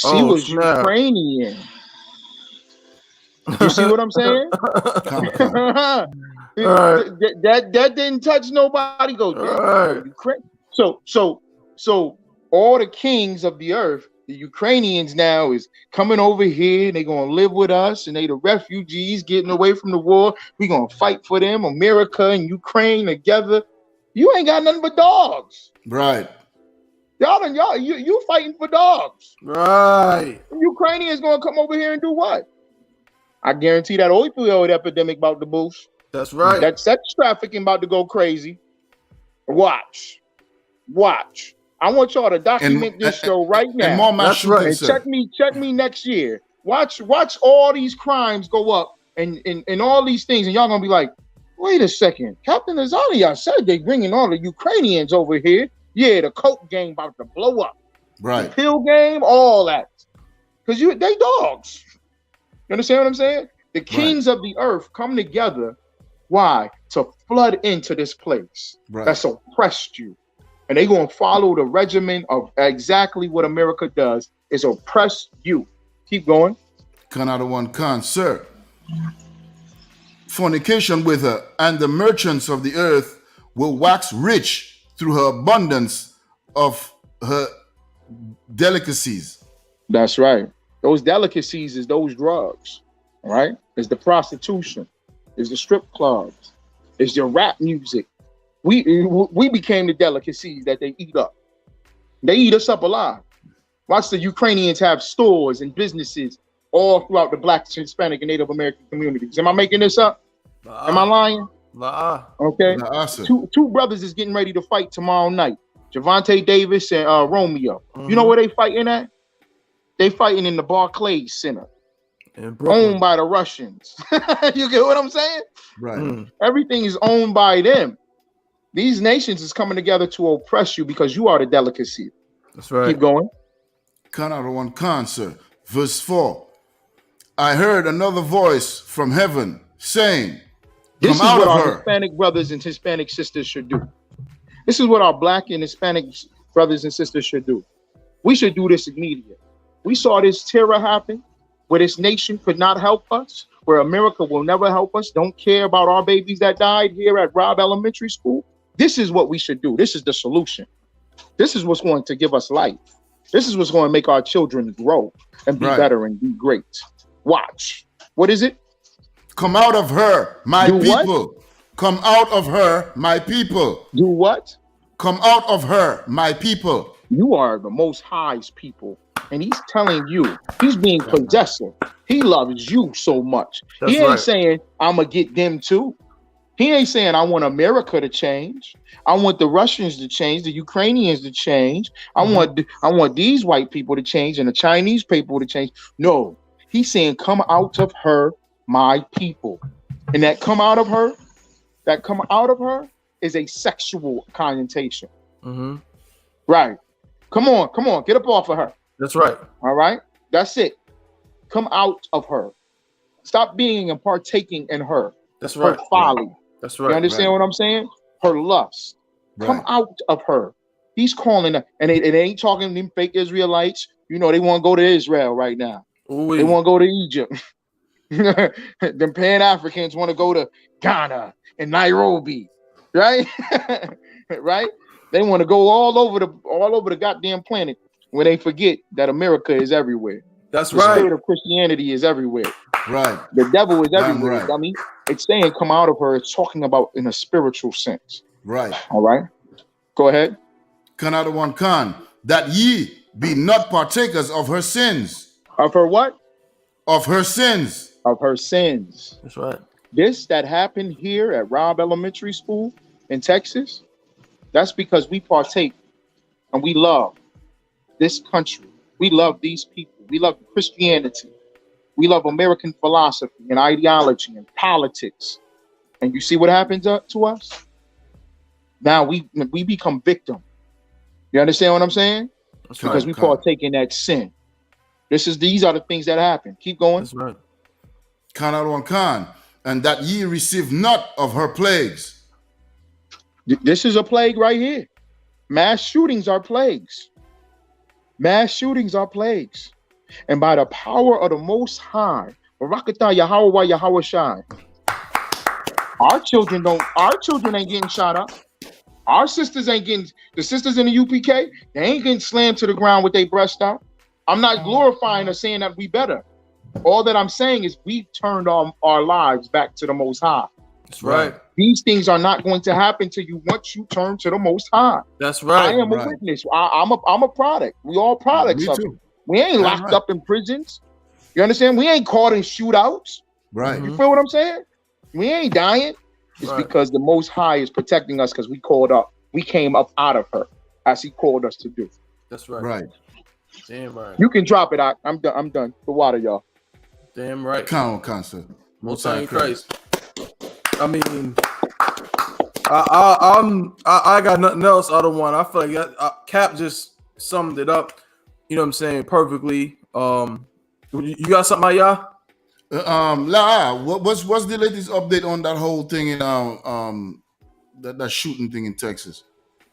was Ukrainian. You see what I'm saying? That didn't touch nobody. So all the kings of the earth, the Ukrainians now is coming over here and they're gonna live with us, and they the refugees getting away from the war. We're gonna fight for them, America and Ukraine together. You ain't got nothing but dogs. Right. You fighting for dogs. Right. Ukrainians gonna come over here and do what? I guarantee that opioid epidemic about to boost. That's right. That sex trafficking about to go crazy. Watch. I want y'all to document this show right now. And more That's right. And check me next year. Watch all these crimes go up and all these things, and y'all gonna be like, wait a second, Captain Azania said they bringing all the Ukrainians over here. Yeah, the coke game about to blow up. Right. The pill game, all that. Because they dogs. You understand what I'm saying? The kings of the earth come together. Why? To flood into this place that's oppressed you. And they're going to follow the regimen of exactly what America does, is oppress you. Keep going. Another one, Khan, sir. Fornication with her, and the merchants of the earth will wax rich through her abundance of her delicacies. That's right. Those delicacies is those drugs. right? It's the prostitution. It's the strip clubs. It's your rap music. We became the delicacies that they eat up. They eat us up alive. Watch the Ukrainians have stores and businesses all throughout the Black, Hispanic, and Native American communities. Am I making this up? Am I lying? Okay. Two brothers is getting ready to fight tomorrow night. Javante Davis and Romeo. You know where they fighting at? They fighting in the Barclays Center, owned by the Russians. You get what I'm saying? Right. Everything is owned by them. These nations is coming together to oppress you because you are the delicacy. That's right. Keep going. Canada 1 concert, verse 4. I heard another voice from heaven saying, this is out what of our her. Hispanic brothers and Hispanic sisters should do. This is what our Black and Hispanic brothers and sisters should do. We should do this immediately. We saw this terror happen where this nation could not help us, where America will never help us, don't care about our babies that died here at Robb Elementary School. This is what we should do. This is the solution. This is what's going to give us life. This is what's going to make our children grow and be better and be great. Watch. What is it? Come out of her, my do people. What? Come out of her, my people. Do what? Come out of her, my people. You are the Most High's people. And he's telling you, he's being possessive. He loves you so much. That's he ain't right. saying, I'm going to get them too. He ain't saying, I want America to change. I want the Russians to change, the Ukrainians to change. I want these white people to change and the Chinese people to change. No, he's saying, come out of her, my people. And that come out of her is a sexual connotation. Right. Come on, get up off of her. That's right. All right. That's it. Come out of her. Stop being and partaking in her. That's right. Her folly. That's right. You understand what I'm saying? Her lust. Come out of her. He's calling her, and it ain't talking them fake Israelites. You know, they want to go to Israel right now. They want to go to Egypt. Them Pan-Africans want to go to Ghana and Nairobi, right? Right? They want to go all over the goddamn planet when they forget that America is everywhere. That's the right. Spirit of Christianity is everywhere. Right. The devil is everywhere. Right. I mean, it's saying come out of her. It's talking about in a spiritual sense. Right. All right. Go ahead. Canada 1 Khan, that ye be not partakers of her sins. Of her what? Of her sins. Of her sins. That's right. This that happened here at Robb Elementary School in Texas, that's because we partake and we love this country. We love these people. We love Christianity. We love American philosophy and ideology and politics. And you see what happens to us? Now we become victim. You understand what I'm saying? That's because right. we partake in that sin. These are the things that happen. Keep going. That's right. Canada 1 Khan, and that ye receive not of her plagues. This is a plague right here. Mass shootings are plagues. Mass shootings are plagues. And by the power of the Most High, Barakatah Yahweh Yahweh Shai, our children ain't getting shot up. Our sisters ain't getting, the sisters in the UPK, they ain't getting slammed to the ground with their breast out. I'm not glorifying or saying that we better. All that I'm saying is we turned our lives back to the Most High. That's right. These things are not going to happen to you once you turn to the Most High. That's right. I am a witness. I'm a product. We all products of it. We ain't locked up in prisons. You understand? We ain't caught in shootouts. Right. You feel what I'm saying? We ain't dying. It's because the Most High is protecting us because we came up out of her as he called us to do. That's right. Right. Damn right. You can drop it out. I'm done. The water, y'all. Damn right. Concert. Most High Christ. I mean, I got nothing else other one. I feel like Cap just summed it up. You know what I'm saying, perfectly. You got something, y'all? What's the latest update on that whole thing in that shooting thing in Texas?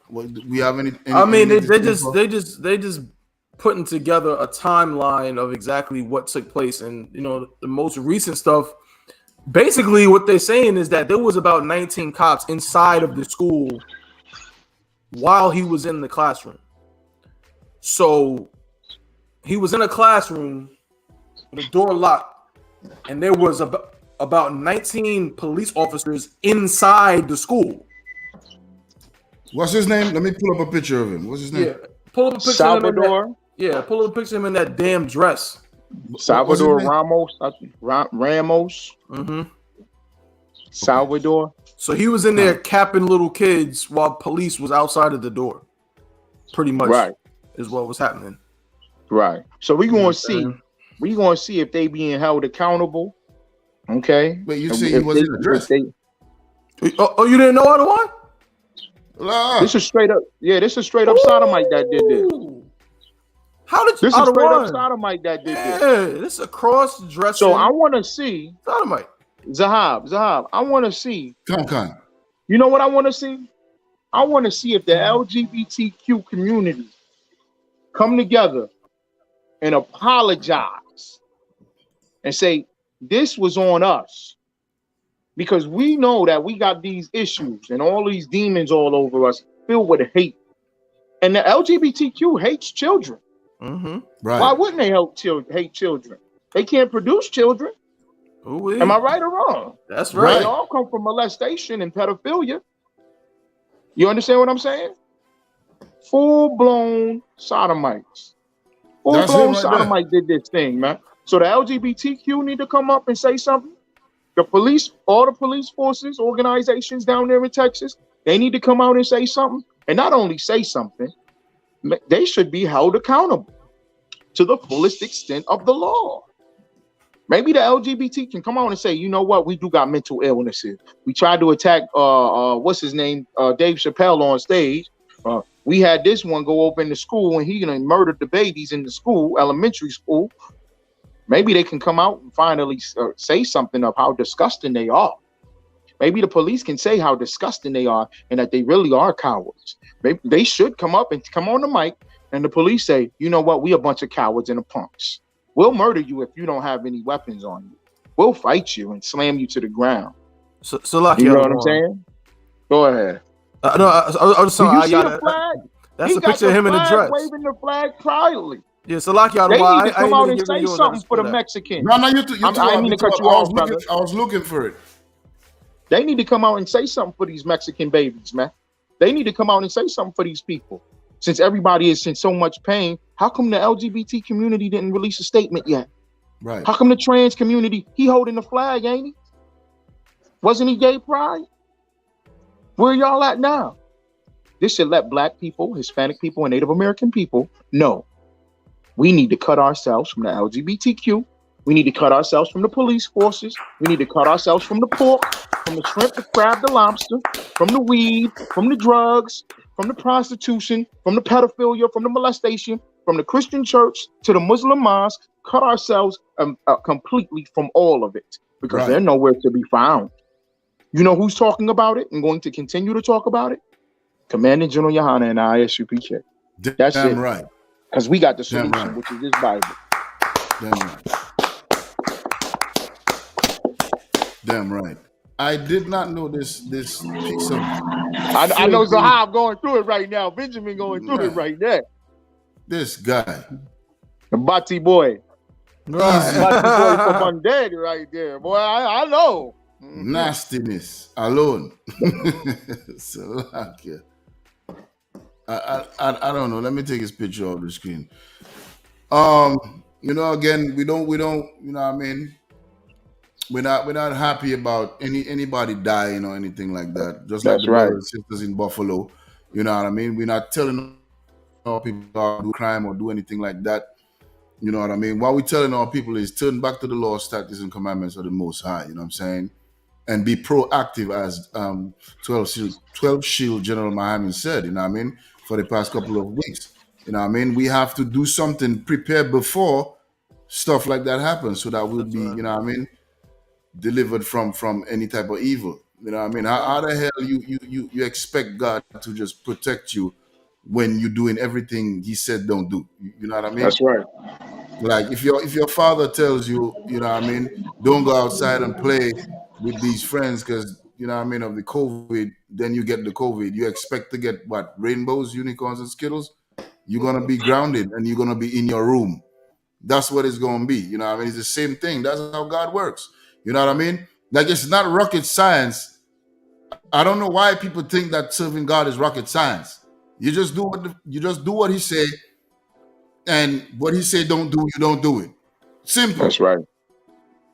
We have any I mean, they just putting together a timeline of exactly what took place, and you know, the most recent stuff. Basically, what they're saying is that there was about 19 cops inside of the school while he was in the classroom. So he was in a classroom with the door locked. and there was about 19 police officers inside the school. What's his name? Let me pull up a picture of him. What's his name? Yeah, pull up a picture Salvador. of him pull up a picture of him in that damn dress. Salvador Ramos. Ramos. Mm-hmm. Salvador. So he was in there capping little kids while police was outside of the door. Pretty much, is what was happening. Right. So we're gonna see. We're gonna see if they being held accountable. Okay. But you say he wasn't addressed. Oh, you didn't know other one? This is straight up. Yeah, this is straight up sodomite that did this. How did you? This is straight up sodomite that did this. Yeah, this is a cross dressing. So I want to see sodomite. Zahab. I want to see. Come. You know what I want to see? I want to see if the LGBTQ community come together and apologize and say this was on us, because we know that we got these issues and all these demons all over us filled with hate, and the LGBTQ hates children. Mm-hmm. Right? Why wouldn't they hate children? They can't produce children. Ooh-wee. Am I right or wrong? That's right. They all come from molestation and pedophilia. You understand what I'm saying? Full-blown sodomites. Full-blown sodomite did this thing, man. So the LGBTQ need to come up and say something. The police, all the police forces, organizations down there in Texas, they need to come out and say something. And not only say something, they should be held accountable to the fullest extent of the law. Maybe the LGBT can come out and say, you know what, we do got mental illnesses. We tried to attack, what's his name, Dave Chappelle on stage. We had this one go up in the school and he murdered the babies in the school, elementary school. Maybe they can come out and finally say something of how disgusting they are. Maybe the police can say how disgusting they are and that they really are cowards. Maybe they should come up and come on the mic and the police say, you know what, we a bunch of cowards and punks. We'll murder you if you don't have any weapons on you. We'll fight you and slam you to the ground. So like, you know what I'm saying? Go ahead. No, I was saying, you see the flag? That's a picture of him in the dress. Waving the flag proudly. Yeah, so like y'all, they need to come out and say something for the Mexicans. No, I didn't mean to cut you off, brother. I was looking for it. They need to come out and say something for these Mexican babies, man. They need to come out and say something for these people. Since everybody is in so much pain, how come the LGBT community didn't release a statement yet? Right. How come the trans community, he holding the flag, ain't he? Wasn't he gay pride? Where y'all at now? This should let Black people, Hispanic people, and Native American people know we need to cut ourselves from the LGBTQ. We need to cut ourselves from the police forces. We need to cut ourselves from the pork, from the shrimp, the crab, the lobster, from the weed, from the drugs, from the prostitution, from the pedophilia, from the molestation, from the Christian church to the Muslim mosque. Cut ourselves completely from all of it because they're nowhere to be found. You know who's talking about it and going to continue to talk about it? Commanding General YAHANNA and I.S.U.P.K. That's it. Right. Because we got the solution, which is this Bible. Damn right. Damn right. I did not know this piece of. I know Zahab going through it right now. Benjamin going through it right there. This guy. The Bati boy. Bati boy from undead right there. Boy, I know. Nastiness alone. So, I don't know. Let me take his picture off the screen. You know, again, we don't, you know what I mean? We're not happy about anybody dying or anything like that. Just like the brothers and sisters in Buffalo. You know what I mean? We're not telling our people to do crime or do anything like that. You know what I mean? What we're telling our people is turn back to the law, statutes, and commandments of the Most High. You know what I'm saying? And be proactive, as 12 Shield General Muhammad said. You know what I mean? For the past couple of weeks. You know what I mean? We have to do something, prepare before stuff like that happens, so that we'll be, you know what I mean, delivered from any type of evil. You know what I mean? How the hell you expect God to just protect you when you're doing everything He said don't do? You know what I mean? That's right. Like if your father tells you, you know what I mean, don't go outside and play with these friends because, you know what I mean, of the COVID, then you get the COVID. You expect to get what? Rainbows, unicorns, and Skittles? You're going to be grounded and you're going to be in your room. that's what it's going to be. You know what I mean? It's the same thing. That's how God works. You know what I mean? Like, it's not rocket science. I don't know why people think that serving God is rocket science. You just do what he say, and what he say don't do, you don't do it. Simple. That's right.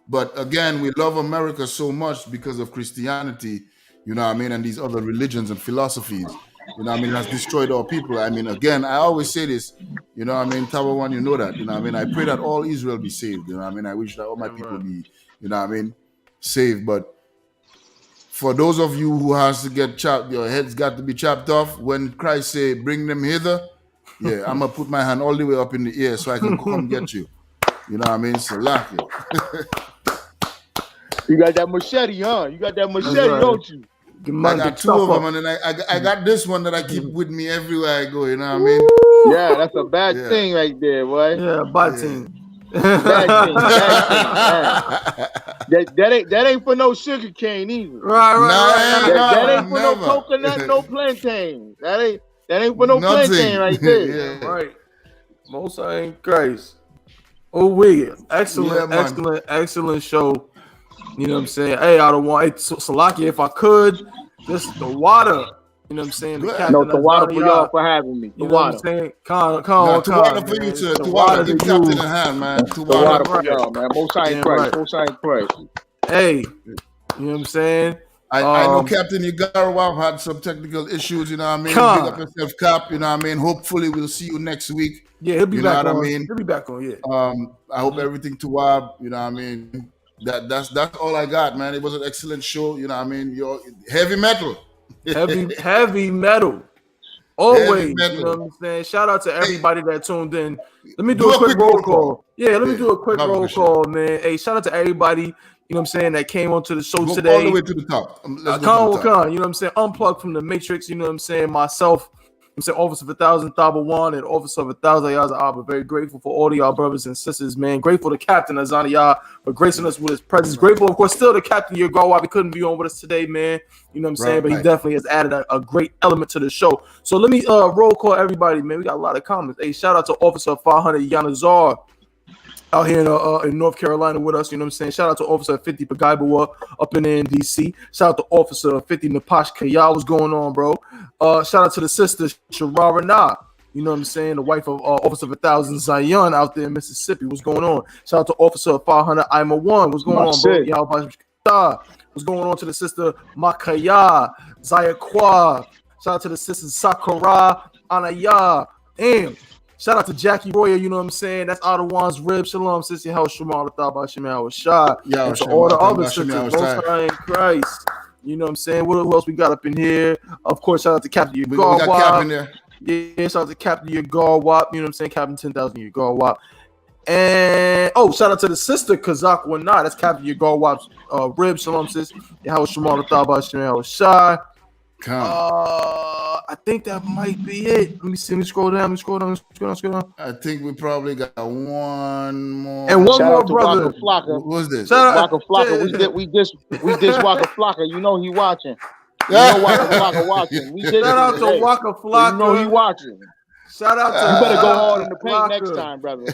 But again, we love America so much because of Christianity, you know what I mean, and these other religions and philosophies. You know what I mean? It has destroyed our people. I mean, again, I always say this, you know what I mean? Tower One, you know that. You know what I mean? I pray that all Israel be saved. You know what I mean? I wish that all my people be, you know what I mean, saved. But for those of you who has to get chopped, your head's got to be chopped off. When Christ say, bring them hither, yeah, I'm going to put my hand all the way up in the air so I can come get you. You know what I mean? So, like it. You got that machete, huh? You got that machete, don't you? I got two of them, and then I got this one that I keep with me everywhere I go. You know what I mean? Yeah, that's a bad thing right there, boy. Yeah, bad thing. Bad thing. That ain't for no sugar cane either. Right. That ain't for no coconut, no plantain. That ain't for no plantain right there. Yeah. Right. Most ain't Christ. Oh, we excellent show. You know what I'm saying? Hey, I don't want Salaki, if I could, just the water. You know what I'm saying? The water for y'all for having me. You know what I'm saying? Come on, water for you too. The water give Captain a hand, man. The water for y'all, man. Most High in Christ. Most High in Christ. Hey, you know what I'm saying? I know Captain Yagarawab had some technical issues, you know what I mean? Big up yourself, Cap, you know what I mean? Hopefully we'll see you next week. Yeah, he'll be back on. I mean? He'll be back on, yeah. I hope everything to Wab, you know what I mean? That's all I got, man. It was an excellent show, you know what I mean? You're heavy metal. heavy metal. Always, heavy metal. You know what I'm saying? Shout out to everybody that tuned in. Let me do a quick roll call. Yeah, let me do a quick roll call, man. Hey, shout out to everybody, you know what I'm saying, that came onto the show today. All the way to the top. Let's go to the top. You know what I'm saying? Unplugged from the Matrix, you know what I'm saying? Myself, I'm saying Officer of 1,000 Tabawan and Officer of 1,000 Yaza Abba. Very grateful for all of y'all brothers and sisters, man. Grateful to Captain Azania for gracing us with his presence. Grateful, of course, still to Captain Yagawa. He couldn't be on with us today, man. You know what I'm saying? But he definitely has added a great element to the show. So let me roll call everybody, man. We got a lot of comments. Hey, shout out to Officer 500 Yanazar out here in North Carolina with us, you know what I'm saying? Shout out to Officer 50 Pagaibawa up in DC. Shout out to Officer 50 Napash Kaya. What's going on, bro? Shout out to the sister Sharara Na, you know what I'm saying? The wife of Officer 1,000 Zion out there in Mississippi. What's going on? Shout out to Officer 500 Ima 1. What's going on, bro? What's going on to the sister Makaya Zayakwa? Shout out to the sister Sakura Anaya. Damn. Shout out to Jackie Royer, you know what I'm saying? That's Ottawa's Rib. Shalom, Sissy House, Shema, Thaba, Shah. And to all the other sisters, Most High in Christ. You know what I'm saying? What else we got up in here? Of course, shout out to Captain Yagarwap. Yeah, shout out to Captain Yagarwap. You know what I'm saying? Captain 10,000 Yagarwap. And shout out to the sister Kazak Wana. That's Captain Yagarwap's Rib. Shalom, sis. How Shema, Thaba, Shema, Shah. I think that might be it. Let me see. Let me scroll down. I think we probably got one more. And one more, brother. What's this? Waka Flocka. We just Waka Flocka. You know he watching. You know Waka Flocka watching. Shout out to Waka Flocka. You know he watching. Shout out to you better go hard in the paint next time, brother.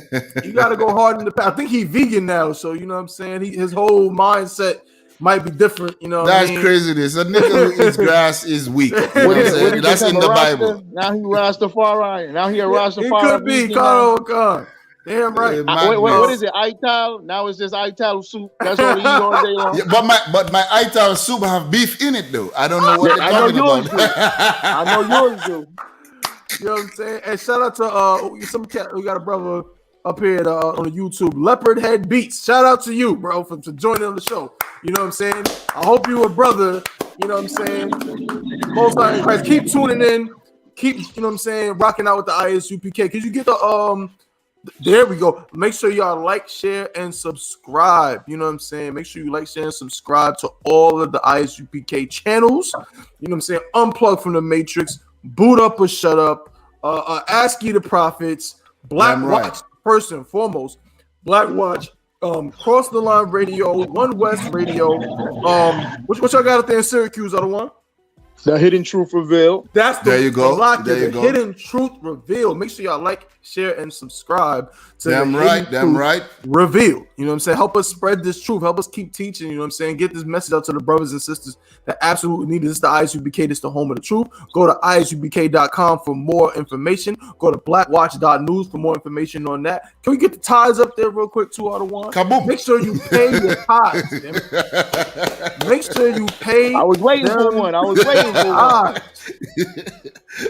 You got to go hard in the paint. I think he's vegan now, so you know what I'm saying. His whole mindset might be different, you know. That's craziness. A nigga who eats grass is weak. You know what I'm saying? That's in the Bible. Now he Rastafari. Now he a Rastafari. It could be. God. Damn right. Wait, what is it? Ital? Now it's just Ital soup. That's what he eat all day long. Yeah, but my Ital soup have beef in it though. I don't know what they're talking about. I know yours do. You know what I'm saying? And shout out to we got a brother up here on the YouTube, Leopard Head Beats. Shout out to you, bro, for joining on the show. You know what I'm saying? I hope you a brother. You know what I'm saying? Most High in Christ. Keep tuning in. Keep, you know what I'm saying, rocking out with the I.S.U.P.K. Cause you get the there we go. Make sure y'all like, share, and subscribe. You know what I'm saying? Make sure you like, share, and subscribe to all of the I.S.U.P.K. channels. You know what I'm saying? Unplug from the Matrix. Boot up or shut up. Ask you the prophets. Black Watch. First and foremost, Black Watch, Cross the Line Radio, One West Radio. What y'all got up there in Syracuse, other one? The Hidden Truth Revealed. That's there you go. There you go. Hidden Truth Revealed. Make sure y'all like, share, and subscribe to Damn right. Reveal. You know what I'm saying? Help us spread this truth. Help us keep teaching. You know what I'm saying? Get this message out to the brothers and sisters that absolutely need it. This is the I.S.U.P.K. This is the home of the truth. Go to ISUPK.com for more information. Go to blackwatch.news for more information on that. Can we get the ties up there real quick? 2 out of 1. Kaboom. Make sure you pay your ties. Make sure you pay. I was waiting for one.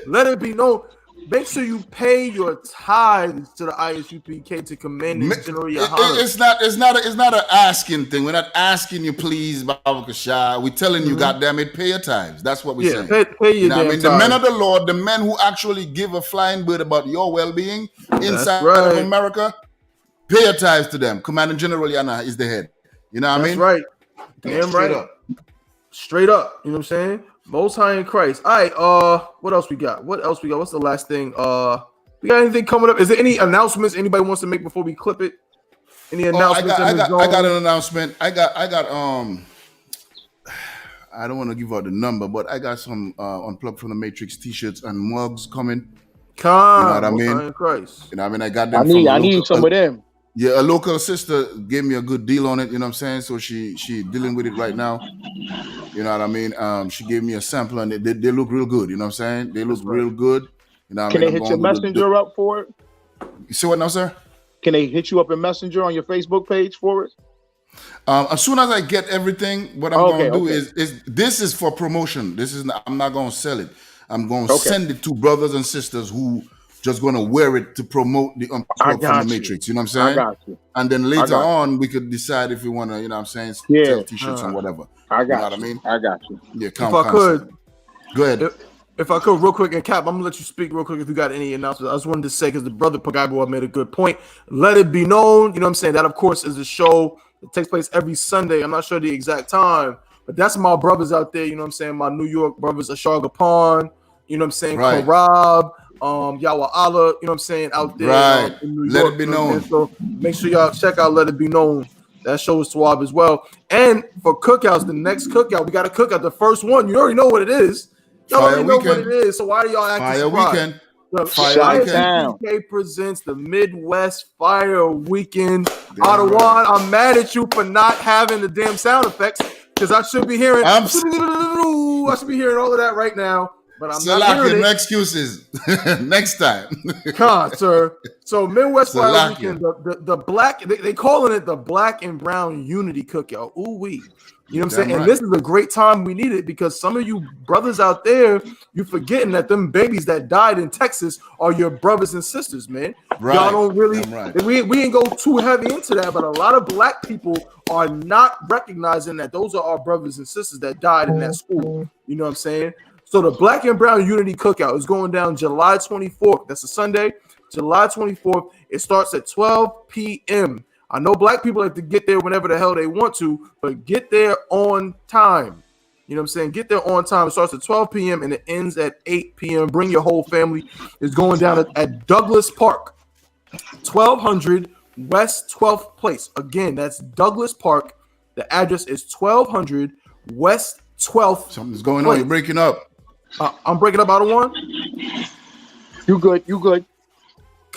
Let it be known. Make sure you pay your tithes to the I.S.U.P.K. to commend and generate your honor. It's not an asking thing. We're not asking you, please, Baba Kasha. We're telling you, goddamn it, pay your tithes. That's what we're saying. Pay your damn tithes. The men of the Lord, the men who actually give a flying bird about your well-being inside of America, pay your tithes to them. Commander General YAHANNA is the head. You know what I mean? That's right. Damn right. Straight up. You know what I'm saying? Most High in Christ. All right. What else we got? What's the last thing? We got anything coming up? Is there any announcements anybody wants to make before we clip it? Any announcements? I got an announcement. I got I don't want to give out the number, but I got some Unplugged from the Matrix t-shirts and mugs coming. You know what I mean? High in Christ. You know what I mean? I got them. I need some of them. Yeah, a local sister gave me a good deal on it, you know what I'm saying? So she dealing with it right now. You know what I mean? She gave me a sample and they look real good, you know what I'm saying? They look real good. You know what Can they hit your messenger up for it? You see what now, sir? Can they hit you up in messenger on your Facebook page for it? As soon as I get everything, what I'm going to do is this is for promotion. I'm not going to sell it. I'm going to send it to brothers and sisters who just going to wear it to promote the Unplugged from the Matrix. You know what I'm saying? I got you. And then later on, we could decide if we want to, you know what I'm saying, sell t-shirts and whatever. I got you. Know what I mean? I got you. Yeah, if I could, go ahead. If I could, real quick, and Cap, I'm gonna let you speak real quick if you got any announcements. I just wanted to say, because the brother Pagaibo made a good point. Let it be known, you know what I'm saying? That, of course, is a show that takes place every Sunday. I'm not sure the exact time, but that's my brothers out there, you know what I'm saying? My New York brothers, Ashar Gapon, you know what I'm saying? Right. Karab, Yahweh Allah, you know what I'm saying? Out there in New York. Let it be known. So make sure y'all check out Let It Be Known. That show is Swab as well. And for cookouts, the next cookout, we got a cookout. The first one, you already know what it is. Y'all already know what it is. So why do y'all acting surprised? Fire Weekend. I.S.U.P.K. presents the Midwest Fire Weekend. Ottawa, I'm mad at you for not having the damn sound effects, because I should be hearing I should be hearing all of that right now. But I'm not hearing it. No excuses. Next time. Come on, sir. So Midwest Fire Weekend, the black, they calling it the Black and Brown Unity Cookout. Ooh wee. You know what I'm saying? Right. And this is a great time we need it, because some of you brothers out there, you forgetting that them babies that died in Texas are your brothers and sisters, man. Right. Y'all don't really, we ain't go too heavy into that, but a lot of black people are not recognizing that those are our brothers and sisters that died in that school. You know what I'm saying? So the Black and Brown Unity Cookout is going down July 24th. That's a Sunday, July 24th. It starts at 12 p.m. I know black people have to get there whenever the hell they want to, but get there on time. You know what I'm saying? Get there on time. It starts at 12 p.m. and it ends at 8 p.m. Bring your whole family. It's going down at Douglas Park, 1200 West 12th Place. Again, that's Douglas Park. The address is 1200 West 12th. Something's going on. You're breaking up. I'm breaking up out of one. You good? You good?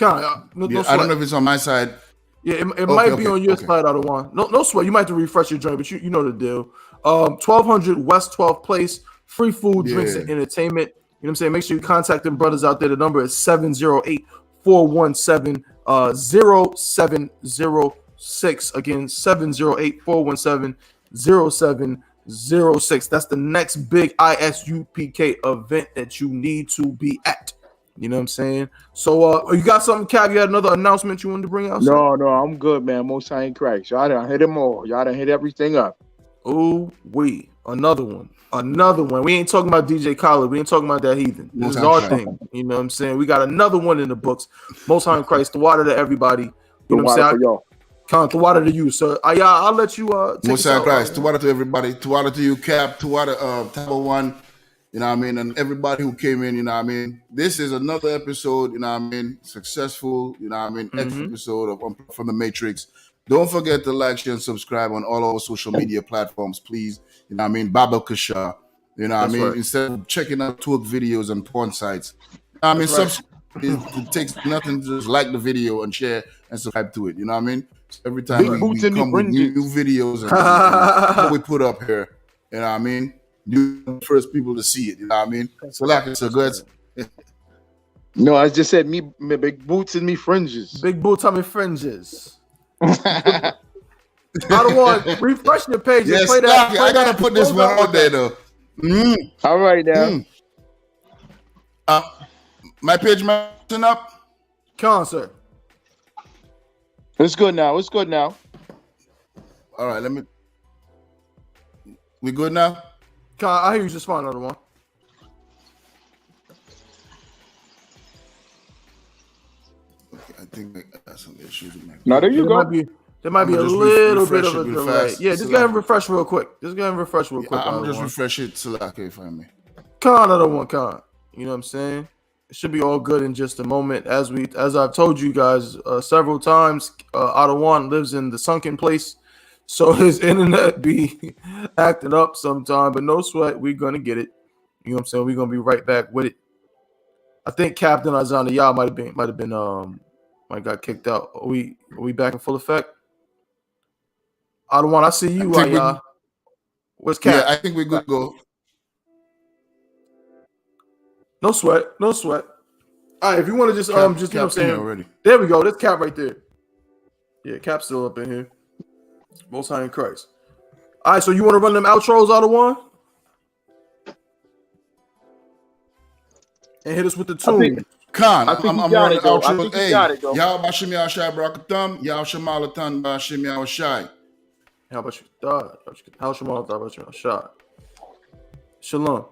I don't know if it's on my side. Yeah, it might be on your side out of one. No sweat. You might have to refresh your joint, but you know the deal. 1200 West 12th Place. Free food, drinks, and entertainment. You know what I'm saying? Make sure you contact them brothers out there. The number is 708-417-0706. Again, 708-417-0706. That's the next big I.S.U.P.K. event that you need to be at. You know what I'm saying? So, you got something, Cap? You had another announcement you wanted to bring out? No, I'm good, man. Most High in Christ. Y'all done hit them all. Y'all done hit everything up. Ooh, another one. We ain't talking about DJ Khaled. We ain't talking about that heathen. This is our thing. You know what I'm saying? We got another one in the books. Most High in Christ. The water to everybody. You know what I'm saying? Count the water to you, sir. I'll let you Most High in Christ. The water to everybody. The water to you, Cap. The water Table One. You know what I mean? And everybody who came in, you know what I mean? This is another episode, you know what I mean? Successful, you know what I mean? Episode of Unplugged from the Matrix. Don't forget to like, share, and subscribe on all our social media platforms, please. You know what I mean? Baba Kasha. You know what I mean? Right. Instead of checking out twerk videos and porn sites. I mean, it takes nothing to just like the video and share and subscribe to it. You know what I mean? So every time we come with new videos and we put up here, you know what I mean? You're the first people to see it. You know what I mean? So like it's a good. No, I just said me big boots and me fringes. Big boots on me fringes. I don't want refresh your page. Yes, play that. I gotta put this one out there though. All right now. My page mounting up. Come on, sir. It's good now. It's good now. All right, let me. We good now? I hear you. Just find another one. Okay, I think I got some issues with my. Now there you go. There might be a little bit of a delay. Yeah, just go ahead and refresh real quick. I'm just refresh it so I can find me. Another one, You know what I'm saying? It should be all good in just a moment. As I've told you guys several times, Adawan lives in the sunken place, so his internet be acting up sometime. But no sweat, we're gonna get it. You know what I'm saying? We're gonna be right back with it. I think Captain Azana Yah might have got kicked out. Are we back in full effect? Adawan, I see you. Where's Cap? Yeah, I think we're good to go. No sweat. All right, if you want to just Cap, you know what I'm saying. Already. There we go. That's Cap right there. Yeah, Cap's still up in here. Most High in Christ. All right, so you want to run them outros out of one? And hit us with the tune. I'm running the outro. I think you got it, though. Y'all bashim y'all shy brakatam. Y'all shamalatan bashim y'all shy. How about you? How about you? Shot. Shalom.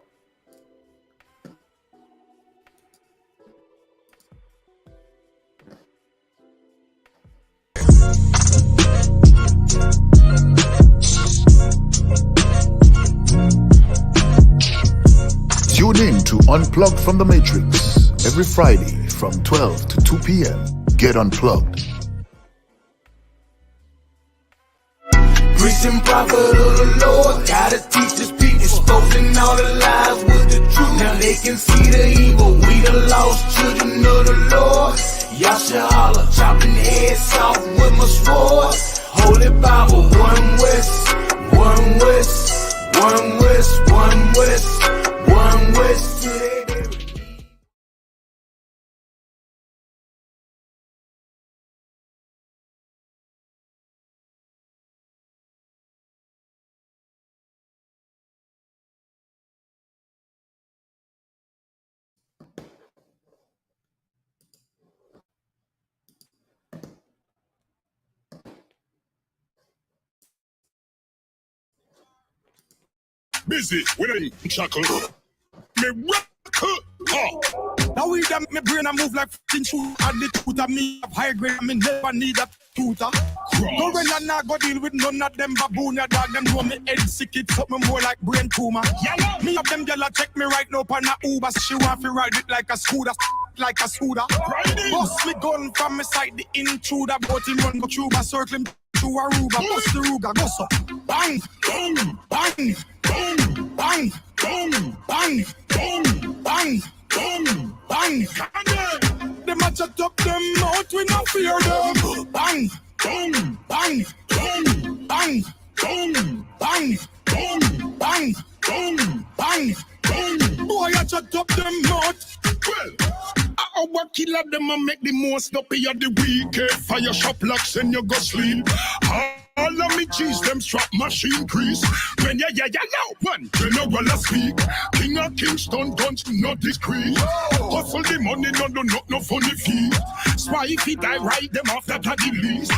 Tune in to Unplugged from the Matrix every Friday from 12 to 2 p.m. Get unplugged. Preaching prophet of the Lord, gotta teach this people, exposing all the lies with the truth. Now they can see the evil, we the lost children of the Lord. Yasha chopping heads off with my sword. Holy Bible, one West, one West, one West, one West, one West today. Busy with a chuckle. Me rock. Now we them me brain a move like f***ing shoot. And the truth of me of high grade, me never need a tutor. No when I not go deal with none of them baboon. Ya dog them know me head sick, it something more like brain tumor. Me of them gyal check me right now on a Uber. She want to ride it like a scooter, like a scooter. Bust me gun from me side, the intruder. But him run go through a circle him to Aruba. Bust the Ruga, go so. Bang, bang, bang, bang, bang, bang, bang, bang, bang, bang, bang. Them a chat up them out, we no fear them. Bang, bang, bang, bang, bang, bang, bang, bang, bang, bang, bang, bang. Boy, I chat up them out. Well, our killer them a make the most up here the weekend. Fire shop locks and you go sleep. All of me cheese them strap machine crease. When ya now one general a speak. King of Kingston guns no discreet. Hustle the money no funny fee. Spy if he die right them off that the least.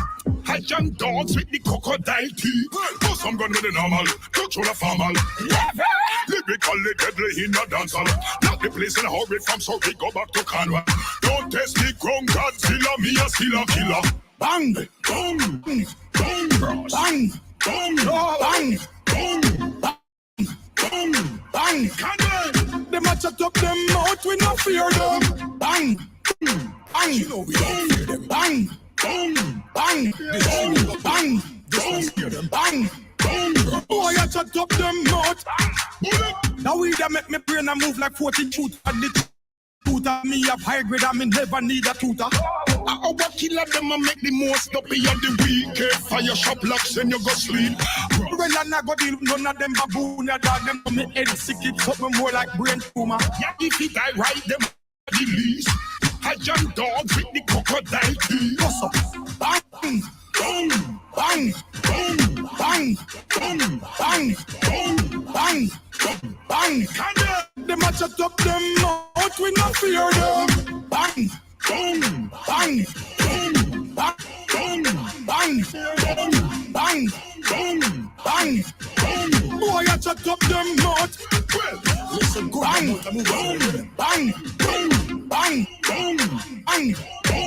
I can dance with the crocodile teeth. Go some gun with the normal, control a formal. Lyrically deadly in a dancehall. Not the place in a hurry from so we go back to Canwa. Don't test the ground, Godzilla, me a still a killer. Bang, bang, bang, bang, bang, bang, bang, bang, bang, bang. Them a chat up them out, we no fear them. Bang, bang, you know we don't fear them. Bang, bang, bang, bang, bang, bang, bang. Boy, I chat up them out. Now we da make me brain a move like 14 shoot at the tutor. Me have high grade and me never need a tutor. Our killer them a make the most up here the weekend. Fire shop locks and you go sleep. Well, I not go deal with none of them baboon. Ya dog them to me head sick, it something more like brain tumor. Yeah, if it I ride them the least. I jump dog with the crocodile teeth. What's up? Bang, boom, bang, boom, bang, boom, bang, boom, bang, boom, bang. And them a chat up them out, we not fear them. Bang, boom, bang, boom, bang, boom, bang, boom, bang, boom, bang, boom. Boy, I chat up them out. Well, listen, bang, boom, bang, boom, bang, boom, bang.